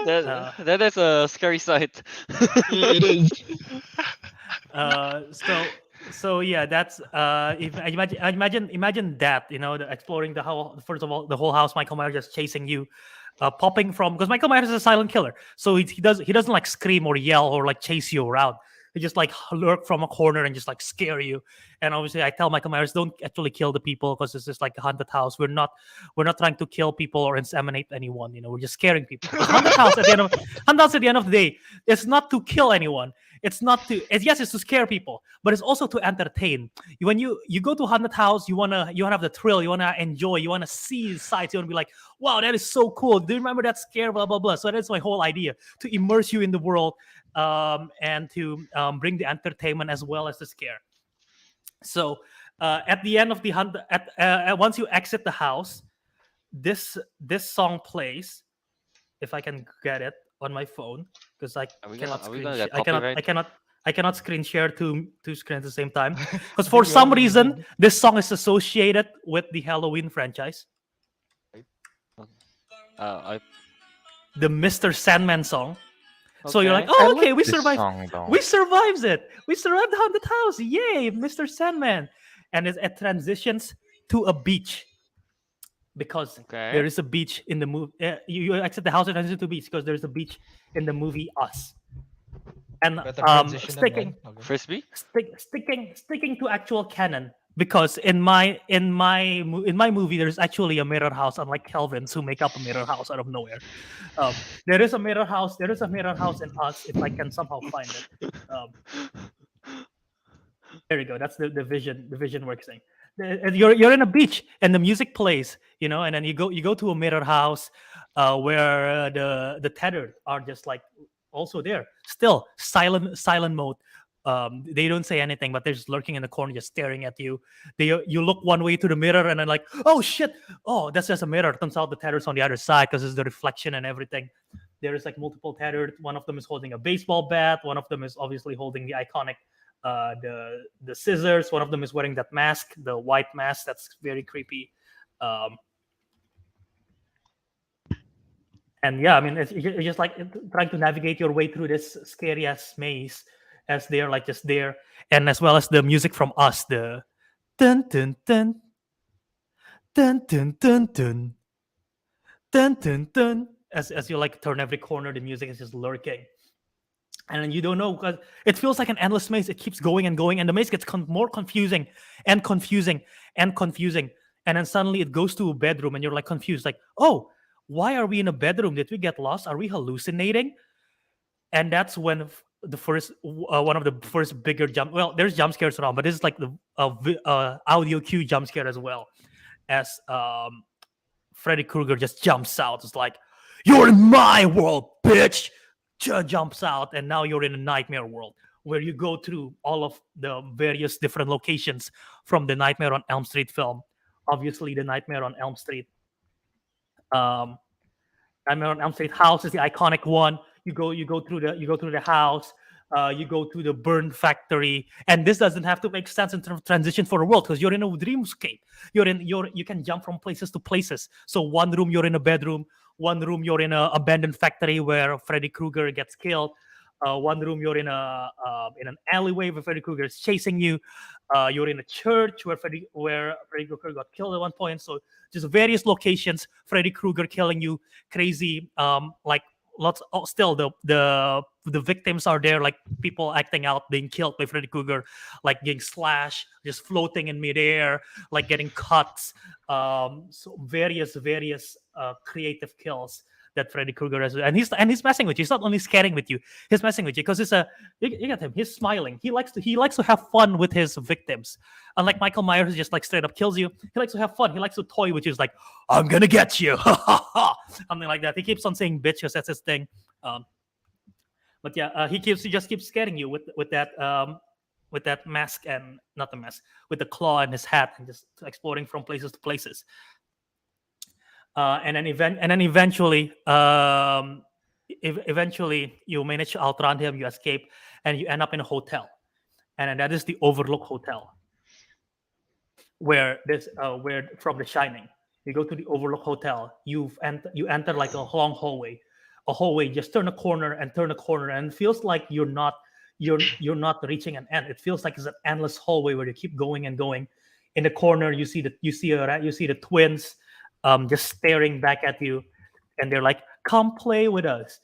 S2: That is a scary sight.
S4: It is.
S1: So yeah, that's if imagine that, you know, exploring the whole, first of all, the whole house, Michael Myers just chasing you, popping from, because Michael Myers is a silent killer, so he doesn't like scream or yell or like chase you around. He just like lurk from a corner and just like scare you. And obviously, I tell Michael Myers, don't actually kill the people, because this is like a haunted house. We're not trying to kill people or inseminate anyone. You know, we're just scaring people. Haunted house at the end of the day, it's not to kill anyone. It's not to. Yes, it's to scare people, but it's also to entertain. When you go to haunted house, you wanna have the thrill. You wanna enjoy. You wanna see sights. You wanna be like, wow, that is so cool. Do you remember that scare? Blah blah blah. So that's my whole idea, to immerse you in the world, and to bring the entertainment as well as the scare. So at the end of the hunt, once you exit the house, this song plays. If I can get it on my phone, because I
S2: Are we
S1: cannot
S2: gonna
S1: screen
S2: get
S1: share. I
S2: copyright?
S1: cannot screen share two screens at the same time. Because for some reason, this song is associated with the Halloween franchise.
S2: I
S1: The Mr. Sandman song. So you're like,
S2: Okay.
S1: oh, okay, we
S3: This
S1: survived.
S3: song, though.
S1: We survived it. We survived the haunted house. Yay, Mr. Sandman. And it transitions to a beach, because
S2: Okay.
S1: there is a beach in the movie. You exit the house and transition to a beach because there's a beach in the movie Us. And
S4: Better transition than
S1: sticking
S4: mine. Okay.
S2: Frisbee?
S1: sticking to actual canon, because in my movie there's actually a mirror house, unlike Kelvin's who make up a mirror house out of nowhere. There is a mirror house in Us, if I can somehow find it. There you go. That's the vision works thing. You're in a beach and the music plays, you know, and then you go to a mirror house, where the tethered are just like also there. Still silent mode. They don't say anything, but they're just lurking in the corner, just staring at you. You look one way to the mirror, and then like, oh shit, oh that's just a mirror. Turns out the tatter's on the other side because it's the reflection and everything. There is like multiple tattered. One of them is holding a baseball bat. One of them is obviously holding the iconic the scissors. One of them is wearing that mask, the white mask. That's very creepy. And yeah, I mean, you're just like trying to navigate your way through this scary ass maze as they're like just there, and as well as the music from Us, the dun dun dun dun dun dun dun dun dun dun. As you like turn every corner, the music is just lurking, and then you don't know because it feels like an endless maze. It keeps going and going, and the maze gets more confusing and confusing and confusing, and then suddenly it goes to a bedroom, and you're like confused, like, oh, why are we in a bedroom? Did we get lost? Are we hallucinating? And that's when the first one of the first bigger jump. Well, there's jump scares around, but this is like the audio cue jump scare as well, as Freddy Krueger just jumps out. It's like, "You're in my world, bitch!" Jumps out, and now you're in a nightmare world where you go through all of the various different locations from the Nightmare on Elm Street film. Obviously, the Nightmare on Elm Street. Nightmare on Elm Street house is the iconic one. You go through the house. You go to the burn factory, and this doesn't have to make sense in terms of transition for a world because you're in a dreamscape. You can jump from places to places. So one room you're in a bedroom, one room you're in an abandoned factory where Freddy Krueger gets killed. One room you're in an alleyway where Freddy Krueger is chasing you. You're in a church where Freddy Krueger got killed at one point. So just various locations, Freddy Krueger killing you, crazy. Like lots. Oh, still the victims are there, like people acting out, being killed by Freddy Krueger, like getting slashed, just floating in midair, like getting cuts. So various creative kills that Freddy Krueger has, and he's messing with you. He's not only scaring with you, he's messing with you because you get him. He's smiling. He likes to have fun with his victims. Unlike Michael Myers, who just like straight up kills you. He likes to have fun. He likes to toy with you. He's like, "I'm gonna get you," something like that. He keeps on saying "bitch" because that's his thing. But yeah, he just keeps scaring you with that mask, and not the mask, with the claw in his hat, and just exploring from places to places. And then eventually, eventually you manage to outrun him. You escape, and you end up in a hotel, and then that is the Overlook Hotel, where from The Shining. You go to the Overlook Hotel. You enter like a long hallway. Just turn a corner, and it feels like you're not reaching an end. It feels like it's an endless hallway where you keep going and going. In the corner, you see the twins. Just staring back at you, and they're like, "Come play with us."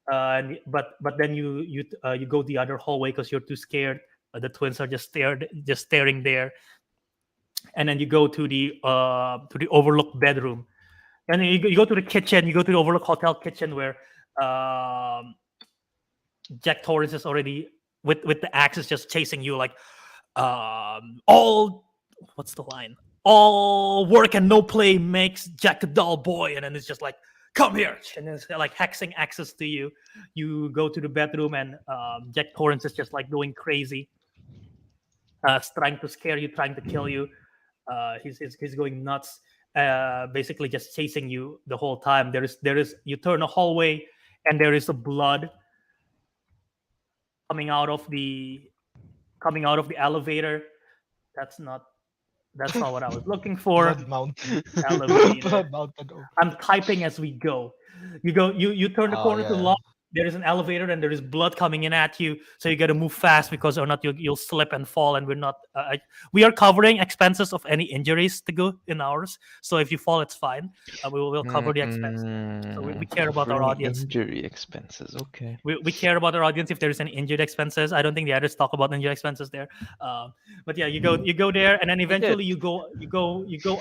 S1: But then you go the other hallway because you're too scared. The twins are just staring there, and then you go to the Overlook bedroom, and then you go to the kitchen. You go to the Overlook Hotel kitchen where Jack Torrance is already with the axe is just chasing you, like all. What's the line? All work and no play makes Jack a dull boy, and then it's just like, "Come here," and it's like hexing access to you. You go to the bedroom, and Jack Torrance is just like going crazy, trying to scare you, trying to kill you. He's going nuts, basically just chasing you the whole time. There is you turn a hallway, and there is a blood coming out of the elevator. That's not what I was looking for.
S4: Blood mountain.
S1: Elevator.
S4: Blood mountain. Oh.
S1: I'm typing as we go. You turn the
S4: Oh,
S1: corner to
S4: yeah.
S1: lock. There is an elevator, and there is blood coming in at you, so you got to move fast because or not you'll slip and fall. And we're not. We are covering expenses of any injuries to go in ours. So if you fall, it's fine. We'll cover the expense. So we care about our audience.
S5: Injury expenses. Okay.
S1: We care about our audience if there is any injured expenses. I don't think the others talk about injured expenses there. But yeah, you go there, and then eventually you go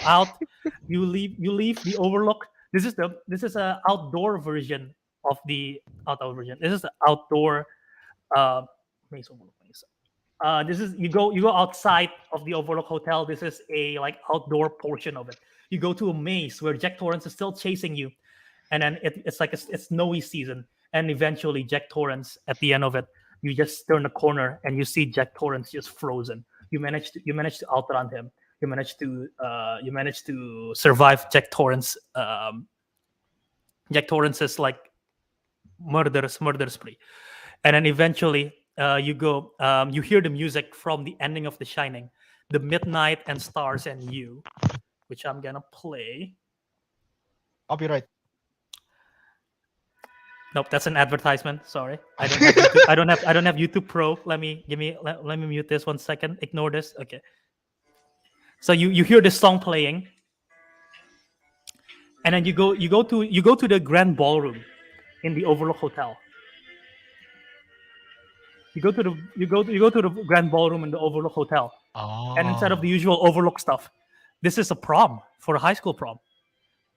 S1: out. You leave the Overlook. This is a outdoor version of the outdoor version. This is the outdoor. This is you go outside of the Overlook Hotel. This is a like outdoor portion of it. You go to a maze where Jack Torrance is still chasing you, and then it's like it's snowy season, and eventually Jack Torrance at the end of it, you just turn a corner and you see Jack Torrance just frozen. You managed to outrun him. You managed to survive Jack Torrance. Jack Torrance's like murder spree, and then eventually you go. You hear the music from the ending of The Shining, the Midnight and Stars and You, which I'm gonna play.
S4: Copyright.
S1: Nope, that's an advertisement. Sorry, I don't have YouTube, I don't have YouTube Pro. Let me mute this 1 second. Ignore this. Okay. So you hear this song playing, and then you go to the grand ballroom in the Overlook Hotel. You go to the grand ballroom in the Overlook Hotel, and instead of the usual Overlook stuff, this is a prom for a high school prom.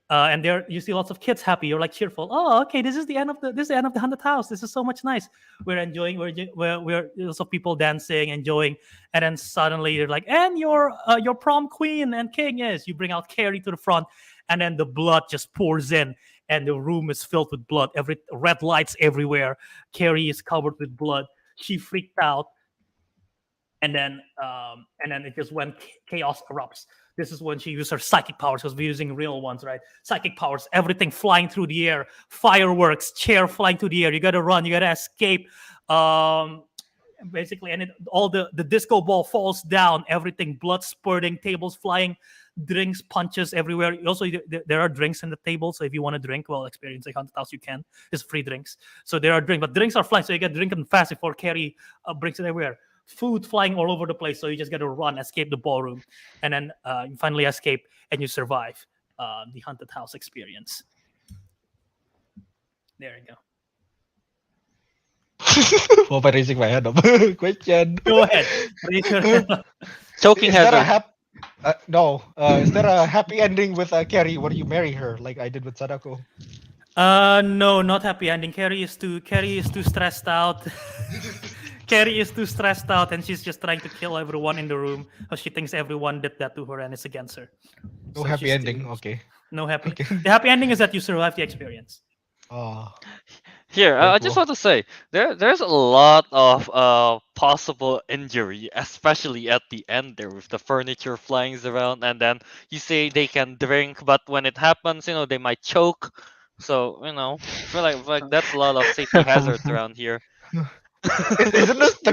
S1: And there you see lots of kids happy. You're like cheerful. Oh, okay, this is the end of the haunted house. This is so much nice. We're enjoying. We're lots of people dancing, enjoying, and then suddenly you're like, and your prom queen and king is. You bring out Carrie to the front, and then the blood just pours in, and the room is filled with blood. Every red lights everywhere. Carrie is covered with blood. She freaked out, and then it just when chaos erupts. This is when she used her psychic powers, because we're using real ones, right? Psychic powers, everything flying through the air, fireworks, chair flying through the air. You got to run, you got to escape. Basically, and all the disco ball falls down, everything, blood spurting, tables flying, drinks, punches everywhere. Also, there are drinks in the table, so if you want to drink while experiencing haunted house, you can. It's free drinks. So there are drinks, but drinks are flying, so you get drinking fast before Carrie brings it everywhere. Food flying all over the place, so you just got to run, escape the ballroom, and then you finally escape and you survive the haunted house experience. There you go.
S4: Well, by raising my hand up. Question.
S1: Go ahead. Raise your hand up.
S2: Choking
S4: Is there a
S2: hazard.
S4: no? Is there a happy ending with Carrie? Where you marry her like I did with Sadako?
S1: No, not happy ending. Carrie is too stressed out. Carrie is too stressed out, and she's just trying to kill everyone in the room, because she thinks everyone did that to her and it's against her.
S4: No
S1: So
S4: happy
S1: she's
S4: ending.
S1: too-
S4: Okay.
S1: No happy.
S4: Okay.
S1: The happy ending is that you survive the experience.
S4: Oh.
S2: Here,
S4: Very
S2: I just
S4: cool.
S2: want to say there's a lot of possible injury, especially at the end there with the furniture flying around, and then you say they can drink, but when it happens, they might choke. So I feel like that's a lot of safety hazards around here.
S4: Isn't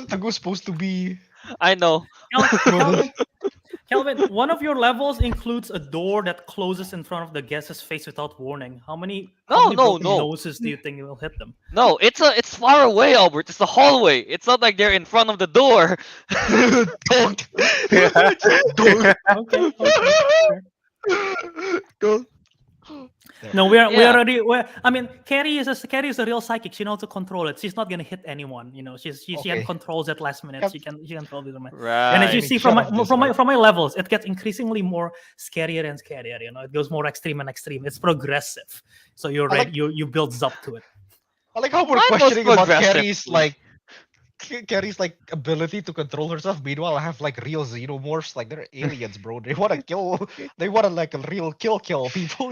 S4: Teguh supposed to be?
S2: I know.
S1: Kelvin, one of your levels includes a door that closes in front of the guest's face without warning. How many broken
S2: No.
S1: noses do you think you will hit them?
S2: No, it's far away, Albert. It's a hallway. It's not like they're in front of the door.
S4: Don't.
S1: Okay.
S4: Go.
S1: No, we
S2: Yeah.
S1: already. I mean, Carrie is a real psychic. She knows to control it. She's not gonna hit anyone. She
S4: Okay.
S1: controls at last minute.
S4: Yep.
S1: She can control the domain.
S2: Right.
S1: And as you
S4: Right.
S1: see
S4: Shut
S1: from
S4: up, this
S1: from my levels, it gets increasingly more scarier and scarier. It goes more extreme and extreme. It's progressive. So you're
S4: I
S1: right.
S4: like-
S1: You builds up to it.
S4: I like how we're
S2: Mine was
S4: questioning about
S2: progressively.
S4: Carrie's ability to control herself. Meanwhile, I have real xenomorphs. They're aliens, bro. They wanna kill. They wanna a real kill people.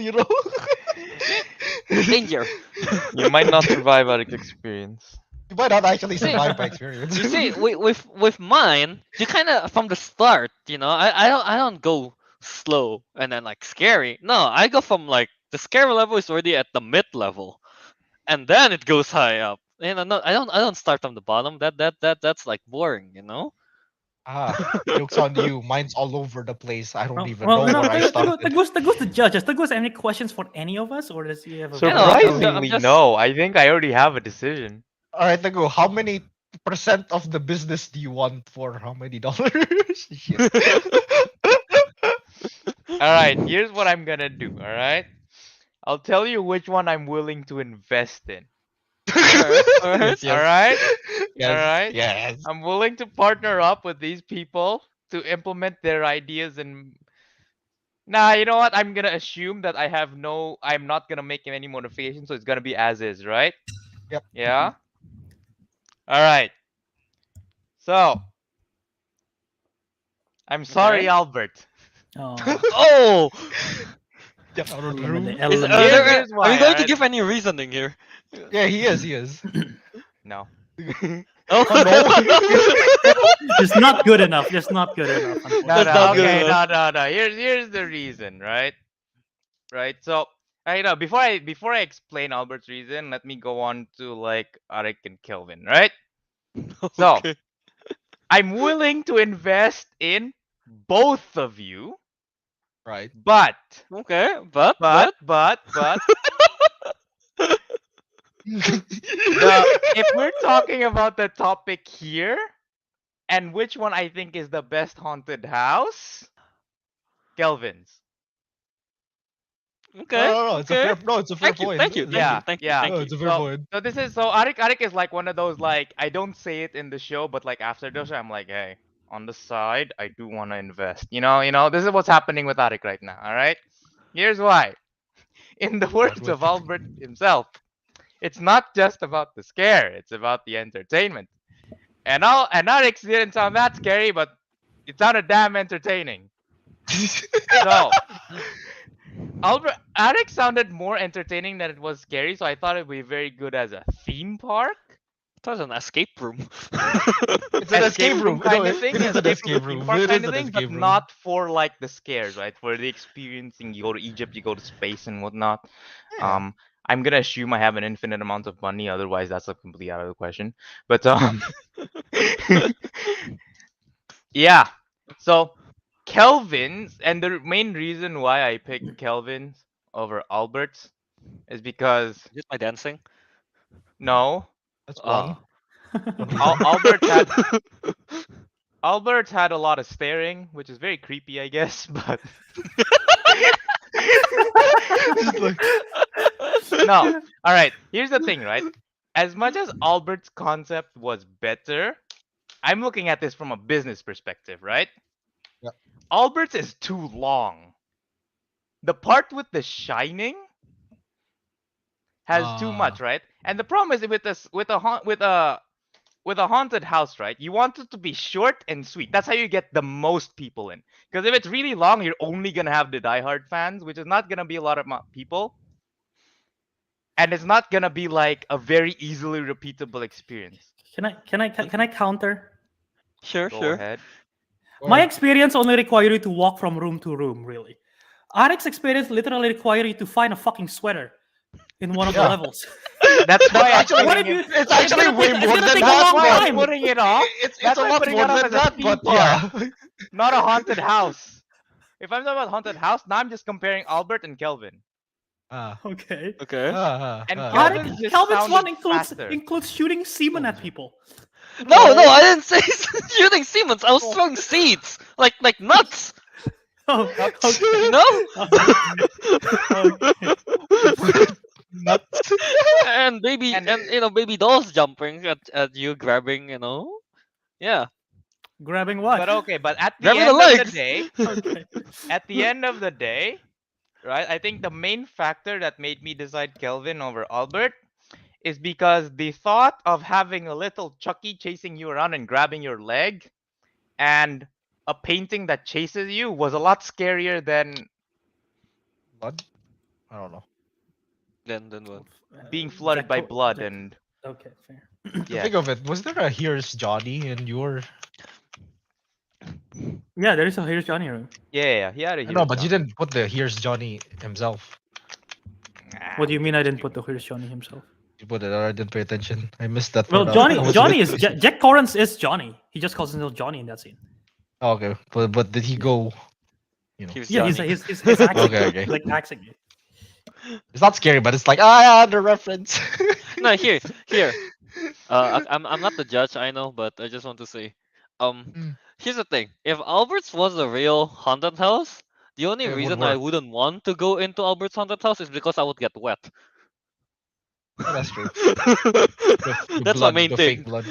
S2: Danger.
S5: You might not survive Aric's experience.
S4: You might not actually
S2: See-
S4: survive by experience.
S2: You see, with mine, you kind of from the start, I don't go slow and then scary. No, I go from the scary level is already at the mid level, and then it goes high up. No, I don't start from the bottom. That's boring.
S4: Jokes on you. Mine's all over the place. I don't even
S1: Well,
S4: know where I started.
S1: Teguh's the judge. Does Teguh have any questions for any of us, or does he have a?
S2: Yeah, no, I'm
S3: Surprisingly,
S2: just-
S3: no. I think I already have a decision.
S4: All right, Teguh, how many percent of the business do you want for how many dollars? Shit.
S3: All right, here's what I'm gonna do. All right, I'll tell you which one I'm willing to invest in.
S2: Alright.
S4: Yes,
S3: All right,
S4: yes,
S3: alright.
S4: yes.
S3: I'm willing to partner up with these people to implement their ideas and. Nah, you know what? I'm gonna assume that I'm not gonna make any modifications, so it's gonna be as is, right?
S4: Yep.
S3: Yeah. All right. So, I'm sorry,
S2: Okay.
S3: Albert.
S1: Oh.
S2: Oh,
S4: Get out of the
S1: Element,
S4: room.
S2: Is,
S1: element.
S3: Here's
S2: are we
S3: why,
S2: going to
S3: alright?
S2: give any reasoning here?
S4: Yeah, he is. He is.
S3: No.
S2: Oh,
S4: Oh no.
S1: Just not good enough. Just not good enough.
S3: No,
S2: That's
S1: Unfortunately.
S3: no,
S2: not good
S3: okay,
S2: enough.
S3: no. Here's the reason, right? Right. So I know before I explain Albert's reason, let me go on to like Arik and Kelvin, right? So
S2: Okay.
S3: I'm willing to invest in both of you,
S4: Right.
S3: but
S2: Okay,
S3: but if we're talking about the topic here and which one I think is the best haunted house, Kelvin's.
S2: okay,
S4: No. It's a
S2: okay.
S4: fair. No, it's a fair point.
S2: Thank you,
S3: Yeah,
S2: thank you,
S3: yeah.
S2: thank
S4: No,
S2: you.
S4: it's a fair
S3: So,
S4: point.
S3: so this is so Arik is like one of those like I don't say it in the show, but like after the show, I'm like, hey, on the side, I do want to invest. This is what's happening with Arik right now. All right, here's why. In the words
S4: What?
S3: of Albert himself, it's not just about the scare; it's about the entertainment. And Arik's didn't sound that scary, but it sounded damn entertaining. So Arik sounded more entertaining than it was scary, so I thought it would be very good as a theme park.
S2: That was an escape room.
S4: It's an escape room.
S3: kind
S4: No,
S3: of thing,
S4: it is an escape
S3: theme
S4: room.
S3: park
S4: It
S3: kind
S4: is
S3: of
S4: an
S3: thing, but
S4: escape room.
S3: not for like the scares, right? For the experiencing, you go to Egypt, you go to space and whatnot.
S4: Yeah.
S3: I'm gonna assume I have an infinite amount of money, otherwise that's a completely out of the question. But yeah. So Kelvin's, and the main reason why I picked Kelvin's over Albert's is because
S2: Is it my dancing?
S3: no,
S4: That's one.
S2: Oh.
S4: One reason.
S3: Albert's had a lot of staring, which is very creepy, I guess. But
S4: Just like,
S3: no, all right. Here's the thing, right? As much as Albert's concept was better, I'm looking at this from a business perspective, right?
S4: Yeah.
S3: Albert's is too long. The part with the shining has too much, right? And the problem is with this with a haunted house, right? You want it to be short and sweet. That's how you get the most people in. Because if it's really long, you're only gonna have the diehard fans, which is not gonna be a lot of people, and it's not gonna be like a very easily repeatable experience.
S1: Can I counter?
S2: Sure,
S3: Go
S2: sure.
S3: ahead.
S1: My experience only require you to walk from room to room, really. Arik's experience literally require you to find a fucking sweater in one of the
S4: Yeah.
S1: levels.
S3: That's why I'm
S4: actually
S1: What
S3: putting
S1: if you?
S3: it.
S4: it's actually
S1: gonna
S4: way
S1: take- it's
S4: more
S1: gonna
S4: than
S1: take a
S4: that.
S1: long
S3: That's why I'm
S1: time.
S3: putting it off.
S4: It's
S3: That's
S4: a
S3: why I'm
S4: lot
S3: putting
S4: more
S3: it off
S4: than
S3: as a
S4: that,
S3: theme
S4: but
S3: park,
S4: yeah.
S3: not a haunted house. If I'm talking about haunted house, now I'm just comparing Albert and Kelvin.
S1: Okay.
S2: Okay.
S3: And
S1: Arik,
S3: Kelvin's just
S1: Calvin's one
S3: sounded
S1: includes
S3: faster.
S1: shooting semen at people.
S2: No, I didn't say shooting Siemens. I was throwing seeds, like nuts.
S1: Oh, okay.
S2: No.
S1: Okay.
S4: Nuts.
S2: And baby,
S3: And-
S2: and baby dolls jumping at you, grabbing, yeah,
S1: Grabbing what?
S3: But okay, but at the
S2: grabbing the
S3: end of the
S2: legs.
S3: day,
S1: Okay.
S3: at the end of the day, right? I think the main factor that made me decide Kelvin over Albert is because the thought of having a little Chucky chasing you around and grabbing your leg and a painting that chases you was a lot scarier than
S4: Blood? I don't know.
S2: Then what?
S3: being flooded by blood and
S1: Okay, fair.
S3: yeah.
S4: Think of it. Was there a Here's Johnny in your?
S1: Yeah, there is a Here's Johnny room.
S3: Yeah, he had a
S4: I
S3: hero.
S4: know, but you didn't put the Here's Johnny himself.
S1: What do you mean I didn't put the Here's Johnny himself?
S4: You put it, or I didn't pay attention. I missed that.
S1: Well,
S4: part out. I was
S1: Johnny
S4: with-
S1: is Jack Torrance is Johnny. He just calls himself Johnny in that scene.
S4: Oh, okay, but did he go?
S2: He was
S1: Yeah,
S2: Johnny.
S1: he's acting,
S4: Okay.
S1: like acting it.
S4: It's not scary, but it's like yeah, the reference.
S2: No, here. I'm not the judge, I know, but I just want to say,
S4: Mm.
S2: here's the thing. If Albert's was a real haunted house, the only
S4: It would
S2: reason I
S4: work.
S2: wouldn't want to go into Albert's haunted house is because I would get wet.
S4: Yeah, that's true.
S2: That's my main
S4: the
S2: thing.
S4: fake blood.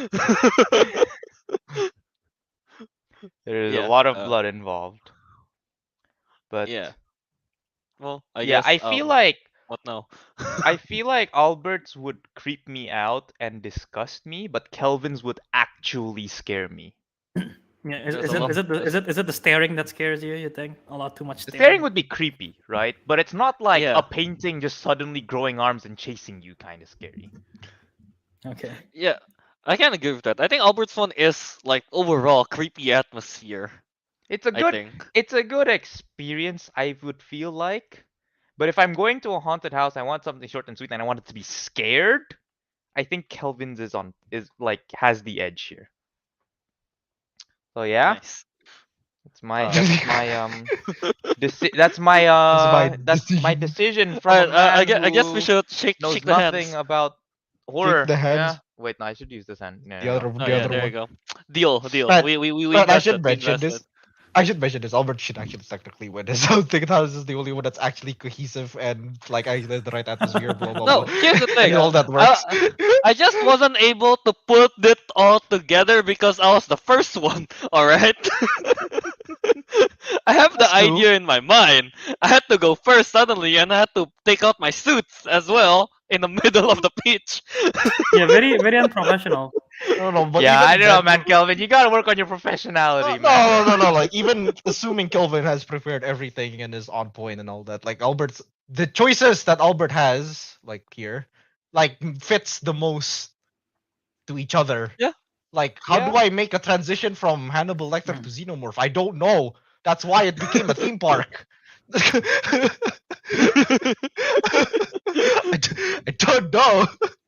S3: There is
S2: Yeah,
S3: a lot of
S2: uh,
S3: blood involved. But
S2: Yeah. Well, I
S3: yeah,
S2: guess.
S3: I feel like
S2: What now?
S3: I feel like Albert's would creep me out and disgust me, but Kelvin's would actually scare me.
S1: Yeah,
S2: There's a lot.
S1: is it the staring that scares you? You think a lot too much
S3: The
S1: staring?
S3: staring would be creepy, right? But it's not like
S2: Yeah.
S3: a painting just suddenly growing arms and chasing you kind of scary.
S1: Okay.
S2: Yeah, I can agree with that. I think Albert's one is like overall creepy atmosphere.
S3: It's a
S2: I
S3: good
S2: think.
S3: it's a good experience, I would feel like. But if I'm going to a haunted house, I want something short and sweet and I want it to be scared. I think Kelvin's is like has the edge here. So yeah,
S2: Nice.
S3: that's my
S2: Uh,
S3: that's my that's my that's my decision from a
S2: Alright,
S3: man
S2: I guess we
S3: who
S2: should shake
S3: knows
S2: the hands.
S3: nothing about
S4: Shake
S3: horror.
S4: the hands.
S3: Yeah. Wait, no, I should use this hand. No,
S4: The
S3: no,
S4: other,
S3: no.
S2: Oh
S4: the
S2: yeah,
S4: other
S2: there
S4: one.
S2: you go. Deal.
S4: But,
S2: We
S4: but I
S2: invested.
S4: should
S2: We
S4: mention this.
S2: invested.
S4: I should mention this. Albert should actually technically win this. I don't think House is the only one that's actually cohesive and like I the right atmosphere. Blah blah
S2: No,
S4: blah.
S2: here's the thing.
S4: And all that works.
S2: I just wasn't able to put it all together because I was the first one. All right. I have the
S4: That's true.
S2: idea in my mind. I had to go first suddenly, and I had to take out my suits as well in the middle of the pitch.
S1: Yeah, very unprofessional.
S4: No, but
S3: Yeah,
S4: even
S3: I don't know,
S4: then-
S3: man, Kelvin. You gotta work on your professionality,
S4: No,
S3: man.
S4: no. Like even assuming Kelvin has prepared everything and is on point and all that, like Albert's the choices that Albert has, like here, like fits the most to each other.
S2: Yeah.
S4: Like, how do
S3: Yeah.
S4: I make a transition from Hannibal Lecter
S1: Hmm.
S4: to Xenomorph? I don't know. That's why it became a theme park. I don't know.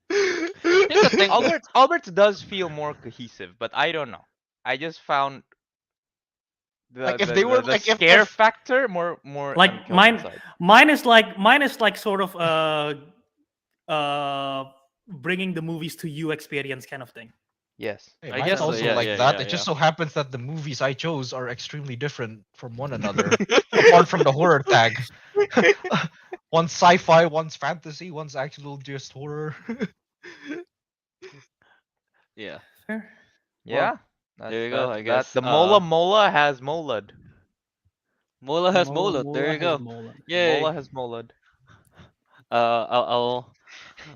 S2: Here's the thing, though.
S3: Albert's does feel more cohesive, but I don't know. I just found the
S4: Like, if
S3: the,
S4: they were-
S3: the
S4: like, if-
S3: scare
S4: if-
S3: factor more
S1: Like,
S3: on Kelvin's
S1: mine-
S3: side.
S1: Mine is like sort of bringing the movies to you experience kind of thing.
S3: Yes.
S4: Hey,
S2: I
S4: mine's
S2: guess so,
S4: also
S2: yeah,
S4: like
S2: yeah,
S4: that.
S2: yeah,
S4: It just
S2: yeah.
S4: so happens that the movies I chose are extremely different from one another, apart from the horror tag. One's sci-fi, one's fantasy, one's actual just horror.
S2: Yeah.
S1: Fair.
S3: Yeah.
S2: there you go, I
S3: That
S2: guess,
S3: the Mola has Molad.
S2: Mola has
S1: Mola-
S2: Mola. There you
S1: Mola
S2: go.
S1: has Mola.
S2: Yay.
S3: Mola has Molad.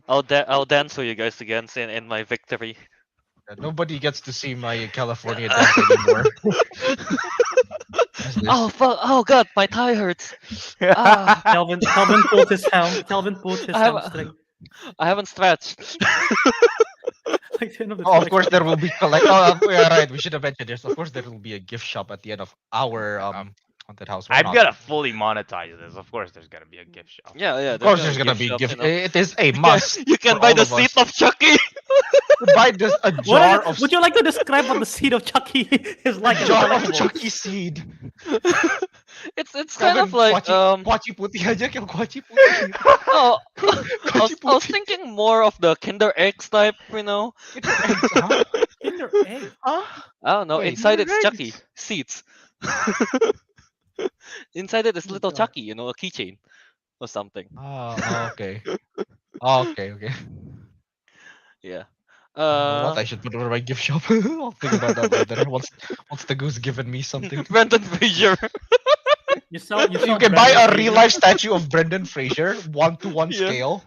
S2: I'll dance for you guys again in my victory.
S4: Nobody gets to see my California dance anymore. What's this?
S2: Oh fuck! Oh god, my thigh hurts. Ah,
S1: Kelvin pulled his
S2: I have-
S1: hamstring.
S2: I haven't stretched.
S1: Like the end of the
S4: Oh, of
S1: comic
S4: course
S1: book.
S4: there will be collect. Oh, yeah, right. We should have mentioned this. Of course there will be a gift shop at the end of our haunted house. Why
S3: I've
S4: not?
S3: gotta fully monetize this. Of course, there's gonna be a gift shop.
S2: Yeah.
S4: Of course, there's gonna be
S2: shops,
S4: gift.
S2: you know.
S4: It is a
S2: You can-
S4: must.
S2: You can
S4: for
S2: buy
S4: all
S2: the
S4: of
S2: seat
S4: us.
S2: of Chucky.
S4: Buy just a
S1: What
S4: jar
S1: is it?
S4: of
S1: Would you like to describe what the seed of Chucky is like?
S4: a
S1: as a
S4: jar of
S1: collectible?
S4: Chucky seed.
S2: It's kind of like
S4: Kwachi puti aja kaya kwachi puti.
S2: oh, I was
S4: Kwachi
S2: thinking more of the Kinder Eggs type, you know.
S4: Huh?
S1: Kinder egg.
S4: Huh?
S2: I don't know.
S3: Wait,
S2: Inside
S3: Kinder
S2: it's Chucky
S3: Eggs?
S2: seeds. Inside it is
S1: Oh,
S2: little
S1: God.
S2: Chucky, you know, a keychain or something.
S4: Oh, okay. Oh, okay.
S2: Yeah.
S4: What I should put over my gift shop. I'll think about that later. Once the goose given me something.
S2: Brendan Fraser.
S1: You sell
S4: You can buy
S1: Brendan
S4: a
S1: Fraser.
S4: real life statue of Brendan Fraser, 1-to-1
S2: Yeah.
S4: scale,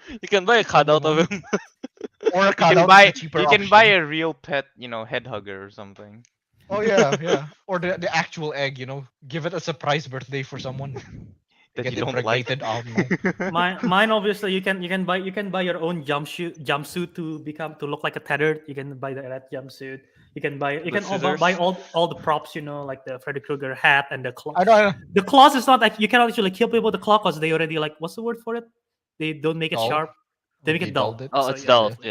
S2: You can buy a cutout of him.
S4: or a
S3: You
S4: cutout
S3: can
S4: is
S3: buy
S4: a cheaper
S3: you can buy
S4: option.
S3: a real pet, head hugger or something.
S4: Oh yeah. Or the actual egg, give it a surprise birthday for someone.
S3: That
S4: Get
S3: you don't like.
S4: impregnated.
S1: Mine obviously you can buy your own jumpsuit to look like a tethered. You can buy that jumpsuit. You can buy
S2: scissors.
S1: buy all the props, like the Freddy Krueger hat and the claw.
S4: I know.
S1: The claws is not like you cannot actually kill people with the claw because they already like what's the word for it? They don't make it
S4: Dull?
S1: sharp. They make
S4: They
S1: it dull.
S4: dulled it.
S2: Oh,
S1: So,
S2: it's
S1: yeah.
S2: dull. Yeah.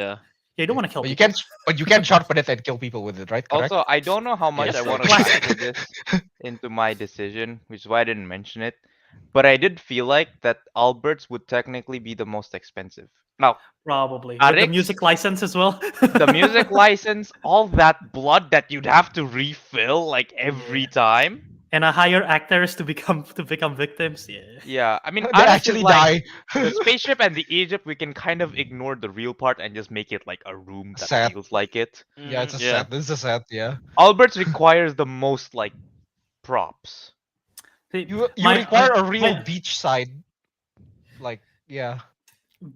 S1: Yeah, you don't want to kill
S4: But you
S1: people.
S4: can sharpen it and kill people with it, right? Correct?
S3: Also, I don't know how much
S2: Yes,
S3: I
S2: sir.
S3: want to factor this into my decision, which is why I didn't mention it. But I did feel like that Albert's would technically be the most expensive. Now,
S1: Probably. With the
S3: Ariq?
S1: music license as well.
S3: the music license, all that blood that you'd have to refill like every time.
S1: and hire actors to become victims. Yeah.
S3: Yeah, I mean,
S4: They
S3: honestly,
S4: actually
S3: like,
S4: die.
S3: the spaceship and the Egypt, we can kind of ignore the real part and just make it like a room that
S4: Set.
S3: feels like it.
S4: Yeah, it's a
S2: yeah.
S4: set. This is a set. Yeah.
S3: Albert's requires the most like props.
S1: See,
S4: You
S1: my-
S4: require a real
S1: my-
S4: beach side. Like yeah.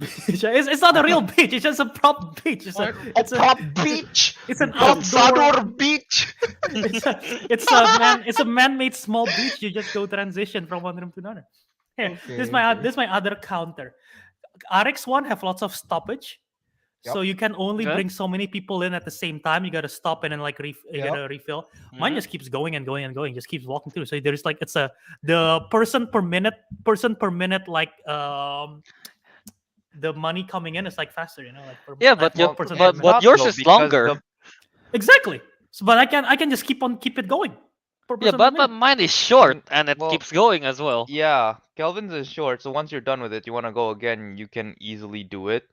S1: it's not a real beach. It's just a prop beach. It's
S4: A
S1: it's
S4: prop beach.
S1: It's an
S4: Not
S1: outdoor.
S4: Sador beach.
S1: It's a man-made small beach. You just go transition from one room to another. Here,
S4: Okay.
S1: this is my other counter. Ariq's one have lots of stoppage. So
S4: Yep.
S1: you can only
S2: Okay.
S1: bring so many people in at the same time. You gotta stop and then like you
S4: Yep.
S1: gotta refill. Mine
S2: Mhm.
S1: just keeps going and going and going, just keeps walking through. So there's like the person per minute like the money coming in is like faster, like
S2: Yeah,
S1: I have
S2: but
S1: more
S2: your
S3: Well,
S1: person per
S2: but
S3: it's
S1: minute.
S2: but
S3: not
S2: yours
S3: though
S2: is
S3: because
S2: longer.
S3: the
S1: Exactly. So, but I can just keep it going per
S2: Yeah,
S1: person per
S2: but
S1: minute.
S2: mine is short
S3: Mm,
S2: and it
S3: well,
S2: keeps going as well.
S3: yeah, Kelvin's is short, so once you're done with it, you want to go again, you can easily do it.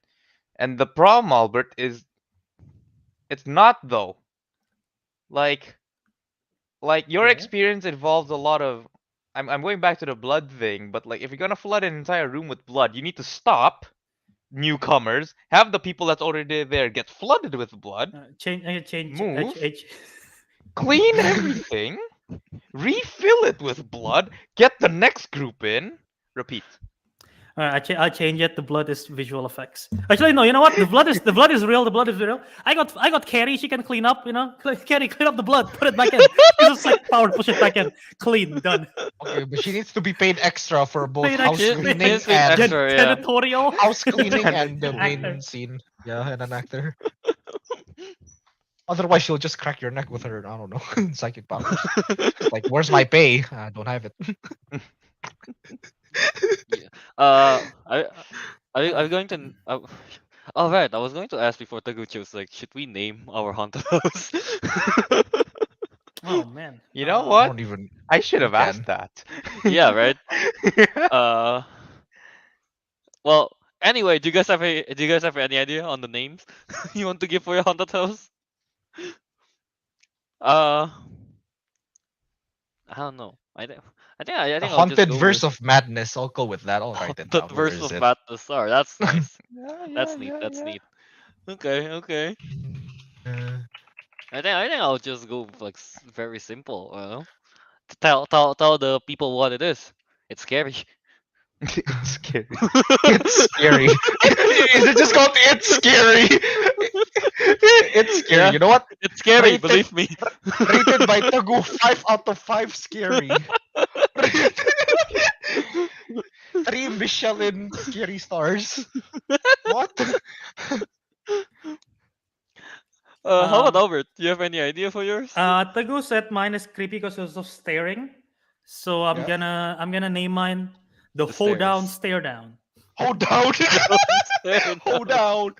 S3: And the problem, Albert, is it's not though. Like your
S1: Yeah.
S3: experience involves a lot of I'm going back to the blood thing, but like if you're gonna flood an entire room with blood, you need to stop newcomers, have the people that's already there get flooded with blood,
S1: Change
S3: move,
S1: H.
S3: clean everything, refill it with blood, get the next group in, repeat.
S1: I change it. The blood is visual effects. Actually, no. You know what? The blood is real. The blood is real. I got Carrie. She can clean up. Carrie, clean up the blood. Put it back in. She just like power push it back in. Clean. Done.
S4: Okay, but she needs to be paid extra for both
S1: Paid
S4: house
S1: extra.
S2: She
S4: cleaning
S2: needs to be
S4: and
S2: extra, yeah.
S1: Janitorial.
S4: house cleaning and the
S3: Janitorial.
S4: main
S1: Actor.
S4: scene. Yeah, and an actor. Otherwise, she'll just crack your neck with her, I don't know, psychic powers. Like, where's my pay? I don't have it.
S2: I are we going to? Oh right, I was going to ask before Teguh chose like, should we name our haunted house?
S1: Oh man.
S3: You know
S4: I
S3: what?
S4: don't even.
S3: I should
S4: We
S3: have asked
S4: can.
S3: that.
S2: Yeah, right. Uh, well, anyway, do you guys have any idea on the names you want to give for your haunted house? Uh, I don't know. I
S4: The
S2: think I'll just
S4: haunted
S2: go
S4: verse
S2: with
S4: of madness. I'll go with that. I'll write it
S2: haunted
S4: down. Where
S2: verse
S4: is
S2: of
S4: it?
S2: madness. Oh, that's nice.
S3: Yeah, yeah,
S2: That's neat.
S3: yeah,
S2: That's
S3: yeah.
S2: neat. Okay, okay.
S4: Uh,
S2: I think I'll just go with, like very simple. You know, tell the people what it is. It's scary.
S3: It's scary.
S4: it's scary. Is it just called It's Scary? It's scary.
S2: Yeah,
S4: You know what?
S2: it's scary.
S4: Rated,
S2: Believe me.
S4: rated by Teguh, 5 out of 5 scary. 3 Michelin scary stars. What?
S2: How about
S1: Um,
S2: Albert? Do you have any idea for yours?
S1: Teguh said mine is creepy because of staring. So I'm
S4: Yeah.
S1: gonna name mine the
S2: The
S1: hold down,
S2: stairs.
S1: stare down.
S4: Hold down.
S2: Stare
S4: Hold
S2: down.
S4: down.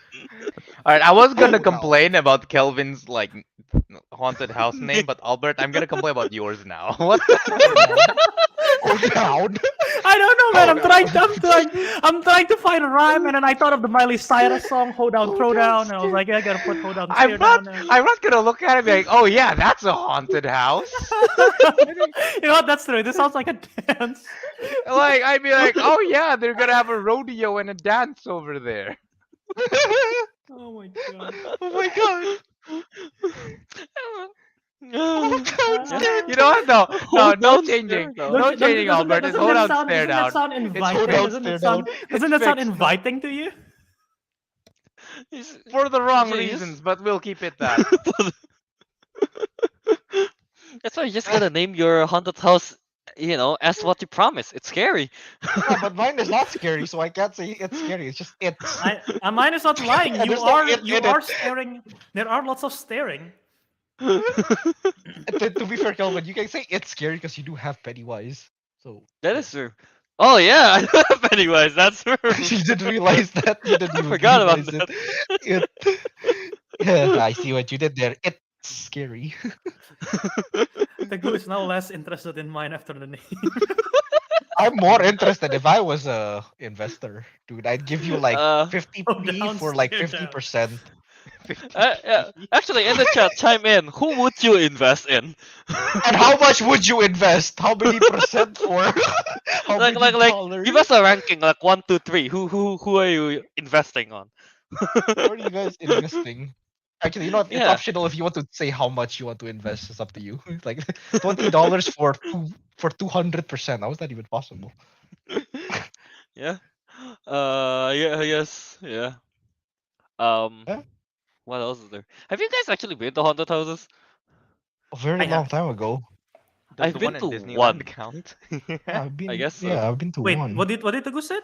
S3: Alright, I was gonna
S4: Hold down.
S3: complain about Kelvin's like haunted house name, but Albert, I'm gonna complain about yours now. What the
S4: Hold down.
S1: I don't know, man.
S4: Hold
S1: I'm trying to find a rhyme, and then I thought of the Miley Cyrus song "Hold Down,
S4: Hold
S1: Throw
S4: down,
S1: Down," and I was like, yeah, I gotta put "Hold Down,
S3: I'm
S1: Stare
S3: not
S1: Down."
S3: I'm not gonna look at it and be like, oh yeah, that's a haunted house.
S1: You know what? That's true. This sounds like a dance.
S3: Like I'd be like, oh yeah, they're gonna have a rodeo and a dance over there.
S1: Oh my god.
S4: Oh my god. Hold down,
S2: Yeah.
S4: stare
S3: You know what? No,
S2: Hold
S3: no
S2: down,
S3: changing.
S2: stare down.
S3: No changing, Albert. It's hold down, stare down.
S1: Sound
S3: It's
S1: inviting?
S3: hold
S4: down,
S1: Doesn't
S4: stare
S1: that sound?
S4: down.
S1: Doesn't that sound
S3: fixed.
S1: inviting to you?
S2: He's-
S3: For the wrong
S2: Actually,
S3: reasons, but we'll keep it that.
S2: That's why you just gotta name your haunted house, as what you promise. It's scary.
S4: Yeah, but mine is not scary, so I can't say it's scary. It's just it's.
S1: Mine is not lying.
S4: And
S1: You
S4: there's no
S1: are
S4: it
S1: you
S4: in
S1: are
S4: it.
S1: staring. There are lots of staring.
S4: To be fair, Kelvin, you can say it's scary because you do have Pennywise. So
S2: That is true. Oh yeah, I do have Pennywise. That's true.
S4: you didn't realize that. You didn't
S2: I
S4: even
S2: forgot about
S4: realize
S2: that.
S4: it. Yeah, I see what you did there. It's scary.
S1: Teguh is now less interested in mine after the name.
S4: I'm more interested if I was a investor, dude. I'd give you like
S2: Uh,
S4: 50p for like
S1: Downstairs down.
S4: 50%.
S2: yeah. Actually, in the chat, chime in. Who would you invest in?
S4: And how much would you invest? How many percent for? How
S2: like,
S4: many
S2: like,
S4: dollars?
S2: give us a ranking, like 1, 2, 3. Who are you investing on?
S4: What are you guys investing? Actually, you know what? It's
S2: Yeah.
S4: optional if you want to say how much you want to invest. It's up to you. It's like $20 for 200%. How is that even possible?
S2: Yeah. Yeah. Yes. Yeah.
S4: Yeah.
S2: What else is there? Have you guys actually been to haunted houses?
S4: A very
S1: I
S4: long
S1: have.
S4: time ago.
S3: Does
S2: I've
S3: the
S2: been
S3: one in
S2: to
S3: Disneyland
S2: one.
S3: count?
S2: I guess so.
S4: I've been to
S1: Wait,
S4: one.
S1: what did Teguh said?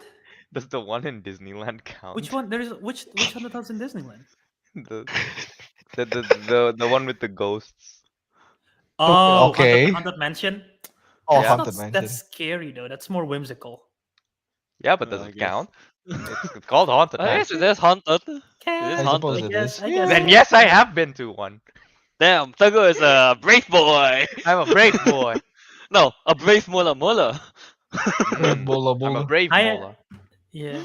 S3: Does the one in Disneyland
S1: Which
S3: count?
S1: one? There is which haunted house in Disneyland?
S3: The the one with the ghosts.
S1: Oh,
S4: Okay.
S1: haunted mansion.
S4: Oh,
S1: That's
S3: Yeah.
S1: not
S4: Haunted
S1: that's
S4: Mansion.
S1: scary though. That's more whimsical.
S3: Yeah, but does
S2: I
S3: it
S2: guess.
S3: count? It's called haunted
S2: I guess
S3: house.
S2: it is haunted. It is
S1: Can
S4: I suppose
S2: haunted.
S4: it is.
S1: I guess.
S3: Then
S4: Yeah.
S3: yes, I have been to one.
S2: Damn, Teguh is a brave boy.
S3: I'm a brave boy.
S2: No, a brave mula mula.
S4: Brave
S3: Mm,
S4: Bola
S3: I'm a
S4: Bola.
S3: brave
S1: I
S3: mola.
S1: yeah.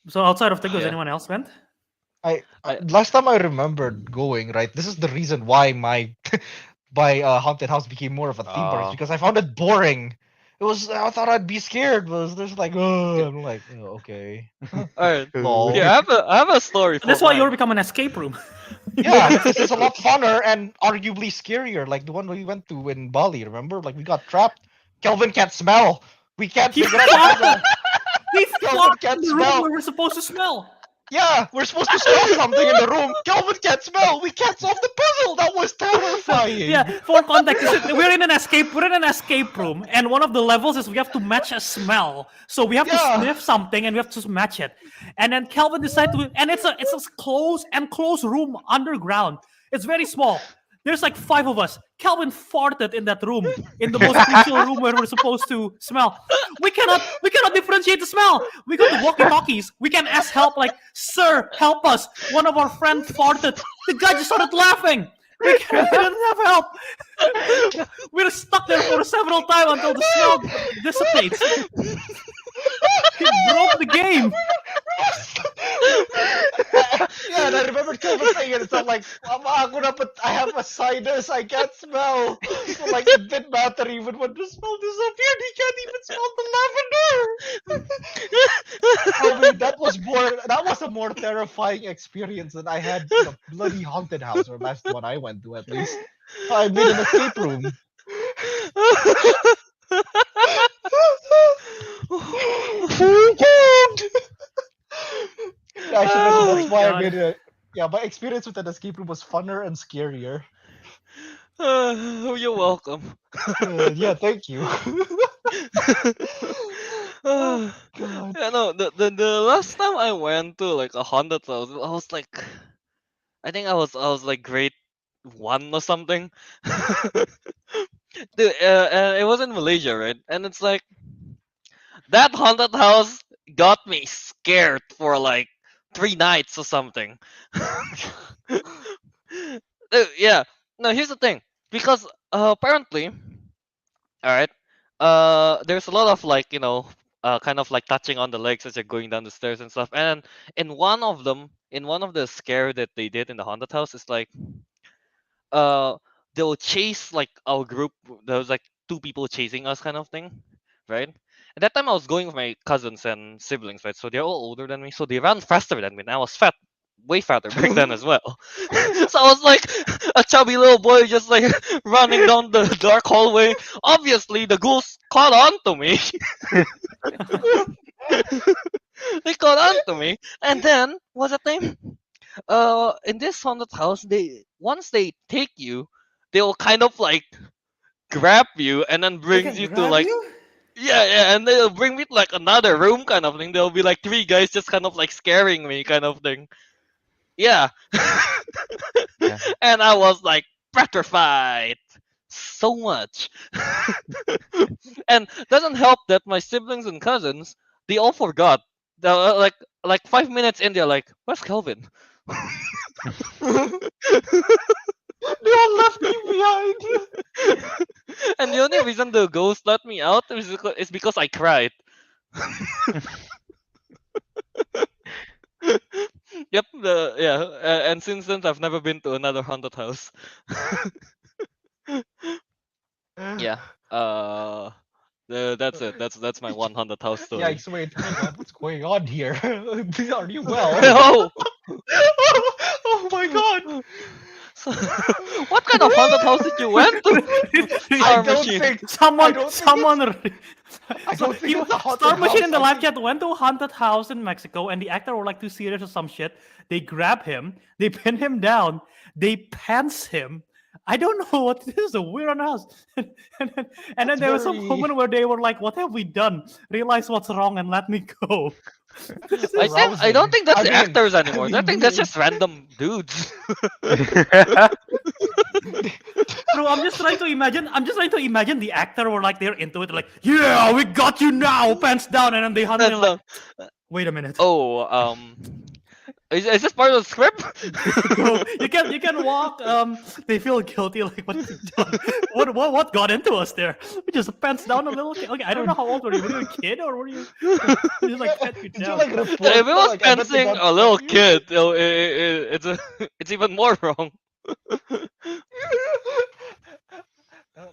S1: So outside of Teguh, has
S2: Yeah.
S1: anyone else went?
S2: I
S4: Last time I remembered going, right, this is the reason why my haunted house became more of a theme park, is because I found it boring. I thought I'd be scared, but there's like, oh, I'm like, oh, okay.
S2: alright.
S4: Lol.
S2: Yeah, I have a story for
S1: That's why you're
S2: mine.
S1: become an escape room.
S4: Yeah, because it's a lot funner and arguably scarier. Like the one we went to in Bali, remember? Like we got trapped. Kelvin can't smell. We can't
S1: He
S4: figure out the puzzle.
S1: He
S4: Kelvin
S1: fought in
S4: can't
S1: the room
S4: smell.
S1: where we're supposed to smell.
S4: Yeah, we're supposed to smell something in the room. Kelvin can't smell. We can't solve the puzzle. That was terrifying.
S1: Yeah, for context, we're in an escape room, and one of the levels is we have to match a smell. So we have to
S4: Yeah.
S1: sniff something and we have to match it. And then Calvin decided to, and it's a closed room underground. It's very small. There's like 5 of us. Calvin farted in that room, in the most crucial room where we're supposed to smell. We cannot differentiate the smell. We go to walkie-talkies. We can ask help, like, "Sir, help us. One of our friends farted." The guy just started laughing. We didn't have help. We're stuck there for several times until the smell dissipates. He broke the game.
S4: Yeah, and I remember Kelvin saying it. It's not like, I have a sinus. I can't smell. So like it didn't matter even when the smell disappeared. He can't even smell the lavender. I mean, that was a more terrifying experience than I had in a bloody haunted house, or last one I went to at least. I made an escape room. Actually,
S1: Oh
S4: that's
S1: my
S4: why I
S1: God.
S4: made it. Yeah, my experience with an escape room was funner and scarier.
S2: You're welcome.
S4: Yeah, thank you. Oh, God.
S2: Yeah, no, the last time I went to like a haunted house, I was like, I think I was like grade 1 or something. Dude, it was in Malaysia, right? And it's like that haunted house got me scared for like 3 nights or something. Yeah. No, here's the thing. Because apparently, all right, there's a lot of like, kind of like touching on the legs as you're going down the stairs and stuff. And in one of the scare that they did in the haunted house, it's like uh they'll chase like our group. There was like 2 people chasing us kind of thing, right? At that time I was going with my cousins and siblings, right? So they're all older than me, so they ran faster than me, and I was fat, way fatter back then as well. So I was like a chubby little boy just like running down the dark hallway. Obviously the ghouls caught on to me. They caught on to me. And then what's the thing? In this haunted house, once they take you, they'll kind of like grab you and then brings you to like, yeah, and they'll bring me to like another room kind of thing. There'll be like 3 guys just kind of like scaring me kind of thing. Yeah.
S3: Yeah.
S2: And I was like petrified so much. And doesn't help that my siblings and cousins, they all forgot. Like 5 minutes in, they're like, "Where's Kelvin?"
S4: They all left me behind.
S2: And the only reason the ghost let me out is because I cried. Yep. And since then I've never been to another haunted house. Yeah. That's it. That's my one haunted house story.
S4: Yikes, wait, hang on, what's going on here? Are you well?
S2: Oh.
S4: Oh my god!
S2: So, what kind of haunted house did you went to?
S4: I
S2: Star
S4: don't
S2: Machine.
S4: think. I
S1: Someone,
S4: don't think
S1: someone.
S4: I don't think it's a haunted
S1: Star Machine
S4: house.
S1: in the live chat went to a haunted house in Mexico, and the actor were like too serious or some shit. They grab him, they pin him down, they pants him, I don't know what this is. We're on a house. and then, and then
S4: That's
S1: there was some
S4: very-
S1: moment where they were like, "What have we done? Realize what's wrong and let me go."
S2: I don't think that's
S4: I mean,
S2: actors anymore. I
S4: mean,
S2: think that's
S4: we-
S2: just random dudes.
S1: Bro, I'm just trying to imagine. I'm just trying to imagine the actor were like they're into it, like, "Yeah, we got you now, pants down," and then they hunt me
S2: That's
S1: like, "Wait a minute."
S2: oh, is this part of the script?
S1: Bro, you can walk. They feel guilty. Like, what have we done? What got into us there? We just pants down a little kid. Okay, I don't know how old were you. Were you a kid or were you? You just like pant me
S4: Did you
S1: down.
S4: like report?
S2: If it was
S4: like, I bet they
S2: fencing
S4: got
S2: a little
S4: you?
S2: kid, it's even more wrong.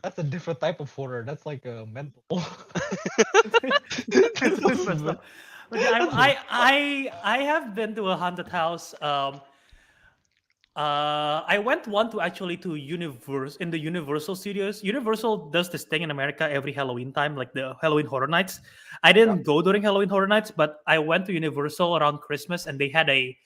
S4: That's a different type of horror. That's like a mental.
S1: It's different stuff. Okay, I have been to a haunted house. I went one to actually to in the Universal Studios. Universal does this thing in America every Halloween time, like the Halloween Horror Nights. I didn't go during Halloween Horror Nights, but I went to Universal around Christmas, and they had a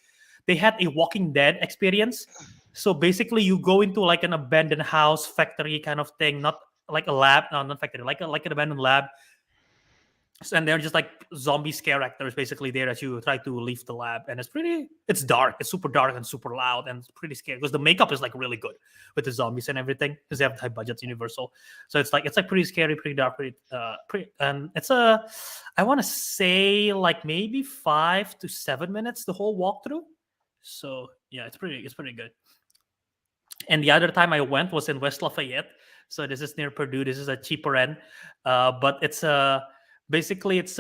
S1: Walking Dead experience. So basically, you go into like an abandoned house, factory kind of thing, not like a lab, no, not factory, like an abandoned lab. And they're just like zombie scare actors basically there as you try to leave the lab, and it's dark, it's super dark and super loud and it's pretty scary because the makeup is like really good with the zombies and everything because they have high budgets Universal. So it's like pretty scary, pretty dark, pretty, and it's I want to say like maybe 5 to 7 minutes the whole walkthrough. So yeah, it's pretty good. And the other time I went was in West Lafayette. So this is near Purdue. This is a cheaper end, but it's basically it's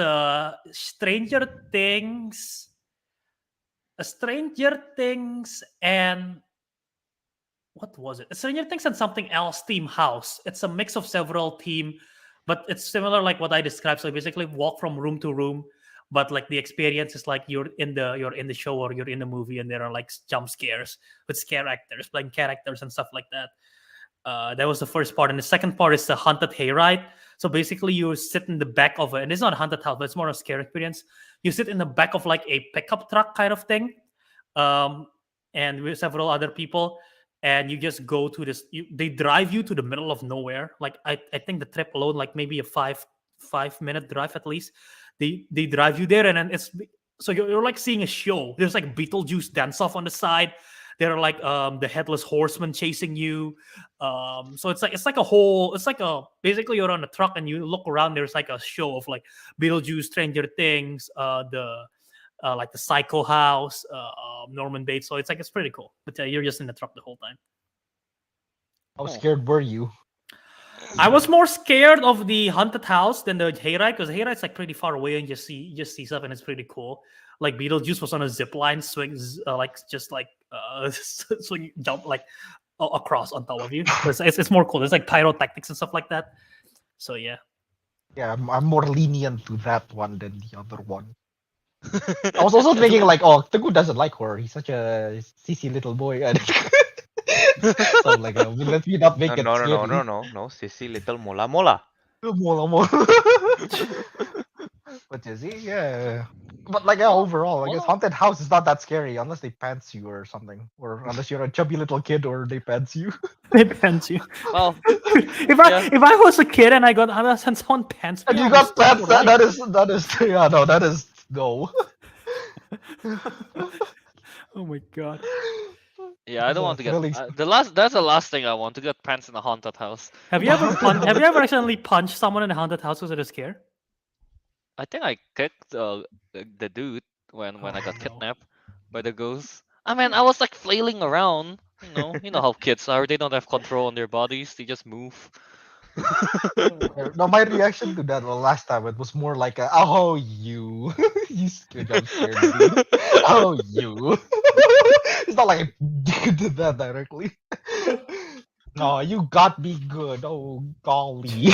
S1: Stranger Things, and what was it? Stranger Things and something else theme house. It's a mix of several theme, but it's similar like what I described. So basically walk from room to room, but like the experience is like you're in the show or you're in the movie, and there are like jump scares with scare actors playing characters and stuff like that. That was the first part, and the second part is the haunted hayride. So basically, you sit in the back of it, and it's not a haunted house, but it's more a scare experience. You sit in the back of like a pickup truck kind of thing, and with several other people, and you just go to this. They drive you to the middle of nowhere. Like I think the trip alone, like maybe a 5 minute drive at least. They drive you there, and then so you're like seeing a show. There's like Beetlejuice dance off on the side. There are like the headless horseman chasing you. So it's like basically you're on a truck and you look around. There's like a show of like Beetlejuice, Stranger Things, the like the Psycho House, Norman Bates. So it's pretty cool. But you're just in the truck the whole time.
S4: How scared were you?
S1: I was more scared of the haunted house than the hayride because the hayride's like pretty far away and you just see stuff and it's pretty cool. Like Beetlejuice was on a zip line, swings swing jump like across on top of you. It's more cool. There's like pyrotechnics and stuff like that. So yeah.
S4: Yeah, I'm more lenient to that one than the other one. I was also thinking like, oh, Teguh doesn't like horror. He's such a sissy little boy. So like, let me not make it
S3: No,
S4: scary.
S3: no, sissy little mola mola.
S4: Mola. But you see, yeah. But like, yeah, overall, I guess haunted house is not that scary unless they pants you or something, or unless you're a chubby little kid or they pants you.
S1: They pants you.
S2: Well,
S1: if I was a kid and I got and someone pants me,
S4: And you
S1: I
S4: got
S1: would stop
S4: pants.
S1: right.
S4: That is yeah, no, that is no.
S1: Oh my god.
S2: yeah, I don't want to get
S4: Really-
S2: that's the last thing I want to get pants in a haunted house.
S1: Have you ever accidentally punched someone in a haunted house because of the scare?
S2: I think I kicked the dude when I got
S1: no.
S2: kidnapped by the ghost. I mean, I was like flailing around. You know how kids are. They don't have control on their bodies. They just move.
S4: No, my reaction to that last time it was more like, oh you, you scared me. Oh you. It's not like I did that directly. No, you got me good. Oh golly.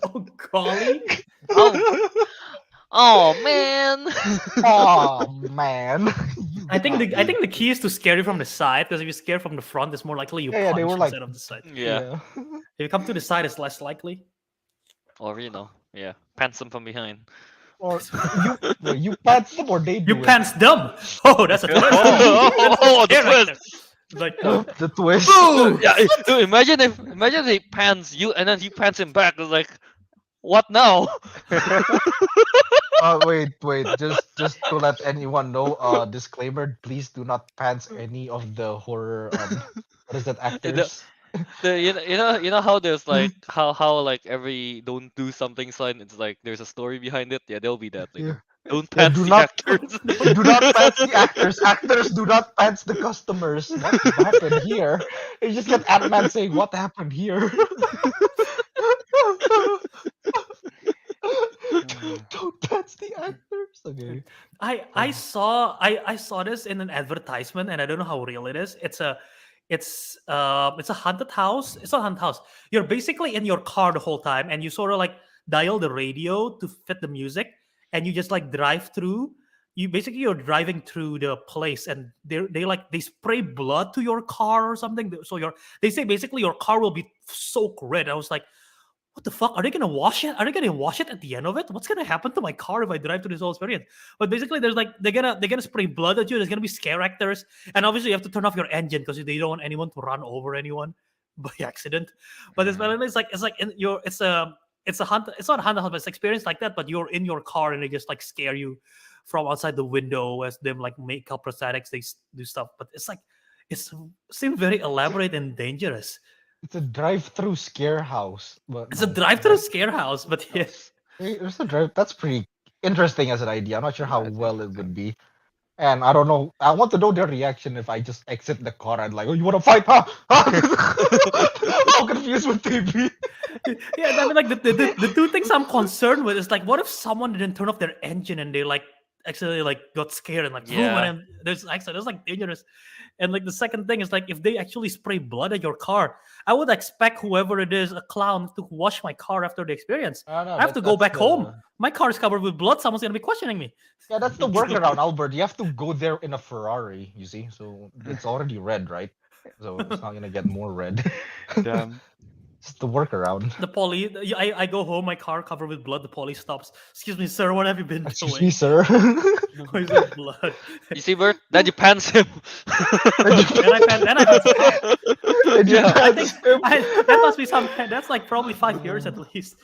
S1: Oh golly.
S2: Oh man.
S4: Oh man.
S1: I think the key is to scare you from the side, because if you scare from the front, it's more likely you
S4: Yeah,
S1: punch
S4: they were like-
S1: instead of the side.
S2: Yeah.
S1: If you come to the side, it's less likely.
S2: Or yeah, pants them from behind.
S4: Or you pants them or they do
S1: You
S4: it.
S1: pants them. Oh, that's a
S2: Oh, the
S1: Scare
S2: twist.
S1: actor. Like,
S4: The twist.
S2: Yeah, imagine if he pans you and then he pans him back. It's like, what now?
S4: Wait. Just to let anyone know, disclaimer: please do not pants any of the horror. What is that
S2: the,
S4: actors?
S2: you know how there's like how like every don't do something sign. It's like there's a story behind it. Yeah, there'll be that
S4: Yeah.
S2: later. Don't
S4: Yeah,
S2: pants
S4: do
S2: the
S4: not
S2: actors.
S4: do not pants the actors. Actors do not pants the customers. What happened here? You just get Ant-Man saying, "What happened here?" Don't pants the actors. Okay.
S1: I saw this in an advertisement, and I don't know how real it is. It's a haunted house. It's not a haunted house. You're basically in your car the whole time, and you sort of like dial the radio to fit the music, and you just like drive through. You're driving through the place, and they spray blood to your car or something. So they say basically your car will be soaked red. I was like, what the fuck? Are they gonna wash it? Are they gonna wash it at the end of it? What's gonna happen to my car if I drive through this whole experience? But basically, there's like they're gonna spray blood at you. There's gonna be scare actors, and obviously you have to turn off your engine because they don't want anyone to run over anyone by accident. But it's like it's a hunt. It's not a haunted house, but it's experience like that. But you're in your car and they just like scare you from outside the window as them like make up prosthetics. Do stuff, but it's like it's seems very elaborate and dangerous.
S4: It's a drive-through scare house, but
S1: It's a
S4: no.
S1: drive-through scare house, but yes.
S4: There's a drive. That's pretty interesting as an idea. I'm not sure how
S3: That's
S4: well it would
S3: interesting.
S4: be. And I don't know. I want to know their reaction if I just exit the car and like, oh, you want to fight, huh? How confused would they be?
S1: Yeah, I mean, like the two things I'm concerned with is like, what if someone didn't turn off their engine and they like actually like got scared and like, boom,
S2: Yeah.
S1: and then there's accident. It's like dangerous. And like the second thing is like, if they actually spray blood at your car, I would expect whoever it is, a clown, to wash my car after the experience.
S4: I don't know.
S1: I have to go back home. My car is covered with blood. Someone's gonna be questioning me.
S4: Yeah, that's the workaround, Albert. You have to go there in a Ferrari. You see, so it's already red, right? So it's not gonna get more red.
S3: Damn.
S4: It's the workaround.
S1: The police. I go home. My car covered with blood. The police stops. Excuse me, sir. What have you been
S4: Excuse
S1: doing?
S4: me, sir.
S1: Why is there blood?
S2: You see, Bert? Then you pants him.
S1: Then I pants the car.
S4: And you
S2: Yeah.
S1: I
S4: pants
S1: think
S4: him.
S1: that must be some. That's like probably 5 years at least.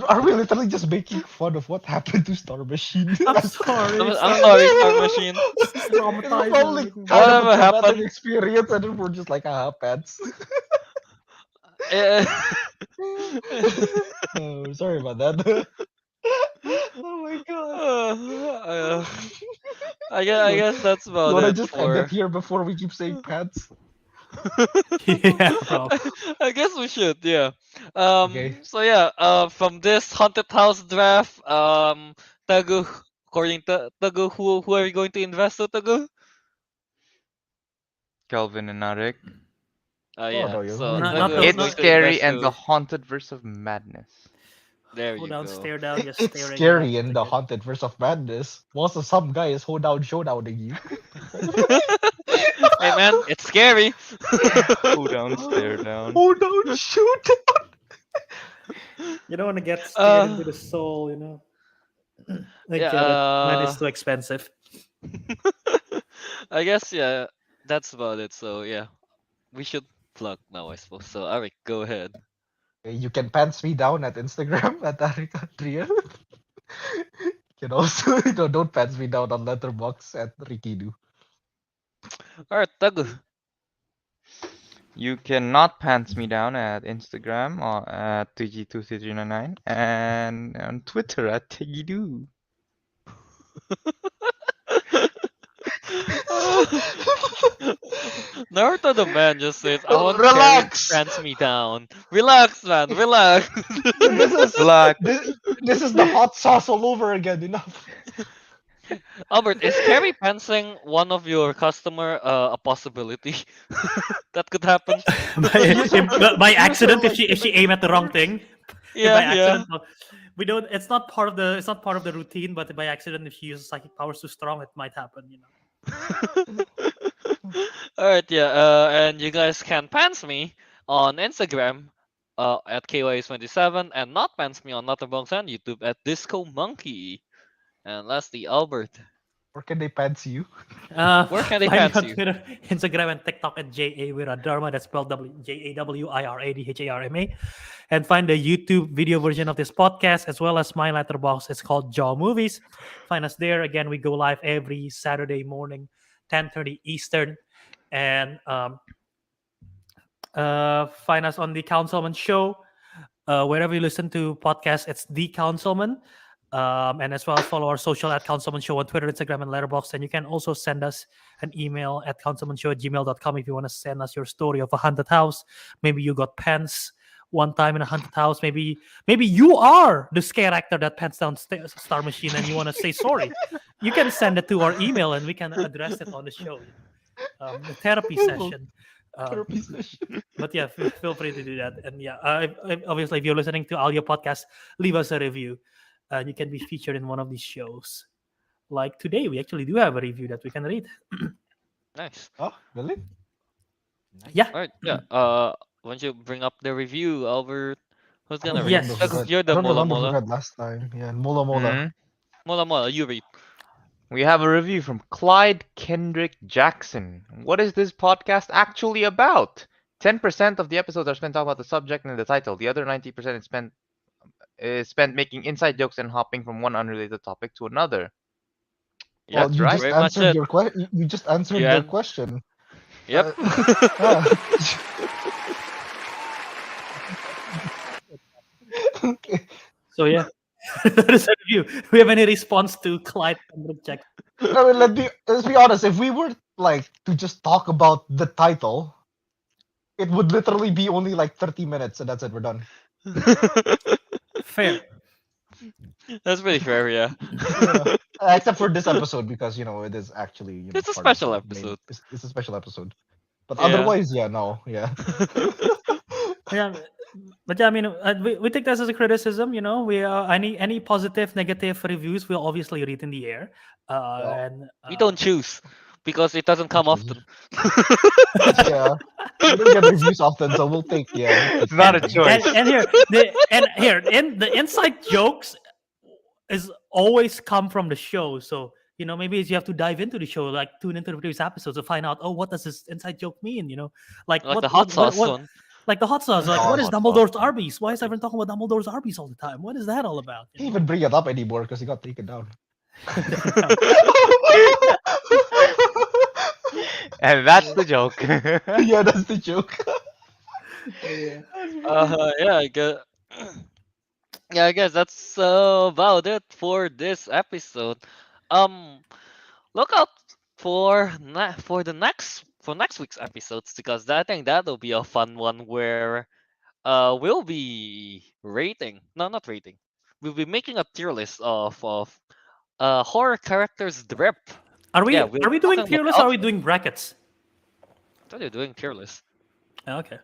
S4: Are we literally just making fun of what happened to Star Machine?
S1: I'm sorry.
S2: I'm sorry, Star Machine.
S1: This is
S4: It's
S1: traumatizing.
S4: probably
S1: Making
S4: kind of a
S2: Whatever
S4: traumatic
S2: happened?
S4: experience, and then we're just like, pants.
S2: Eh,
S4: Oh, sorry about that. Oh my god.
S2: I guess that's
S4: You
S2: about
S4: wanna
S2: it
S4: just end
S2: for.
S4: it here before we keep saying pants?
S1: Yeah, bro.
S2: I guess we should, yeah.
S4: Okay.
S2: So yeah, from this haunted house draft, Teguh, according to Teguh, who are you going to invest to, Teguh?
S3: Kelvin and Ariq.
S4: Oh
S2: Yeah.
S4: no, you're
S2: So
S1: Not-
S2: Teguh
S1: not
S2: is
S1: those-
S3: It's
S2: going
S1: not-
S2: to
S3: scary
S2: invest
S3: and the
S2: to.
S3: haunted verse of madness.
S2: There
S1: Hold
S2: you
S1: down,
S2: go.
S1: stare down, just
S4: It's
S1: staring.
S4: scary in the haunted verse of madness. Also, some guy is showdowning you.
S2: Hey man, it's scary.
S3: Go down, stare down.
S4: Hold down, shoot.
S1: You don't want to get scared
S2: Uh,
S1: into the soul, you know. I
S2: yeah.
S1: get it. Man, it's too expensive.
S2: I guess yeah, that's about it. So yeah, we should plug now, I suppose. So Ariq, go ahead.
S4: You can pants me down at Instagram at Ariq Andria. You can also don't pants me down on Letterboxd at Rikidu.
S2: All right, Teguh.
S3: You cannot pants me down at Instagram or at TG23399 and on Twitter at Tegidu.
S2: Naruto the man just says, I want Karen to
S4: Relax.
S2: pants me down. Relax, man, relax.
S4: This is
S3: Black.
S4: this is the hot sauce all over again. Enough.
S2: Albert, is Carrie pantsing one of your customer a possibility that could happen?
S1: by accident, if she aim at the wrong thing. If by
S2: Yeah, yeah.
S1: accident, no. We don't. It's not part of the routine. But by accident, if she uses psychic powers too strong, it might happen. You know.
S2: All right, yeah. And you guys can pants me on Instagram at KYS27 and not pants me on Notterbox and YouTube at Disco Monkey. And lastly, Albert.
S4: Or can they pants you?
S2: Where can they
S1: Find me
S2: pants
S1: on
S2: you?
S1: Twitter, Instagram, and TikTok at Wiradharma. That's spelled Jawiradharma. And find the YouTube video version of this podcast as well as my letterbox. It's called Jaw Movies. Find us there. Again, we go live every Saturday morning, 10:30 Eastern. And find us on the Councilmen Show. Wherever you listen to podcasts, it's the Councilman. And as well as follow our social at Councilman Show on Twitter, Instagram, and Letterboxd. And you can also send us an email at councilmanshow@gmail.com if you want to send us your story of a haunted house. Maybe you got pants one time in a haunted house. Maybe you are the scare actor that pants down Star Machine and you want to say sorry. You can send it to our email and we can address it on the show. The therapy session.
S4: Therapy session.
S1: But yeah, feel free to do that. And yeah, obviously, if you're listening to audio podcast, leave us a review. And you can be featured in one of these shows. Like today, we actually do have a review that we can read.
S2: Nice.
S4: Oh, really?
S1: Yeah.
S2: All right. Yeah. Why don't you bring up the review, Albert? Who's
S4: I don't
S2: gonna read?
S1: Yes.
S4: remember who
S2: Because
S4: read-
S2: you're
S4: I
S2: the
S4: don't
S2: Mola
S4: remember who
S2: Mola.
S4: read last time. Yeah, Mola Mola.
S3: Mhm.
S2: Mola Mola, you read.
S3: We have a review from Clyde Kendrick Jackson. What is this podcast actually about? 10% of the episodes are spent talking about the subject and the title. The other 90% is spent making inside jokes and hopping from one unrelated topic to another.
S2: Yeah,
S3: That's
S4: you
S3: right.
S4: just
S2: very much
S4: answered
S2: it.
S4: your question. You just answered
S2: You
S4: their
S2: an-
S4: question.
S2: Yep.
S4: Yeah. Okay.
S1: So yeah, that is a review. Do we have any response to Clyde Kendrick Jackson?
S4: I mean, let's be honest. If we were like to just talk about the title, it would literally be only like 30 minutes, and that's it. We're done.
S1: Fair.
S2: That's pretty fair, yeah.
S4: Yeah. Except for this episode, because it is actually
S2: It's a
S4: part of
S2: special
S4: the
S2: episode.
S4: It's a special episode. But
S2: Yeah.
S4: otherwise, yeah, no, yeah.
S1: Yeah, but yeah, I mean, we take this as a criticism. We any positive, negative reviews we'll obviously read in the air. And
S2: We don't choose because it doesn't come
S4: choose.
S2: often.
S4: Yeah, we don't get reviews often, so we'll take. Yeah,
S3: It's not a choice.
S1: and here in the inside jokes is always come from the show. So maybe you have to dive into the show, like tune into the previous episodes to find out. Oh, what does this inside joke mean? Like
S2: Like
S1: what,
S2: the hot
S1: what-
S2: sauce
S1: what-
S2: one.
S1: like the hot sauce. Like
S4: Oh,
S1: what is
S4: hot sauce.
S1: Dumbledore's Arby's? Why is everyone talking about Dumbledore's Arby's all the time? What is that all about?
S4: Can't even bring it up anymore because he got taken down.
S3: And that's the joke.
S4: Yeah, that's the joke.
S2: Yeah, I guess. Yeah, I guess that's about it for this episode. Look out for next week's episodes because I think that'll be a fun one where we'll be rating. No, not rating. We'll be making a tier list of horror characters drip.
S1: Are we
S2: Yeah, we're
S1: are we doing
S2: talking
S1: tier
S2: about
S1: lists or are we
S2: outfit.
S1: doing brackets?
S2: I thought you're doing tier list.
S1: Okay.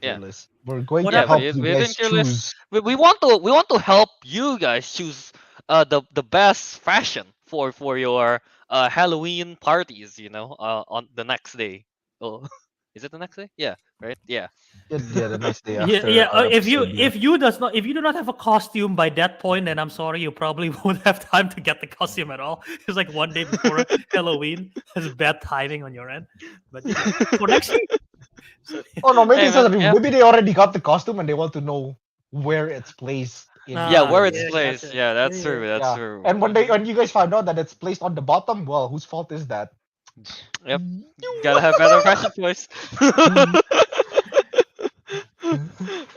S2: Yeah.
S4: We're going
S1: What
S4: to
S1: happened?
S4: help you
S2: we're
S4: guys
S2: doing tier lists.
S4: choose.
S2: We want to help you guys choose the best fashion for your Halloween parties. On the next day. Oh, is it the next day? Yeah. Right. Yeah.
S4: Yeah, the next day
S1: Yeah,
S4: after.
S1: yeah.
S4: our
S1: If you
S4: episode, yeah.
S1: if you do not have a costume by that point, then I'm sorry, you probably won't have time to get the costume at all. It's like one day before Halloween. It's bad timing on your end. But yeah, for next week. So,
S4: Oh no, maybe
S2: Hey,
S4: it's not
S2: man,
S4: that
S2: yeah.
S4: maybe they already got the costume and they want to know where it's placed. In
S2: Yeah,
S1: Ah,
S2: where
S1: yeah,
S2: it's placed.
S1: gotcha.
S2: Yeah, that's
S1: Yeah,
S2: true. That's
S4: Yeah.
S2: true.
S4: And when you guys found out that it's placed on the bottom, well, whose fault is that?
S2: Yep. Gotta have better fashion choice.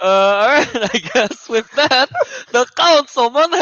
S2: Alright, I guess with that, the councilman